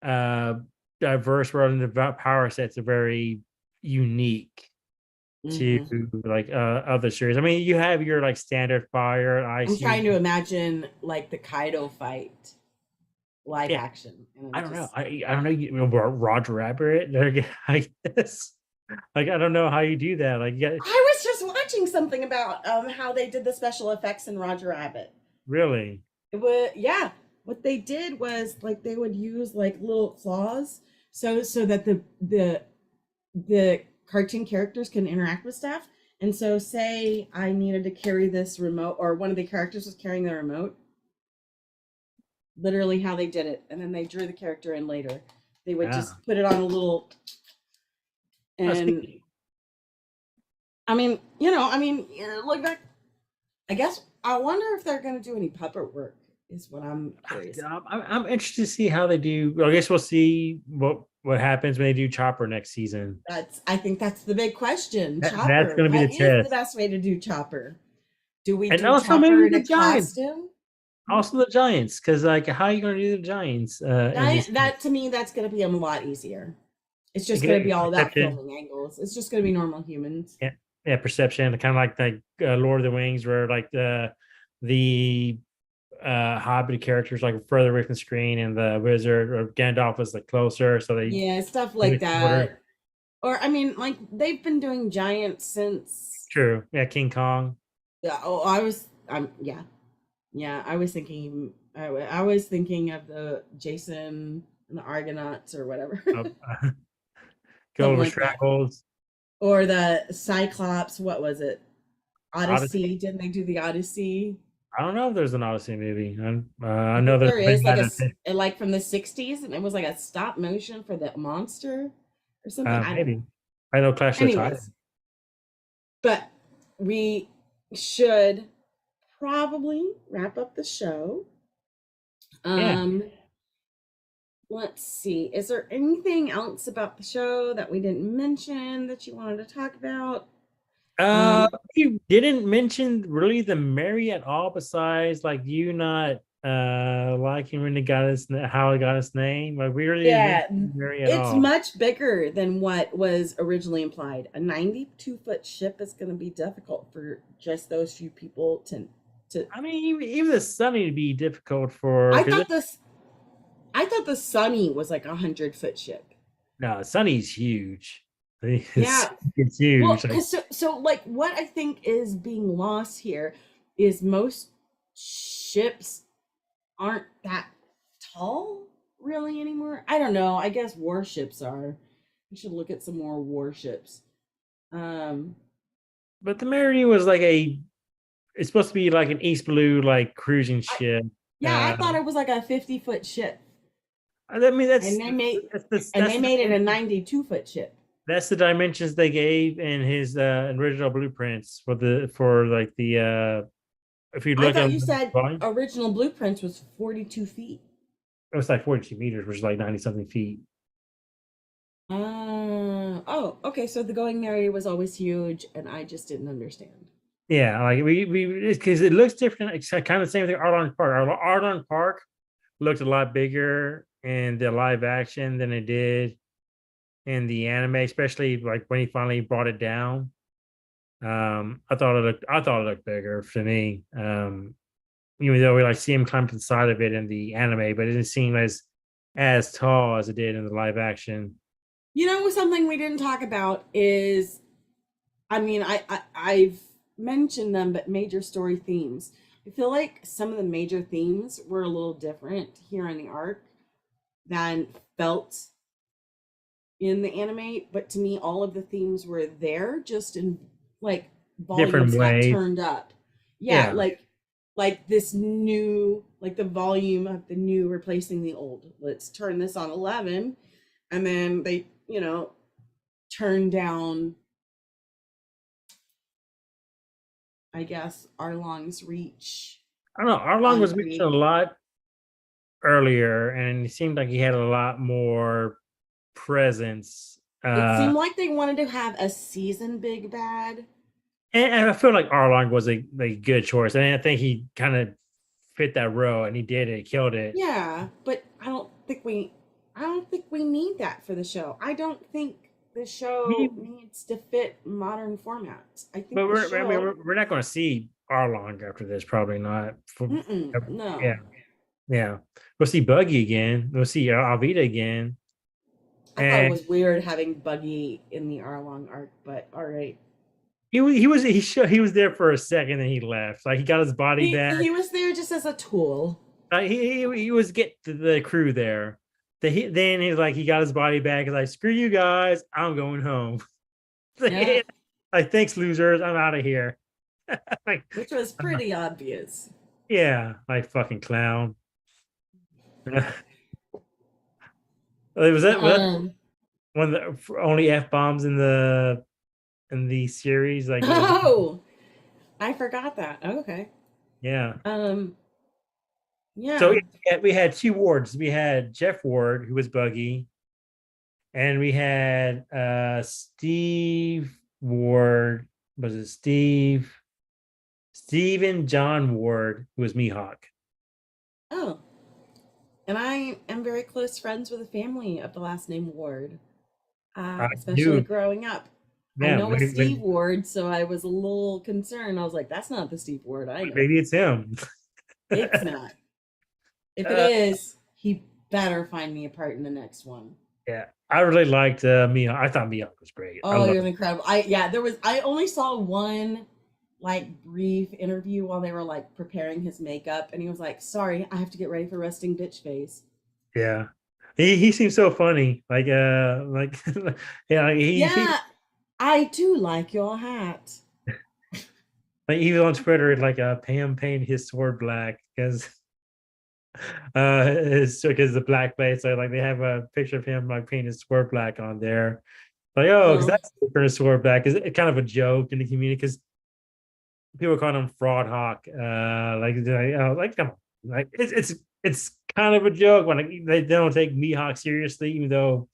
diverse world, and the power sets are very unique to like other series. I mean, you have your like standard fire, ice. I'm trying to imagine like the Kaido fight live action. I don't know. I don't know. Roger Rabbit. I guess. Like I don't know how you do that. Like I was just watching something about how they did the special effects in Roger Rabbit. Really? It was, yeah. What they did was like they would use like little claws so that the cartoon characters can interact with stuff. And so say I needed to carry this remote, or one of the characters was carrying the remote. Literally how they did it, and then they drew the character in later. They would just put it on a little, and I mean, look back. I guess I wonder if they're going to do any puppet work. Is what I'm curious. I'm interested to see how they do. I guess we'll see what happens when they do Chopper next season. I think that's the big question. Chopper. That's going to be the test. The best way to do Chopper? Do we and do also Chopper maybe in a costume? Also the Giants, because like how are you going to do the Giants? That to me, that's going to be a lot easier. It's just going to be all about filming angles. It's just going to be normal humans. Yeah, perception, kind of like Lord of the Rings, where like the Hobbit characters like further away from the screen, and the wizard or Gandalf was like closer, so they stuff like that. Or I mean, like they've been doing giants since King Kong. Yeah. Oh, I was thinking I was thinking of the Jason and the Argonauts or whatever. Gulliver Travels. Or the Cyclops, what was it? Odyssey. Didn't they do the Odyssey? I don't know if there's an Odyssey movie. I know there is like from the 60s, and it was like a stop motion for the monster or something. Maybe. I know Clash of the Titans. But we should probably wrap up the show. Let's see. Is there anything else about the show that we didn't mention that you wanted to talk about? You didn't mention really the Mary at all, besides like you not liking when how it got its name. Like we really didn't Mary at all. It's much bigger than what was originally implied. A 92-foot ship is going to be difficult for just those few people to. I mean, even the Sunny would be difficult for. I thought the Sunny was like 100-foot ship. No, Sunny's huge. It's huge. Well, so like what I think is being lost here is most ships aren't that tall really anymore. I don't know. I guess warships are. We should look at some more warships. But the Mary was like it's supposed to be like an East Blue like cruising ship. I thought it was like a 50-foot ship. I mean, And they made that's and they made it a 92-foot ship. that's the dimensions they gave in his original blueprints for like the if you I look at thought you the said drawing, original blueprints was 42 feet. it was like 42 meters, which is like 90 something feet. Oh, okay. So the going area was always huge, and I just didn't understand. Yeah, like we because it looks different. It's kind of the same thing. Arlong Park. Arlong Park looked a lot bigger in the live action than it did in the anime, especially like when he finally brought it down. I thought it looked bigger to me. Even though we like see him climb to the side of it in the anime, but it didn't seem as tall as it did in the live action. You know, something we didn't talk about is, I mean, I've mentioned them, but major story themes. I feel like some of the major themes were a little different here in the arc than felt in the anime, but to me, all of the themes were there, just in like Different volumes got way. turned up. Yeah, Yeah. like this new, like the volume of the new replacing the old. Let's turn this on 11, and then they, turn down, I guess, Arlong's reach I don't know. Arlong on was mentioned create. a lot earlier, and it seemed like he had a lot more presence. It seemed like they wanted to have a season big bad. And I feel like Arlong was a good choice, and I think he kind of fit that role, and he did it, he killed it. Yeah, but I don't think we need that for the show. I don't think the show We- needs to fit modern formats. I But think the I mean, show, we're not going to see Arlong after this, probably not. Yeah, no. yeah. We'll see Buggy again. We'll see Alvita again, I thought it and was weird having Buggy in the Arlong arc, but all right. he was there for a second, and he left. Like he got his body back. He was there just as a tool. He was get the crew there. Then he's like he got his body back. He's like, screw you guys, I'm going home. Yeah, Like thanks losers, I'm out of here. Like which was pretty obvious. yeah, like fucking clown. Was that Um, one of the only f bombs in the series? Like it was oh, I forgot that. Okay. yeah. Um, So yeah. we had two wards. We had Jeff Ward, who was Buggy, and we had Steve Ward. Was it Stephen John Ward, who was Mihawk? Oh, and I am very close friends with a family of the last name Ward, I especially knew. growing up. I Yeah, know a Steve Ward, so I was a little concerned. I was like, that's not the Steve Ward I know. maybe it's him. It's not. If it uh, is, he better find me a part in the next one. yeah, I really liked Mihawk. I thought Mihawk was great. I Oh, he love. was incredible. I only saw one like brief interview while they were like preparing his makeup, and he was like, sorry, I have to get ready for resting bitch face. Yeah, he seems so funny. Like yeah, Yeah, I do like your hat. like he was on Twitter like Pam painted his sword black because his because the black blade. So like they have a picture of him like painting his sword black on there. Like oh, because Oh, that's different sword black is kind of a joke in the community because people call him fraud hawk. Like come on, like it's kind of a joke when like, they don't take Mihawk seriously, even though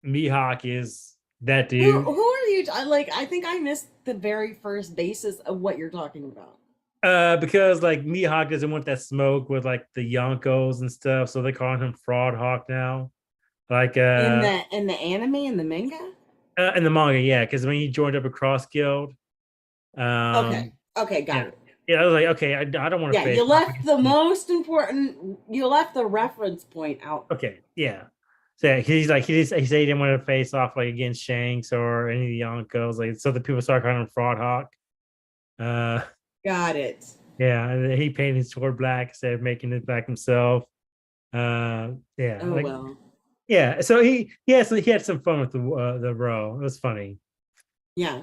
Mihawk is that dude. who are you? I think I missed the very first basis of what you're talking about. Because like Mihawk doesn't want that smoke with like the Yonkos and stuff, so they call him Fraud Hawk now. Like In the anime and the manga? in the manga, yeah, because when he joined up a cross guild, Okay. Okay, got yeah, it. yeah, I was like, okay, I don't want to Yeah, face. you left the reference point out. Okay, yeah. So yeah, he's like he said he didn't want to face off like against Shanks or any of the Yonkos, like so the people start calling him Fraud Hawk. Uh, Got it. yeah, and then he painted his sword black instead of making it black himself. Yeah, Oh like well. yeah, so he had some fun with the row. It was funny. Yeah.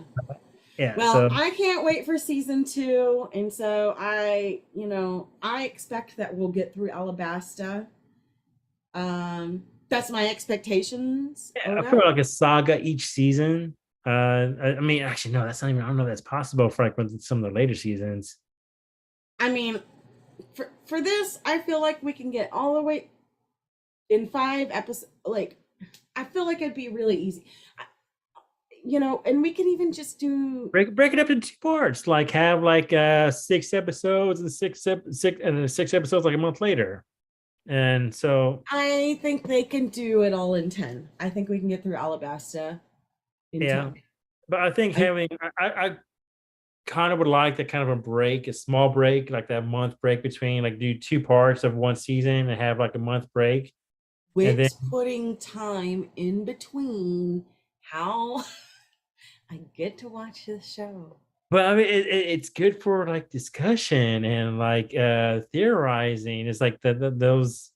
Yeah, Well, so I can't wait for season 2, and so I expect that we'll get through Alabasta That's my expectations, Yeah, I feel Oda. like a saga each season. I mean, actually, no, that's not even. I don't know if that's possible for like with some of the later seasons. I mean, for this, I feel like we can get all the way in 5 episodes. Like, I feel like it'd be really easy. And we can even just do. Break it up into two parts. Like have like 6 episodes and then 6 episodes like a month later. And so I think they can do it all in 10. I think we can get through Alabasta in yeah, 10. but I think I having I kind of would like that kind of a break, a small break, like that month break between like do 2 parts of one season and have like a month break. And then Quit putting time in between how I get to watch this show. but I mean it's good for like discussion and like theorizing. It's like those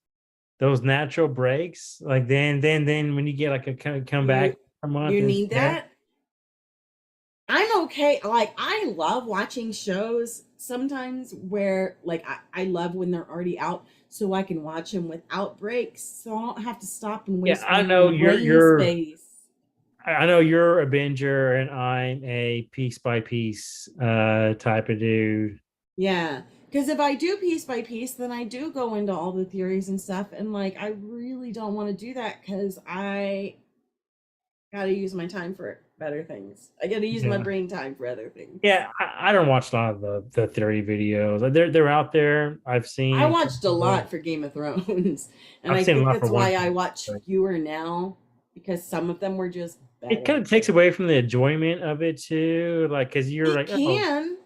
natural breaks. Like then when you get like a come back You a month you and need that? I'm okay. Like, I love watching shows sometimes where, like, I love when they're already out so I can watch them without breaks so I don't have to stop and yeah, waste I my know brain space. I know you're a binger and I'm a piece by piece type of dude. Yeah. Because if I do piece by piece, then I do go into all the theories and stuff. And, like, I really don't want to do that because I got to use my time for better things. I got to use my Yeah. brain time for other things. Yeah, I don't watch a lot of the theory videos. Like, they're out there. I watched a lot for Game of Thrones, and I've I seen a think lot for that's One why I Piece, watch but fewer now because some of them were just it kind better. of takes away from the enjoyment of it too. Like, cause you're It like, oh can,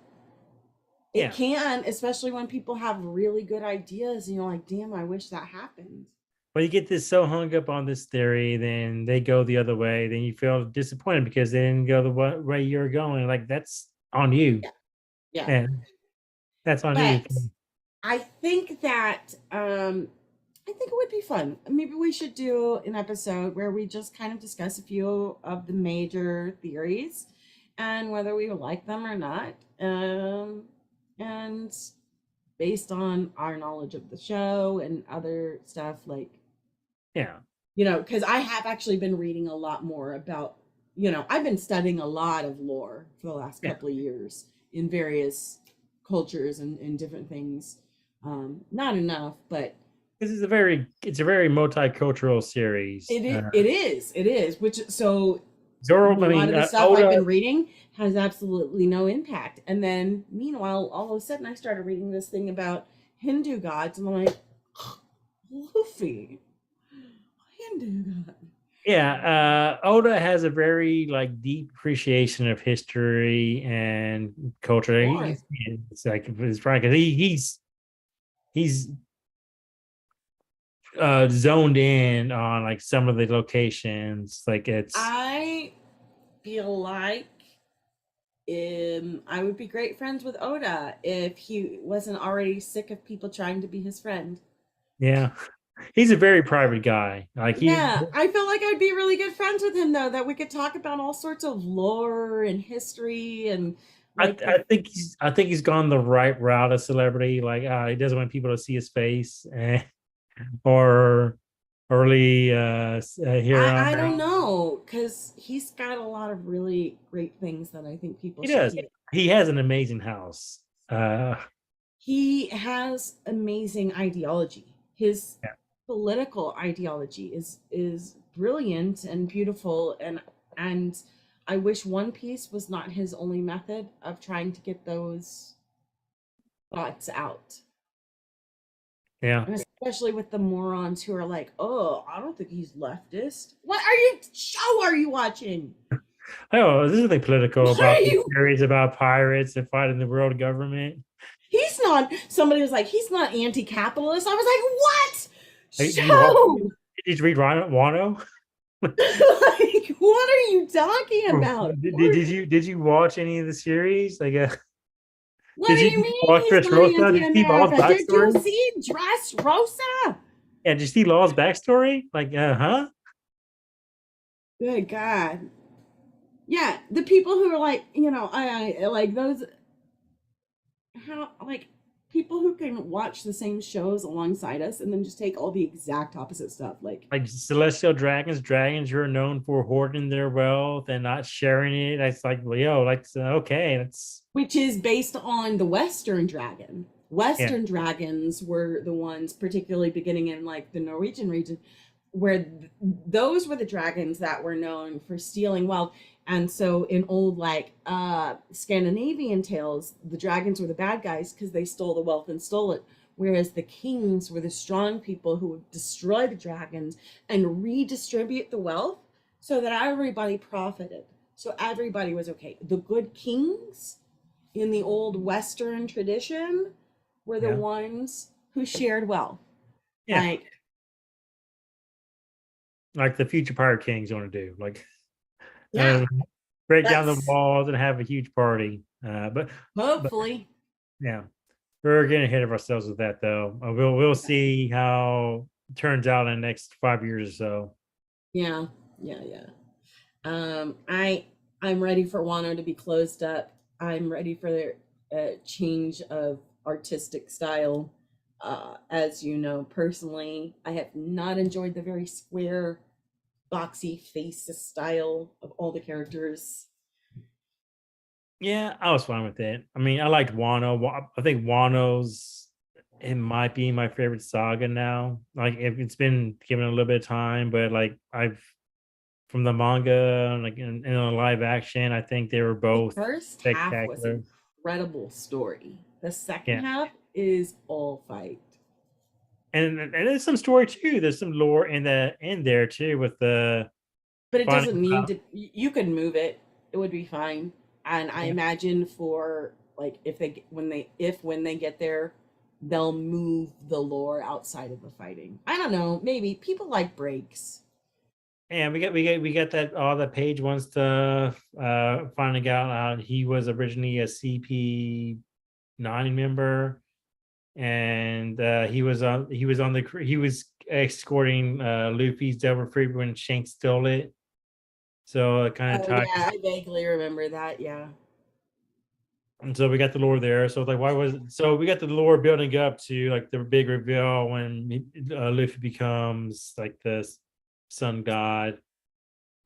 it yeah. can, especially when people have really good ideas, and you're like, damn, I wish that happened. Well, you get this so hung up on this theory, then they go the other way. Then you feel disappointed because they didn't go the way you're going. Like that's on you, Yeah, yeah. and that's on you. But I think that I think it would be fun. Maybe we should do an episode where we just kind of discuss a few of the major theories and whether we like them or not. And based on our knowledge of the show and other stuff, like, Yeah. because I have actually been reading a lot more about, I've been studying a lot of lore for the last Yeah. couple of years in various cultures and different things. Not enough, but This is a very multicultural series. it is, which so Zoro, a I lot mean, of the stuff I've Oda, been reading has absolutely no impact. And then meanwhile, all of a sudden I started reading this thing about Hindu gods, and I'm like, Luffy, Hindu god. yeah, Oda has a very like deep appreciation of history and culture. Lore. It's like it's frank. He's zoned in on like some of the locations. Like it's I feel like I would be great friends with Oda if he wasn't already sick of people trying to be his friend. yeah, he's a very private guy. Like he, Yeah, I feel like I'd be really good friends with him though, that we could talk about all sorts of lore and history and like the I think he's gone the right route of celebrity. Like he doesn't want people to see his face, or early here on I don't out. know, because he's got a lot of really great things that I think people He should does. hear. He has an amazing house. He has amazing ideology. His Yeah. political ideology is brilliant and beautiful, and I wish One Piece was not his only method of trying to get those thoughts out. Yeah. And especially with the morons who are like, "Oh, I don't think he's leftist." Show are you watching? Oh, this is something political What are about these you theories about pirates and fighting the world government. He's not. Somebody was like, he's not anti-capitalist. I was like, what? Hey, Show. did you read Wano? Like, what are you talking about? Did you watch any of the series? Like, What did do you you mean watch he's not Dressrosa? Did you see Law's anti-America? Did you backstory? see Dress Rosa? Yeah, did you see Law's backstory? Like, huh? Good God. Yeah, the people who are like, I like those. How like? people who can watch the same shows alongside us and then just take all the exact opposite stuff. Like celestial dragons who are known for hoarding their wealth and not sharing it. That's like, well, yo, like, okay, that's which is based on the Western dragon. yeah, Western dragons were the ones, particularly beginning in like the Norwegian region, where those were the dragons that were known for stealing wealth. And so in old like Scandinavian tales, the dragons were the bad guys because they stole the wealth and stole it. Whereas the kings were the strong people who would destroy the dragons and redistribute the wealth so that everybody profited. So everybody was okay. The good kings in the old Western tradition were the yeah, ones who shared wealth. yeah. Like, Like the future pirate kings want to do, like yeah, break down the that's walls and have a huge party. But hopefully. yeah, we're getting ahead of ourselves with that, though. We'll see how it turns out in the next 5 years or so. Yeah, yeah, yeah. I'm ready for Wano to be closed up. I'm ready for their change of artistic style. As you know, personally, I have not enjoyed the very square, boxy face style of all the characters. Yeah, I was fine with it. I mean, I liked Wano. I think Wano's it might be my favorite saga now. Like, if it's been given a little bit of time, but like I've from the manga, like in a live action, I think they were The both first half was spectacular. incredible story. The second Yeah, half is all fight. and there's some story too. There's some lore in there too with the But it finding doesn't need out. to. You could move it; it would be fine. And I Yeah, imagine for like if when they get there, they'll move the lore outside of the fighting. I don't know. Maybe people like breaks. and we got that all the page one stuff. Finding out he was originally a CP9 member, and he was escorting Luffy's Devil Fruit when Shanks stole it. So it kind of Oh ties. yeah, I vaguely remember that. Yeah. And so we got the lore there. So like, why was it? So we got the lore building up to like the big reveal when Luffy becomes like the sun god.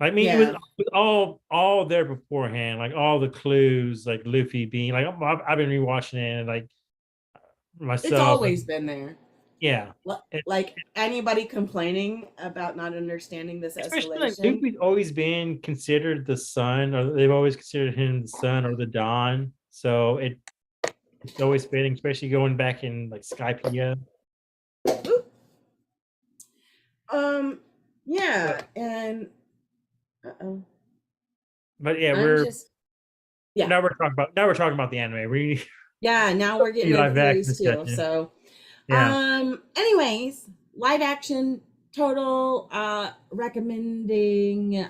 I mean, it was Yeah. all there beforehand, like all the clues, like Luffy being like, I've been rewatching it, and like It's myself, always been there. yeah. Like anybody complaining about not understanding this Especially like escalation. Luffy's always been considered the sun, or they've always considered him the sun or the dawn. So it's always fitting, especially going back in like Skypiea. Ooh, um, But yeah, and uh-oh. but yeah, I'm just yeah. now we're talking about the anime. We Yeah, now we're getting into live action theories too. discussion. So, Yeah. anyways, live action total recommending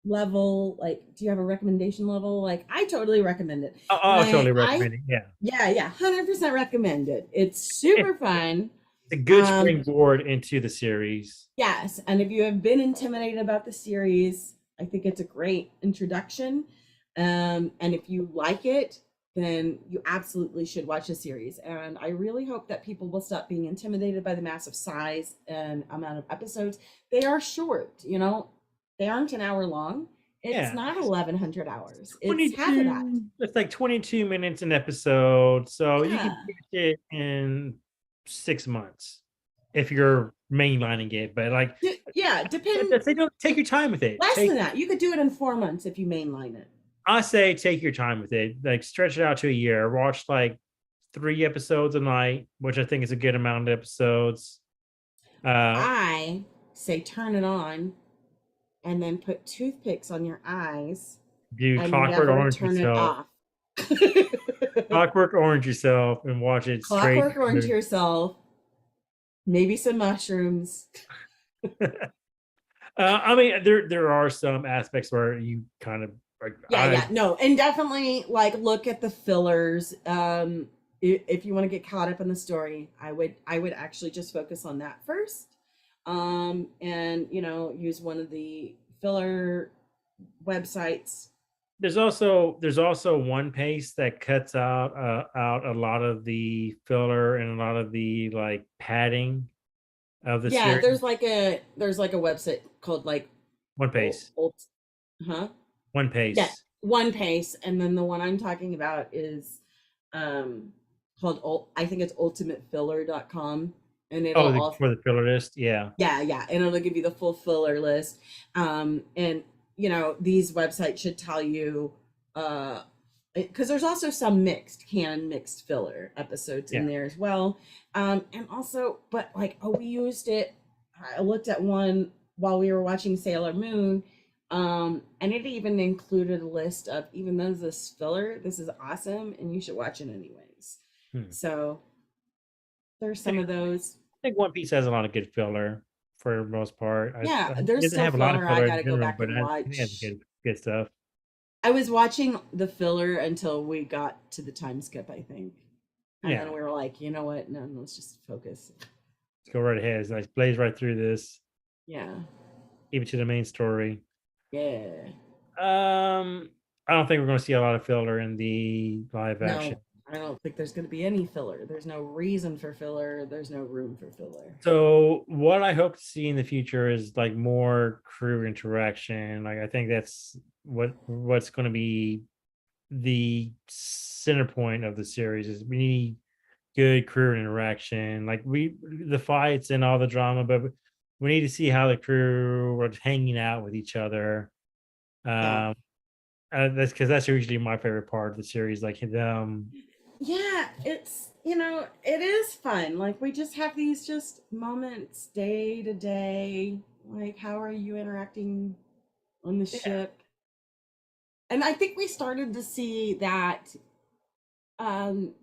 level, like do you have a recommendation level? Like I totally recommend it. I'll Like totally I recommend it. Yeah. yeah, yeah, 100% recommend it. It's It's super fun. a good Um springboard into the series. yes, and if you have been intimidated about the series, I think it's a great introduction. And if you like it, then you absolutely should watch the series. And I really hope that people will stop being intimidated by the massive size and amount of episodes. They are short, they aren't an hour long. It's Yeah. not 1100 hours. It's half of that. 22, it's like 22 minutes an episode. So you can Yeah. finish it in 6 months if you're mainlining it. But like, Yeah. they don't take your time with it. Less than that. You could do it in 4 months if you mainline it. I say take your time with it. Like, stretch it out to a year. Watch like 3 episodes a night, which I think is a good amount of episodes. Uh, I say turn it on and then put toothpicks on your eyes do and Clockwork never Orange turn it yourself. off. Clockwork Orange yourself and watch it straight. Clockwork Orange yourself, maybe some mushrooms. I mean, there are some aspects where you kind of like Yeah, yeah, no, and definitely like look at the fillers. If you want to get caught up in the story, I would actually just focus on that first. And use one of the filler websites there's also One Piece that cuts out a lot of the filler and a lot of the like padding of the Yeah, series. there's like a website called like One Piece, Old, huh? One Yeah, Piece. One Pace, and then the one I'm talking about is um I think it's ultimatefiller.com, and it'll Oh, also, for the filler list, yeah, yeah, yeah, and it'll give you the full filler list. And these websites should tell you because there's also some canon mixed filler episodes in yeah. there as well. And also, but like, oh, we used it. I looked at one while we were watching Sailor Moon, and it even included a list of, even though this filler, this is awesome, and you should watch it anyways. Hmm. So there's I some of those. think One Piece has a lot of good filler for the most part. Yeah, It there's doesn't still have a lot of filler I filler in gotta go general, back but and I think it has watch. good stuff. I was watching the filler until we got to the time skip, I think. And Yeah, then we were like, you know what? No, let's just focus. let's go right ahead. It's like blaze right through this. Yeah. Keep it to the main story. Yeah. Um, I don't think we're going to see a lot of filler in the live action. No, I don't think there's going to be any filler. There's no reason for filler. There's no room for filler. So what I hope to see in the future is like more crew interaction. Like I think that's what's going to be the center point of the series is we need good crew interaction. Like the fights and all the drama, but we need to see how the crew are hanging out with each other. Yeah. Um, that's because that's usually my favorite part of the series. Like them, Yeah, it is fun. Like, we just have these just moments day to day. Like, how are you interacting on the yeah. ship? And I think we started to see that um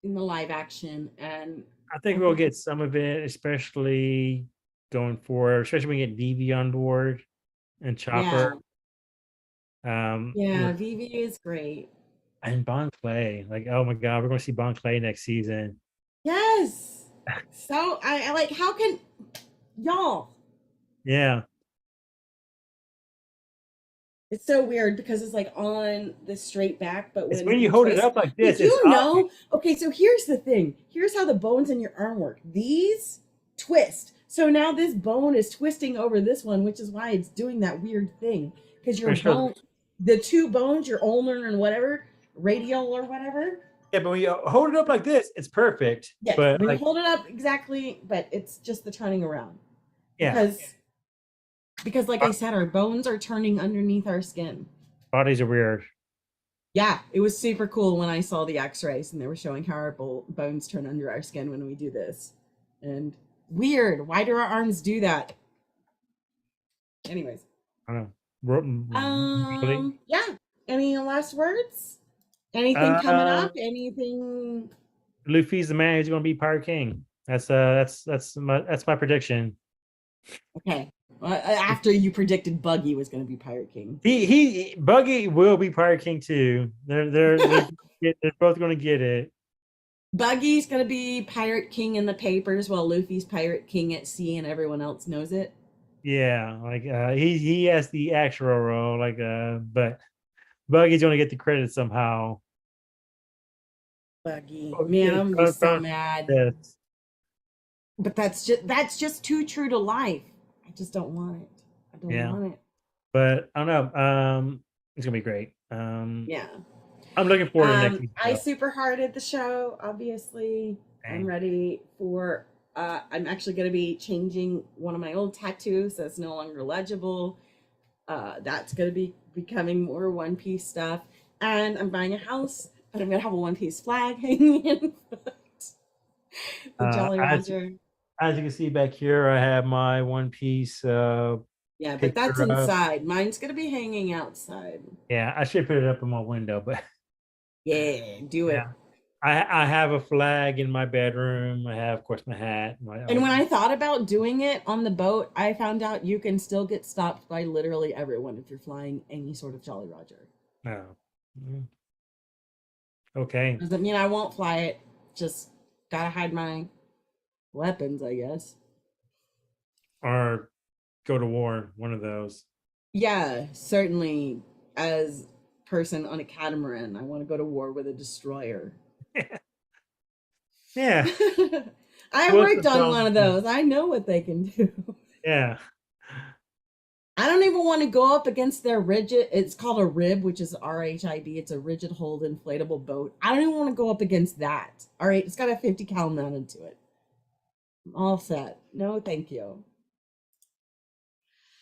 in the live action, and I think I we'll think, get some of it, especially going forward, especially when we get DV on board and yeah, Chopper. yeah, Vivi is great. And Bon Clay. Like, oh my God, we're going to see Bon Clay next season. Yes. So I like, how can y'all? Yeah. It's so weird because it's like on the straight back, but It's when when you you hold it twist, up like did this, it's you obvious. know? Okay, so here's the thing. Here's how the bones in your arm work. These twist. So now this bone is twisting over this one, which is why it's doing that weird thing. Because your For sure. bone, the two bones, your ulnar and whatever, radial or whatever. Yeah, but when you hold it up like this, it's perfect. Yes, But when you like, hold it up exactly, but it's just the turning around. yeah, Because like I bo- said, our bones are turning underneath our skin. bodies are weird. Yeah, it was super cool when I saw the x-rays and they were showing how our bones turn under our skin when we do this. And weird, why do our arms do that? Anyways, I don't know. Really? yeah, any last words? Anything coming Uh, up? Anything? Luffy's the man who's going to be Pirate King. That's my prediction. Okay, well, after you predicted Buggy was going to be Pirate King. Buggy will be Pirate King too. They're both going to get it. Buggy's going to be Pirate King in the papers while Luffy's Pirate King at sea and everyone else knows it. Yeah, like he has the actual role, like but Buggy's gonna get the credit somehow. Buggy, Oh, man, yeah, I'm gonna be so mad. yes. But that's just too true to life. I just don't want it. I don't Yeah, want it. but I don't know. It's gonna be great. Yeah. I'm looking forward to next week. I super hearted the show, obviously. I'm Dang. ready for I'm actually gonna be changing one of my old tattoos that's no longer legible. That's gonna be becoming more One Piece stuff. And I'm buying a house, but I'm gonna have a One Piece flag hanging in front. The Uh, Jolly as Roger. as you can see back here, I have my One Piece Yeah, but that's picture up. inside. Mine's gonna be hanging outside. Yeah, I should put it up in my window, but Yeah, do yeah, it. I have a flag in my bedroom. I have, of course, my hat. And when I thought about doing it on the boat, I found out you can still get stopped by literally everyone if you're flying any sort of Jolly Roger. No. Okay. Doesn't mean I won't fly it. Just gotta hide my weapons, I guess. Or go to war, one of those. Yeah, certainly. As person on a catamaran. I want to go to war with a destroyer. Yeah. I What's worked the on one problem? of those. I know what they can do. Yeah. I don't even want to go up against their rigid. It's called a rib, which is RHIB. It's a rigid hold inflatable boat. I don't even want to go up against that. All right, it's got a 50 cal mounted to it. I'm all set. No, thank you.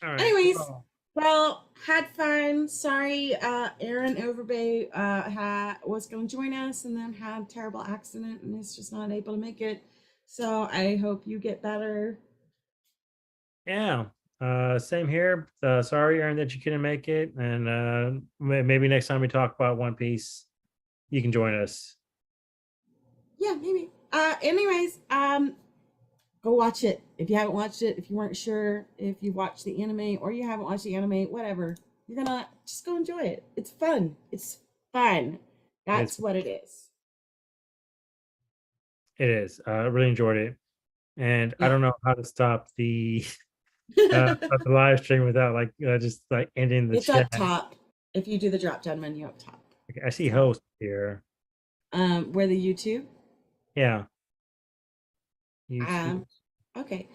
All right. Anyways, Well, well, had fun. Sorry, Aaron Overbay was going to join us and then had a terrible accident and is just not able to make it. So I hope you get better. yeah. Same here. Sorry, Aaron, that you couldn't make it. And maybe next time we talk about One Piece, you can join us. Yeah, maybe. Anyways, go watch it if you haven't watched it. If you weren't sure if you watched the anime or you haven't watched the anime, whatever, you're gonna just go enjoy it. It's fun. It's fun. It's That's what it is. it is. I really enjoyed it. And I Yeah. don't know how to stop the live stream without like just like ending the It's chat. up top. If you do the drop down menu up top. Okay, I see So, host here. where the YouTube. Yeah. YouTube. Okay.